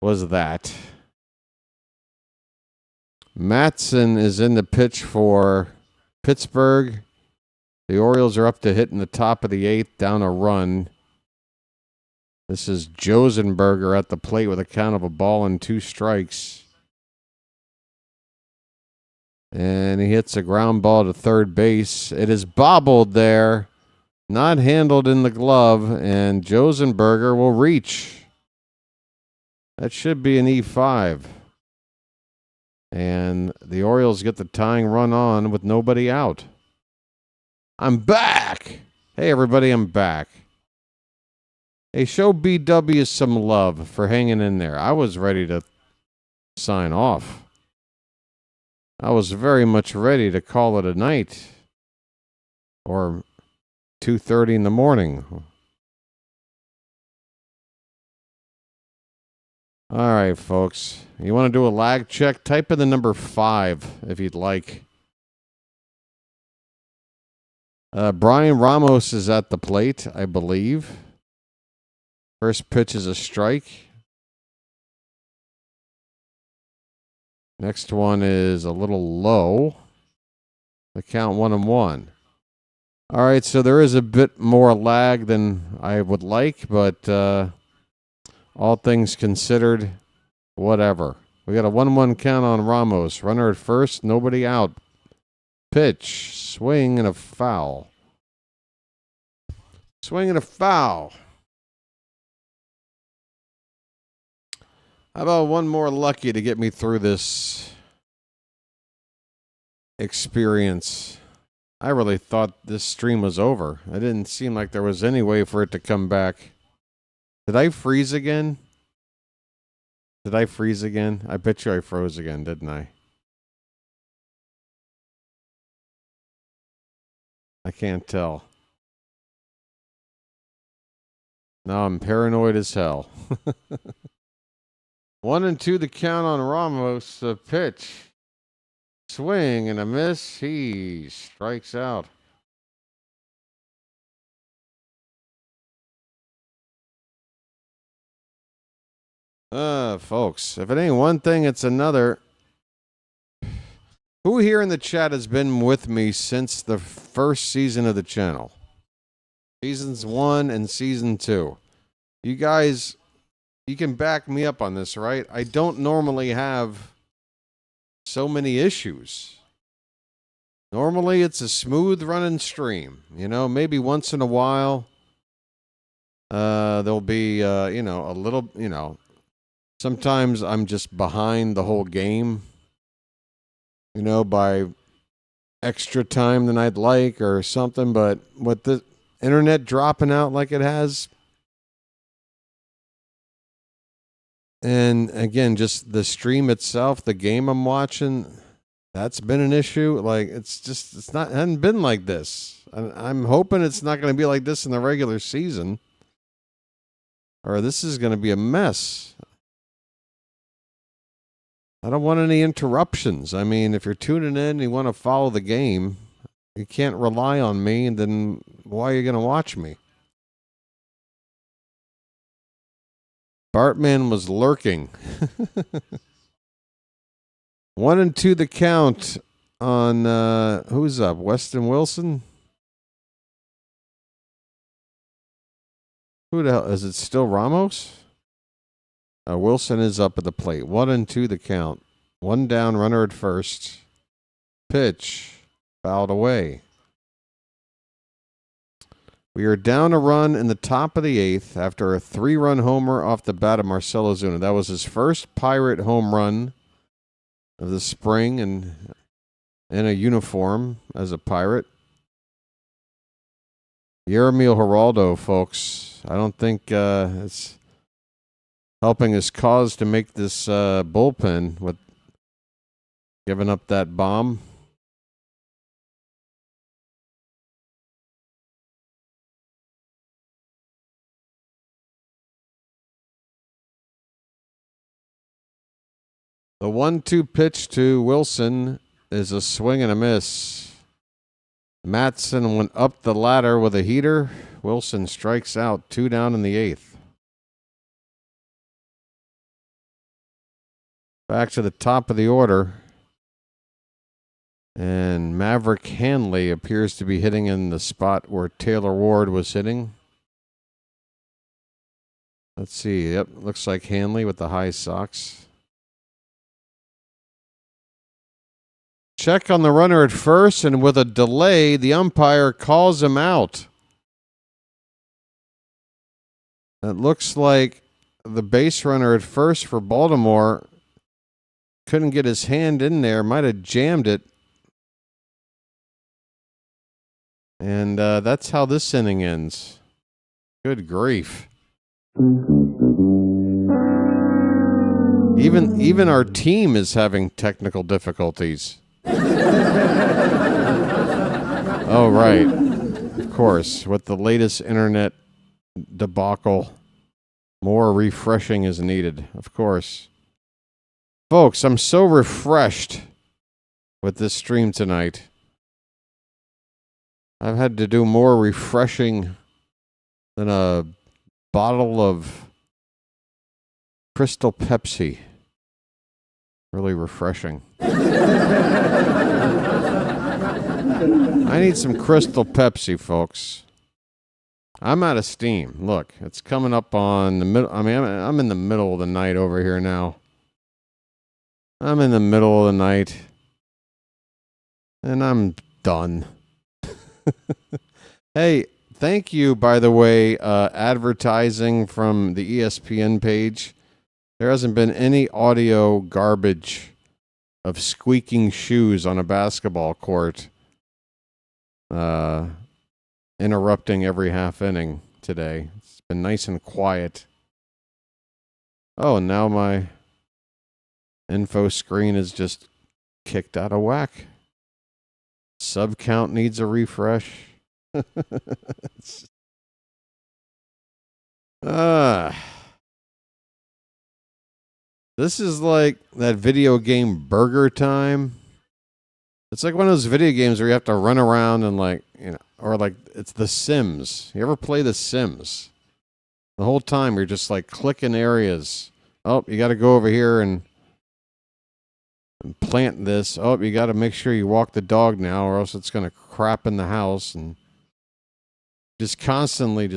was that? Matson is in the pitch for Pittsburgh. The Orioles are up to hit in the top of the 8th, down a run. This is Josenberger at the plate with a count of 1-2 strikes. And he hits a ground ball to third base. It is bobbled there, not handled in the glove, and Josenberger will reach. That should be an E5. And the Orioles get the tying run on with nobody out. I'm back. Hey, everybody, I'm back. Hey, show BW some love for hanging in there. I was ready to sign off. I was very much ready to call it a night. Or 2:30 in the morning. All right, folks. You want to do a lag check? Type in the number 5 if you'd like. Brian Ramos is at the plate, I believe. First pitch is a strike. Next one is a little low. The count 1-1. All right, so there is a bit more lag than I would like, but all things considered, whatever. We got a 1-1 count on Ramos. Runner at first, nobody out. Pitch, swing, and a foul. Swing and a foul. How about one more lucky to get me through this experience? I really thought this stream was over. It didn't seem like there was any way for it to come back. Did I freeze again? Did I freeze again? I bet you I froze again, didn't I? I can't tell. Now I'm paranoid as hell. 1-2 the count on Ramos. The pitch. Swing and a miss. He strikes out. Folks, if it ain't one thing, it's another. Who here in the chat has been with me since the first season of the channel? Seasons 1 and season 2. You guys, you can back me up on this, right? I don't normally have so many issues. Normally it's a smooth running stream. You know, maybe once in a while there'll be, a little, sometimes I'm just behind the whole game, by extra time than I'd like or something. But with the internet dropping out like it has, and again, just the stream itself, the game I'm watching, that's been an issue. Like, it hadn't been like this. I'm hoping it's not going to be like this in the regular season, or this is going to be a mess. I don't want any interruptions. I mean, if you're tuning in and you want to follow the game, you can't rely on me, and then why are you going to watch me? Bartman was lurking. 1-2 the count on, who's up? Weston Wilson? Who the hell? Is it still Ramos? Wilson is up at the plate. 1-2 the count. One down, runner at first. Pitch. Fouled away. We are down a run in the top of the 8th after a 3-run homer off the bat of Marcell Ozuna. That was his first Pirate home run of the spring, and in a uniform as a Pirate. Yermil Geraldo, folks. I don't think it's helping his cause to make this bullpen with giving up that bomb. The 1-2 pitch to Wilson is a swing and a miss. Matson went up the ladder with a heater. Wilson strikes out, 2 down in the 8th. Back to the top of the order. And Maverick Hanley appears to be hitting in the spot where Taylor Ward was hitting. Let's see. Yep, looks like Hanley with the high socks. Check on the runner at first, and with a delay, the umpire calls him out. It looks like the base runner at first for Baltimore couldn't get his hand in there, might have jammed it. And that's how this inning ends. Good grief. Even our team is having technical difficulties. Oh, right. Of course, with the latest internet debacle, more refreshing is needed. Of course. Folks, I'm so refreshed with this stream tonight. I've had to do more refreshing than a bottle of Crystal Pepsi. Really refreshing. I need some Crystal Pepsi, folks. I'm out of steam. Look, it's coming up on the middle. I mean, I'm in the middle of the night over here now. I'm in the middle of the night. And I'm done. Hey, thank you, by the way, advertising from the ESPN page. There hasn't been any audio garbage of squeaking shoes on a basketball court interrupting every half inning today. It's been nice and quiet. Oh, now my info screen is just kicked out of whack. Sub count needs a refresh. This is like that video game Burger Time. It's like one of those video games where you have to run around and or like it's The Sims. You ever play The Sims? The whole time you're just like clicking areas. Oh, you got to go over here and plant this. Oh, you got to make sure you walk the dog now or else it's going to crap in the house. And just constantly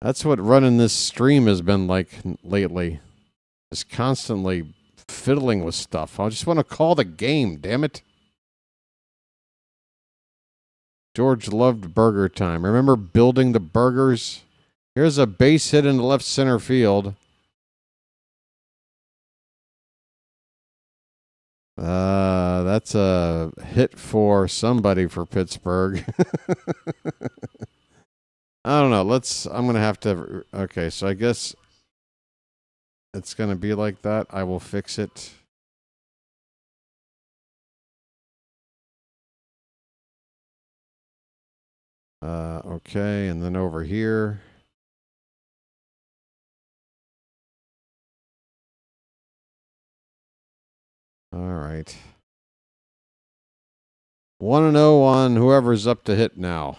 that's what running this stream has been like lately. Just constantly fiddling with stuff. I just want to call the game, damn it. George loved Burger Time. Remember building the burgers? Here's a base hit in the left center field. That's a hit for somebody for Pittsburgh. I don't know. I'm going to have to. Okay, so I guess it's going to be like that. I will fix it. Okay, and then over here. All right. 1-0 on whoever's up to hit now.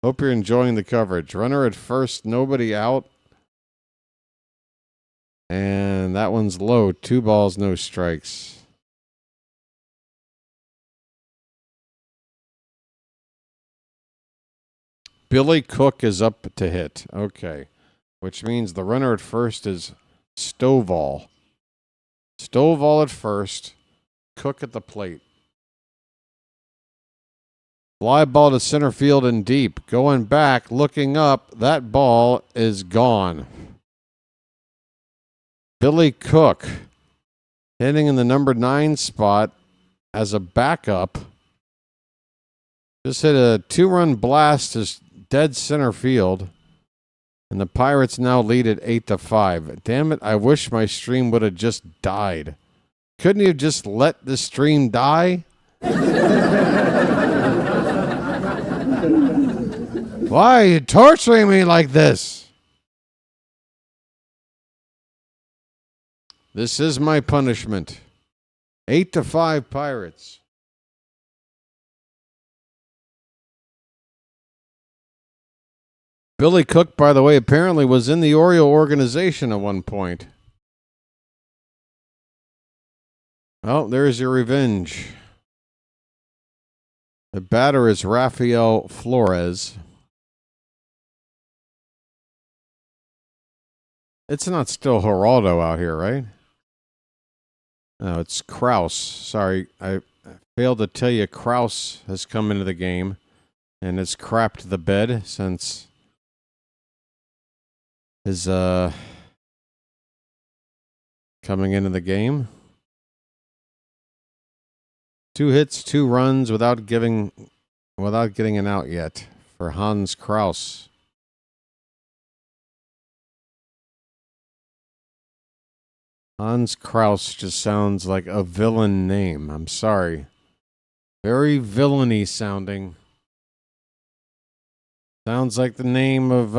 Hope you're enjoying the coverage. Runner at first, nobody out. And that one's low. 2 balls, no strikes. Billy Cook is up to hit. Okay. Which means the runner at first is Stovall. Stovall at first. Cook at the plate. Fly ball to center field and deep. Going back, looking up. That ball is gone. Billy Cook hitting in the number 9 spot as a backup. Just hit a 2-run blast to dead center field. And the Pirates now lead at 8-5. Damn it, I wish my stream would have just died. Couldn't you have just let the stream die? Why are you torturing me like this? This is my punishment. 8-5 Pirates. Billy Cook, by the way, apparently was in the Oriole organization at one point. Well, there's your revenge. The batter is Rafael Flores. It's not still Geraldo out here, right? No, it's Kraus. Sorry, I failed to tell you Kraus has come into the game and has crapped the bed since his coming into the game. 2 hits, 2 runs without getting an out yet for Hans Kraus. Hans Kraus just sounds like a villain name. I'm sorry. Very villainy sounding. Sounds like the name of,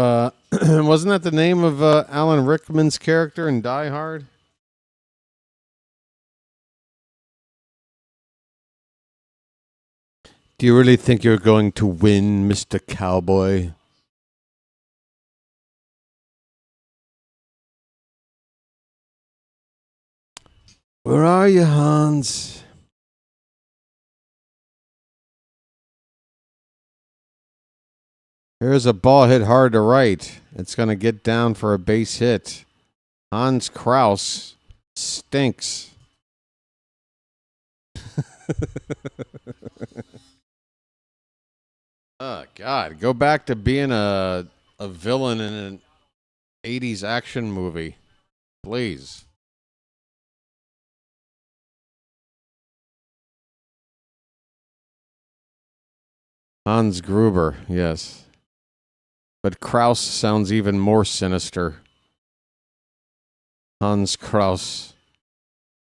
wasn't that the name of Alan Rickman's character in Die Hard? Do you really think you're going to win, Mr. Cowboy? Where are you, Hans? Here's a ball hit hard to right. It's going to get down for a base hit. Hans Kraus stinks. Oh, God. Go back to being a villain in an 80s action movie. Please. Hans Gruber, yes. But Kraus sounds even more sinister. Hans Kraus.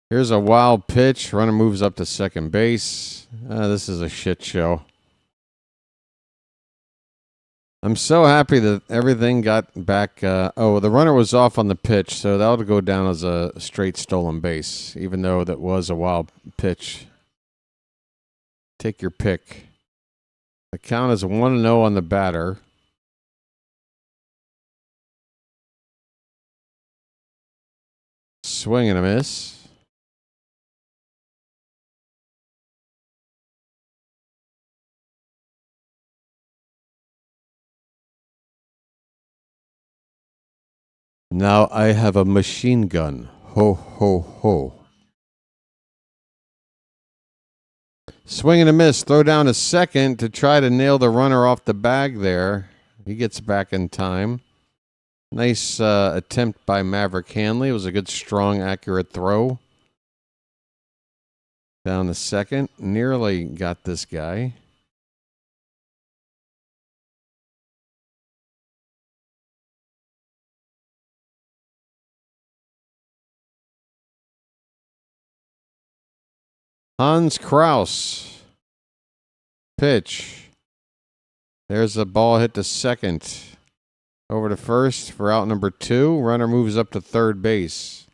Here's a wild pitch. Runner moves up to second base. This is a shit show. I'm so happy that everything got back. The runner was off on the pitch, so that'll go down as a straight stolen base, even though that was a wild pitch. Take your pick. The count is 1-0 on the batter. Swing and a miss. Now I have a machine gun. Ho, ho, ho. Swing and a miss. Throw down a second to try to nail the runner off the bag there. He gets back in time. Nice attempt by Maverick Hanley. It was a good, strong, accurate throw. Down the second. Nearly got this guy. Hans Kraus. Pitch. There's a ball hit to second. Over to first for out number 2. Runner moves up to third base.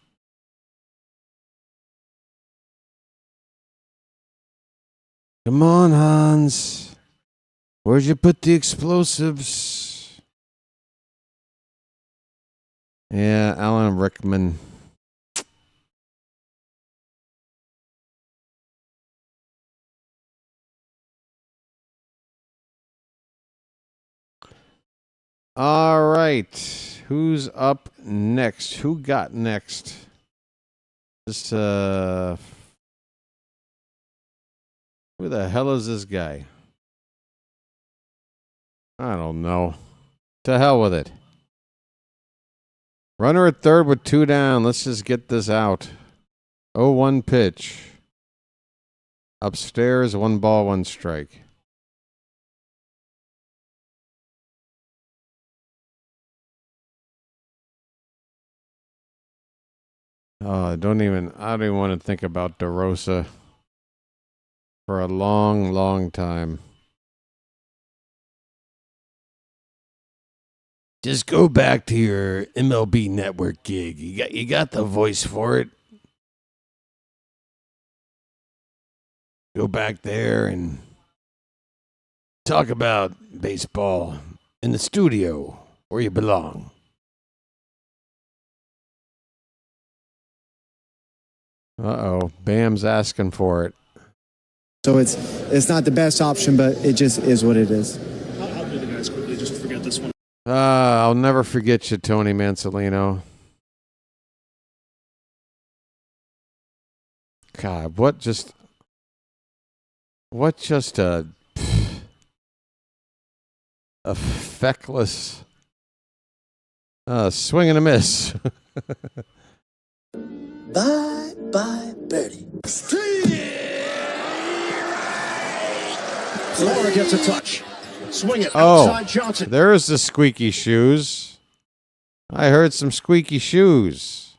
Come on, Hans. Where'd you put the explosives? Yeah, Alan Rickman. All right. Who's up next? Who got next? This, who the hell is this guy? I don't know. To hell with it. Runner at third with 2 down. Let's just get this out. 0-1 pitch. Upstairs, 1 ball, 1 strike. Oh, I don't even want to think about DeRosa for a long, long time. Just go back to your MLB Network gig. You got the voice for it. Go back there and talk about baseball in the studio where you belong. Uh-oh. Bam's asking for it. So it's not the best option, but it just is what it is. I'll do the guys quickly just to forget this one. I'll never forget you, Tony Mansolino. God, what just a feckless swing and a miss. Bye, birdie. Florida gets a touch. Swing it Oh, outside Johnson. there's the squeaky shoes. I heard some squeaky shoes.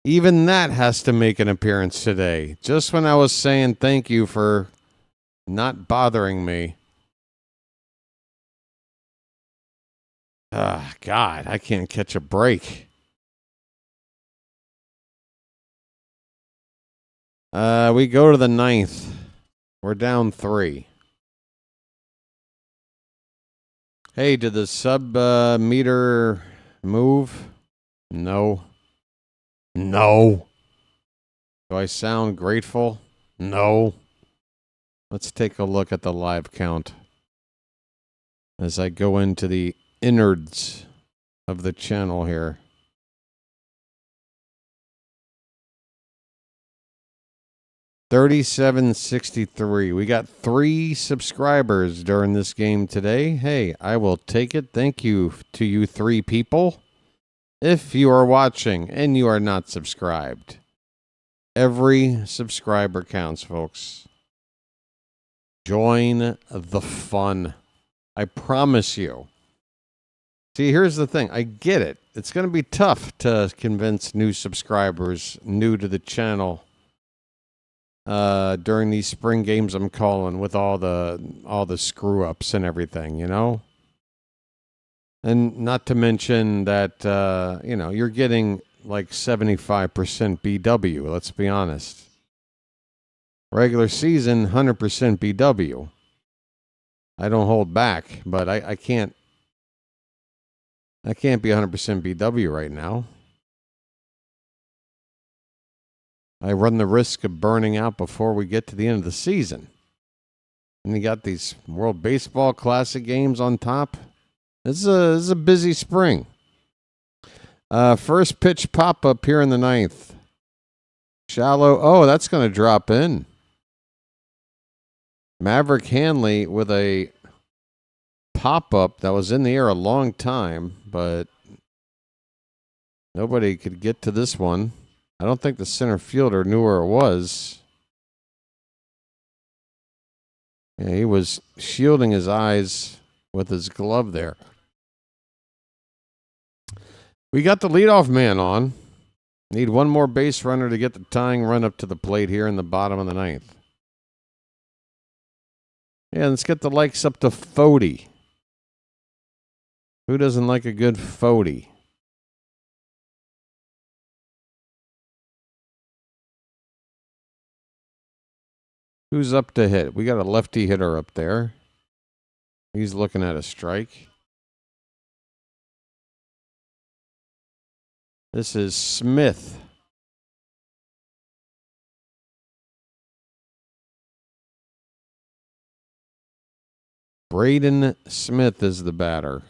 Even that has to make an appearance today. Just when I was saying thank you for not bothering me. God, I can't catch a break. We go to the 9th. We're down 3. Hey, did the meter move? No. No. Do I sound grateful? No. Let's take a look at the live count as I go into the innards of the channel here. $37.63. We got 3 subscribers during this game today. Hey, I will take it. Thank you to you 3 people. If you are watching and you are not subscribed, every subscriber counts, folks. Join the fun. I promise you. See, here's the thing. I get it. It's going to be tough to convince new subscribers, new to the channel, during these spring games I'm calling with all the screw ups and everything, you know? And not to mention that, you're getting like 75% BW, let's be honest. Regular season, 100% BW. I don't hold back, but I can't be 100% BW right now. I run the risk of burning out before we get to the end of the season. And you got these World Baseball Classic games on top. This is a busy spring. First pitch pop-up here in the 9th. Shallow. Oh, that's going to drop in. Maverick Hanley with a pop-up that was in the air a long time, but nobody could get to this one. I don't think the center fielder knew where it was. Yeah, he was shielding his eyes with his glove there. We got the leadoff man on. Need one more base runner to get the tying run up to the plate here in the bottom of the 9th. Yeah, let's get the likes up to 40. Who doesn't like a good 40? Who's up to hit? We got a lefty hitter up there. He's looking at a strike. This is Smith. Braden Smith is the batter.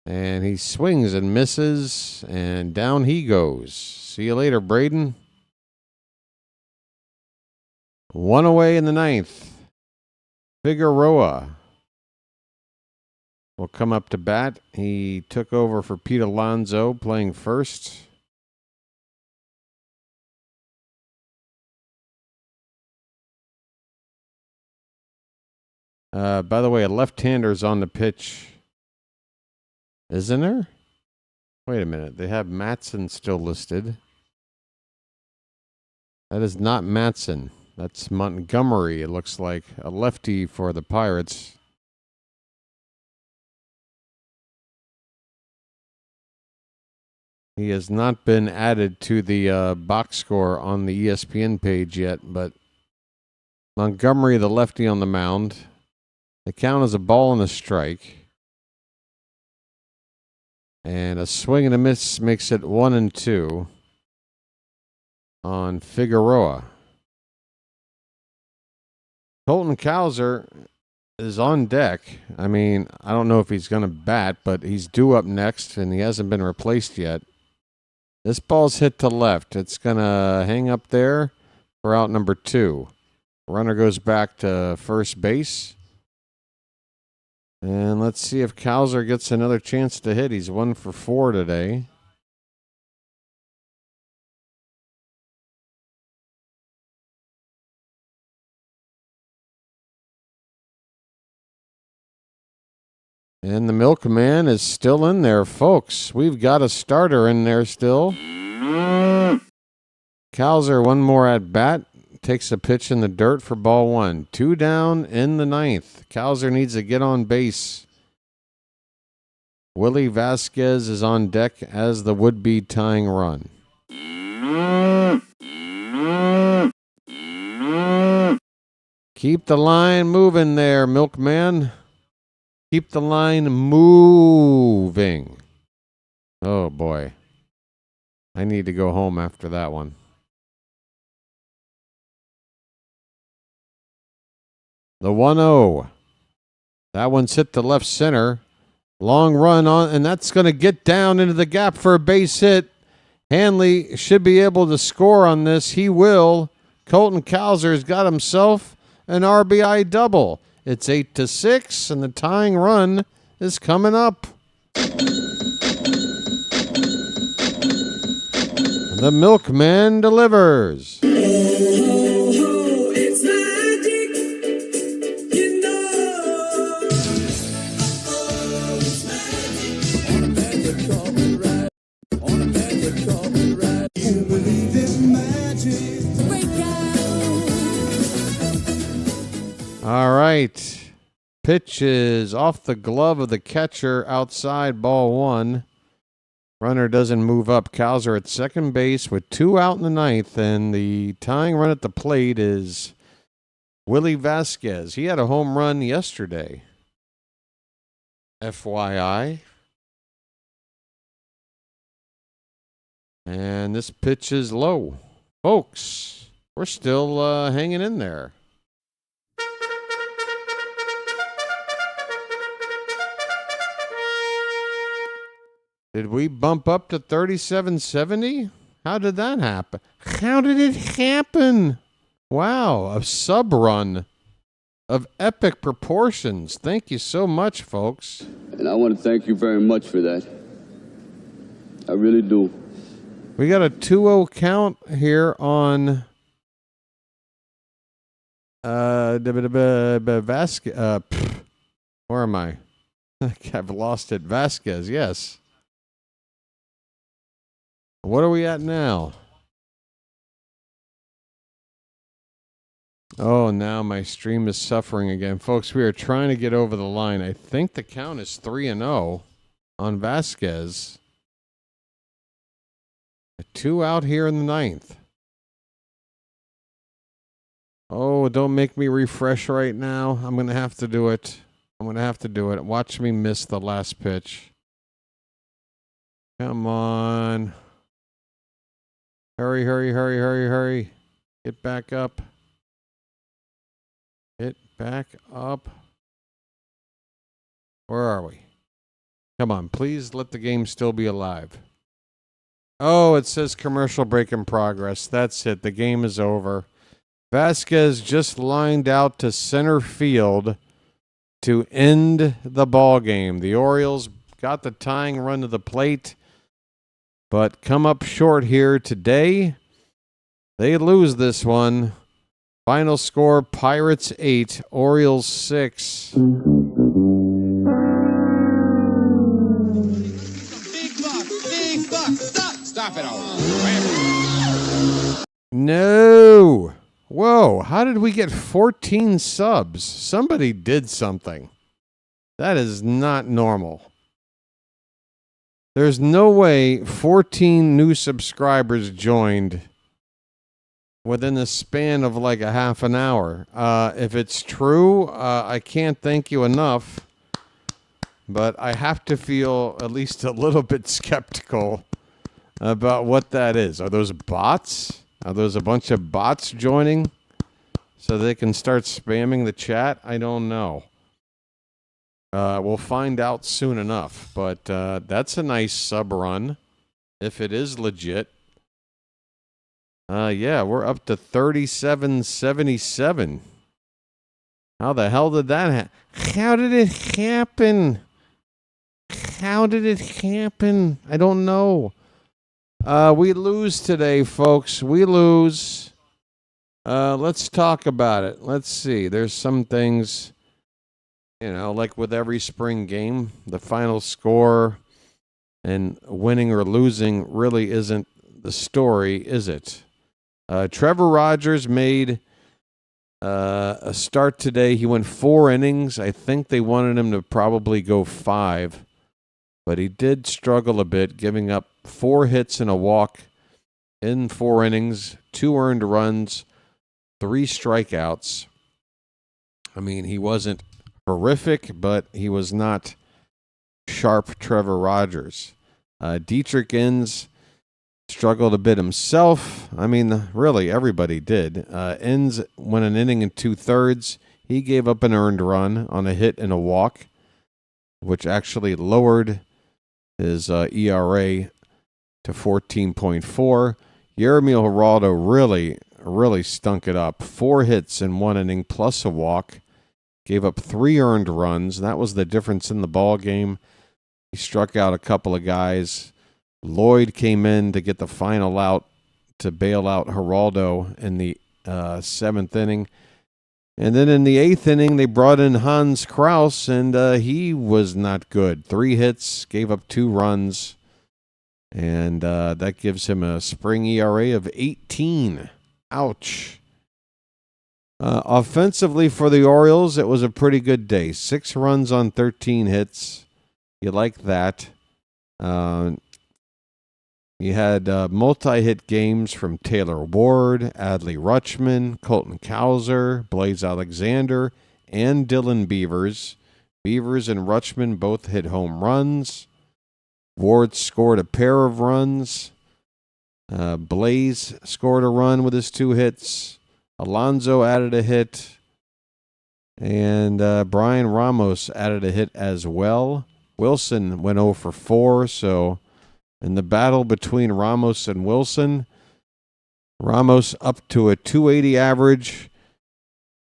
And he swings and misses, and down he goes. See you later, Braden. 1 away in the 9th. Figueroa will come up to bat. He took over for Pete Alonso playing first. By the way, a left-hander's on the pitch. Isn't there? Wait a minute. They have Matson still listed. That is not Matson. That's Montgomery, it looks like. A lefty for the Pirates. He has not been added to the box score on the ESPN page yet, but Montgomery, the lefty on the mound. The count is a ball and a strike. And a swing and a miss makes it 1-2. on Figueroa. Colton Cowser is on deck. I mean, I don't know if he's going to bat, but he's due up next, and he hasn't been replaced yet. This ball's hit to left. It's going to hang up there for out number 2. Runner goes back to first base. And let's see if Cowser gets another chance to hit. He's 1 for 4 today. And the milkman is still in there, folks. We've got a starter in there still. Cowser, one more at bat. Takes a pitch in the dirt for ball 1. 2 down in the 9th. Cowser needs to get on base. Willie Vasquez is on deck as the would-be tying run. Keep the line moving there, milkman. Keep the line moving. Oh, boy. I need to go home after that one. The 1-0. That one's hit to left center. Long run on, and that's going to get down into the gap for a base hit. Hanley should be able to score on this. He will. Colton Cowser has got himself an RBI double. It's 8-6, and the tying run is coming up. The milkman delivers. All right. Pitch is off the glove of the catcher outside ball 1. Runner doesn't move up. Cowser at second base with 2 out in the 9th, and the tying run at the plate is Willie Vasquez. He had a home run yesterday. FYI. And this pitch is low. Folks, we're still hanging in there. Did we bump up to 3770? How did that happen? How did it happen? Wow, a sub run of epic proportions. Thank you so much, folks. And I want to thank you very much for that. I really do. We got a 2-0 count here on Vasquez. Where am I? I've lost it. Vasquez, yes. What are we at now? Oh, now my stream is suffering again. Folks, we are trying to get over the line. I think the count is 3-0 on Vasquez. 2 out here in the 9th. Oh, don't make me refresh right now. I'm going to have to do it. Watch me miss the last pitch. Come on. Hurry, hurry, hurry, hurry, hurry. Get back up. Get back up. Where are we? Come on, please let the game still be alive. Oh, it says commercial break in progress. That's it. The game is over. Vasquez just lined out to center field to end the ball game. The Orioles got the tying run to the plate, but come up short here today. They lose this one. Final score, Pirates 8, Orioles 6. Big buck, stop it all. No. Whoa, how did we get 14 subs? Somebody did something. That is not normal. There's no way 14 new subscribers joined within the span of like a half an hour. If it's true, I can't thank you enough, but I have to feel at least a little bit skeptical about what that is. Are those bots? Are those a bunch of bots joining so they can start spamming the chat? I don't know. We'll find out soon enough. But that's a nice sub run, if it is legit. Yeah, we're up to 3777. How the hell did that happen? How did it happen? How did it happen? I don't know. We lose today, folks. We lose. Let's talk about it. Let's see. There's some things, like with every spring game, the final score and winning or losing really isn't the story, is it? Trevor Rogers made a start today. He went 4 innings. I think they wanted him to probably go 5. But he did struggle a bit, giving up 4 hits and a walk in 4 innings, 2 earned runs, 3 strikeouts. I mean, he wasn't horrific, but he was not sharp Trevor Rogers. Dietrich Inns struggled a bit himself. I mean, really, everybody did. Inns went an inning and 2/3. He gave up an earned run on a hit and a walk, which actually lowered his ERA to 14.4. Yermín Geraldo really stunk it up. 4 hits in 1 inning plus a walk. Gave up 3 earned runs. That was the difference in the ball game. He struck out a couple of guys. Lloyd came in to get the final out to bail out Geraldo in the 7th inning. And then in the 8th inning, they brought in Hans Kraus, and he was not good. 3 hits, gave up 2 runs, and that gives him a spring ERA of 18. Ouch. Offensively for the Orioles, it was a pretty good day. 6 runs on 13 hits. You like that. You had multi-hit games from Taylor Ward, Adley Rutschman, Colton Cowser, Blaze Alexander, and Dylan Beavers. Beavers and Rutschman both hit home runs. Ward scored a pair of runs. Blaze scored a run with his 2 hits. Alonso added a hit. And Brian Ramos added a hit as well. Wilson went 0 for 4, so in the battle between Ramos and Wilson, Ramos up to a 280 average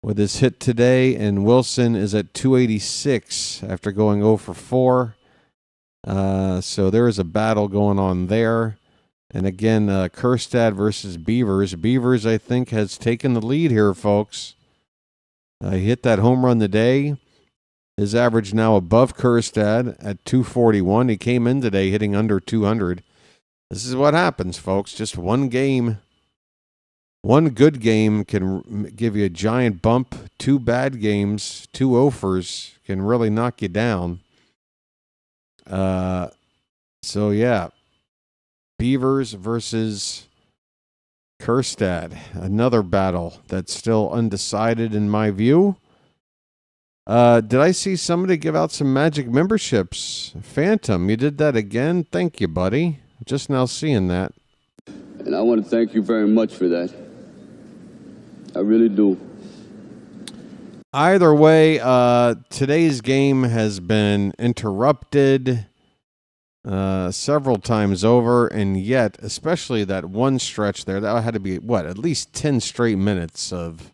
with his hit today, and Wilson is at 286 after going 0 for 4. So there is a battle going on there. And again, Kjerstad versus Beavers. Beavers, I think, has taken the lead here, folks. He hit that home run today. His average now above Kjerstad at 241. He came in today hitting under 200. This is what happens, folks. Just one game. One good game can give you a giant bump. 2 bad games, 2 offers can really knock you down. So, yeah. Beavers versus Kjerstad. Another battle that's still undecided in my view. Did I see somebody give out some magic memberships? Phantom, you did that again? Thank you, buddy. Just now seeing that. And I want to thank you very much for that. I really do. Either way, today's game has been interrupted several times over, and yet, especially that one stretch there, that had to be, at least 10 straight minutes of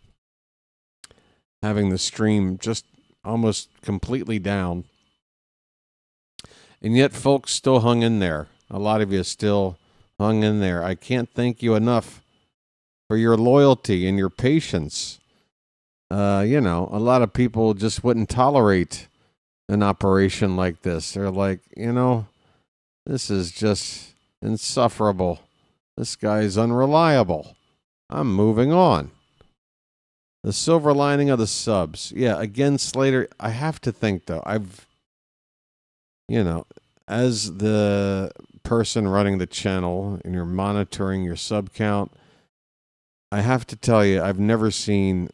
having the stream just almost completely down. And yet, folks still hung in there. A lot of you still hung in there. I can't thank you enough for your loyalty and your patience. A lot of people just wouldn't tolerate an operation like this. They're like, this is just insufferable. This guy's unreliable. I'm moving on. The silver lining of the subs. Yeah, again, Slater, I have to think, though. As the person running the channel and you're monitoring your sub count, I have to tell you, I've never seen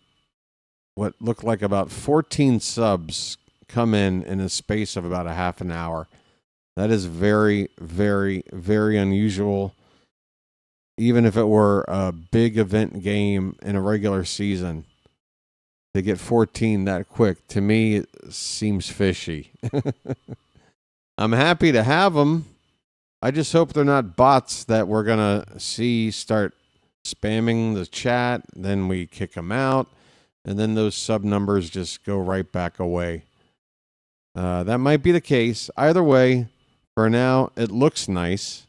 what looked like about 14 subs come in a space of about a half an hour. That is very, very, very unusual. even if it were a big event game in a regular season, to get 14 that quick, to me, it seems fishy. I'm happy to have them. I just hope they're not bots that we're going to see start spamming the chat, then we kick them out, and then those sub numbers just go right back away. That might be the case. Either way, for now, it looks nice,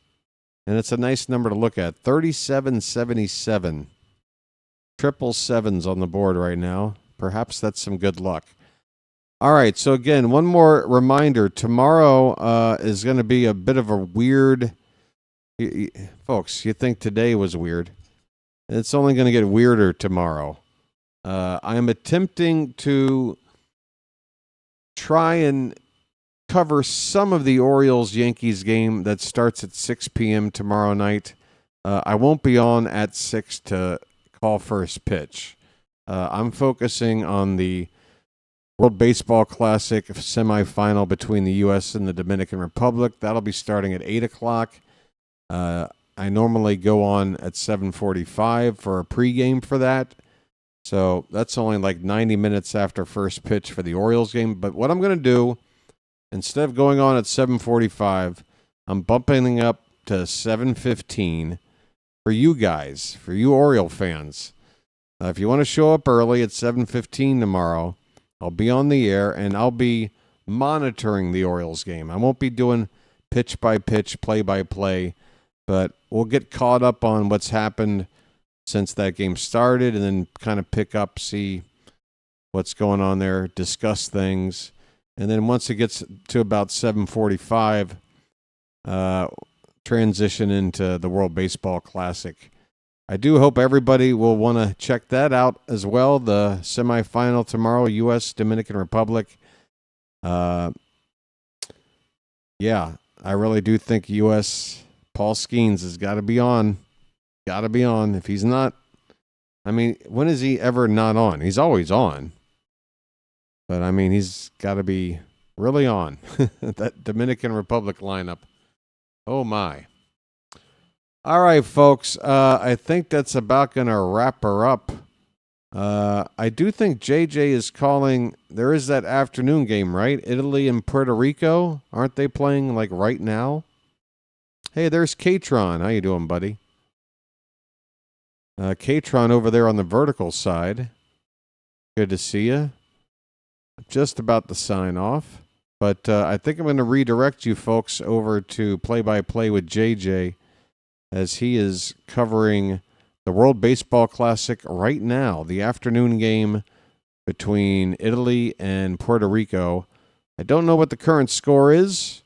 and it's a nice number to look at. 3777. Triple sevens on the board right now. Perhaps that's some good luck. All right, so again, one more reminder. Tomorrow is going to be a bit of a weird... Folks, you think today was weird. It's only going to get weirder tomorrow. I am attempting to try and cover some of the Orioles-Yankees game that starts at 6 p.m. tomorrow night. I won't be on at 6 to call first pitch. I'm focusing on the World Baseball Classic semifinal between the U.S. and the Dominican Republic. That'll be starting at 8 o'clock. I normally go on at 7:45 for a pregame for that. So that's only like 90 minutes after first pitch for the Orioles game. But what I'm going to do, instead of going on at 7:45, I'm bumping up to 7:15 for you guys, for you Oriole fans. If you want to show up early at 7:15 tomorrow, I'll be on the air, and I'll be monitoring the Orioles game. I won't be doing pitch-by-pitch, play-by-play, but we'll get caught up on what's happened since that game started and then kind of pick up, see what's going on there, discuss things. And then once it gets to about 7:45, transition into the World Baseball Classic. I do hope everybody will want to check that out as well. The semifinal tomorrow, U.S. Dominican Republic. Yeah, I really do think U.S. Paul Skeens has got to be on. Got to be on. If he's not, I mean, when is he ever not on? He's always on. But, I mean, he's got to be really on. That Dominican Republic lineup. Oh, my. All right, folks. I think that's about going to wrap her up. I do think JJ is calling. There is that afternoon game, right? Italy and Puerto Rico. Aren't they playing like right now? Hey, there's Katron. How you doing, buddy? Katron over there on the vertical side. Good to see you. Just about to sign off. But I think I'm going to redirect you folks over to play-by-play with JJ, as he is covering the World Baseball Classic right now, the afternoon game between Italy and Puerto Rico. I don't know what the current score is.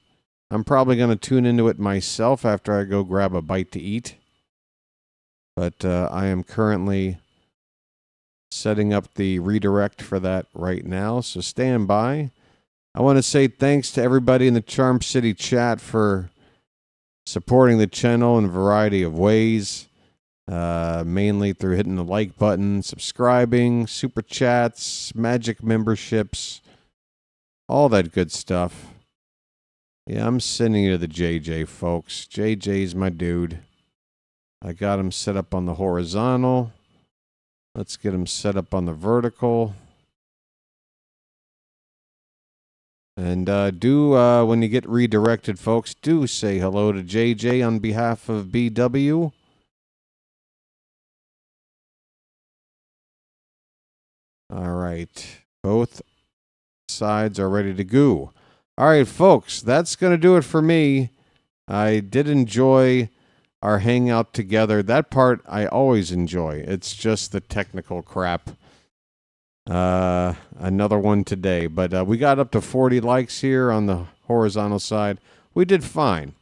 I'm probably going to tune into it myself after I go grab a bite to eat. But I am currently setting up the redirect for that right now, so stand by. I want to say thanks to everybody in the Charm City chat for supporting the channel in a variety of ways, mainly through hitting the like button, subscribing, super chats, magic memberships, all that good stuff. Yeah, I'm sending you to the JJ, folks. JJ's my dude. I got him set up on the horizontal. Let's get him set up on the vertical. And when you get redirected, folks, do say hello to JJ on behalf of BW. All right. Both sides are ready to go. All right, folks, that's going to do it for me. I did enjoy our hangout together. That part I always enjoy. It's just the technical crap. Another one today, but we got up to 40 likes here on the horizontal side. We did fine.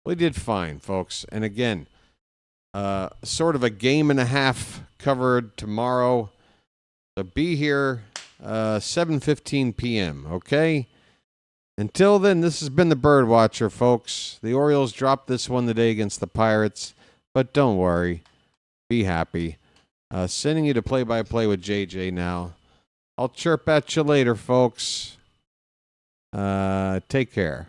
We did fine, folks. And again, sort of a game and a half covered tomorrow. So be here 7:15 p.m., okay? Until then, this has been the BirdWatcher, folks. The Orioles dropped this one today against the Pirates, but don't worry. Be happy. Sending you to play-by-play with JJ now. I'll chirp at you later, folks. Take care.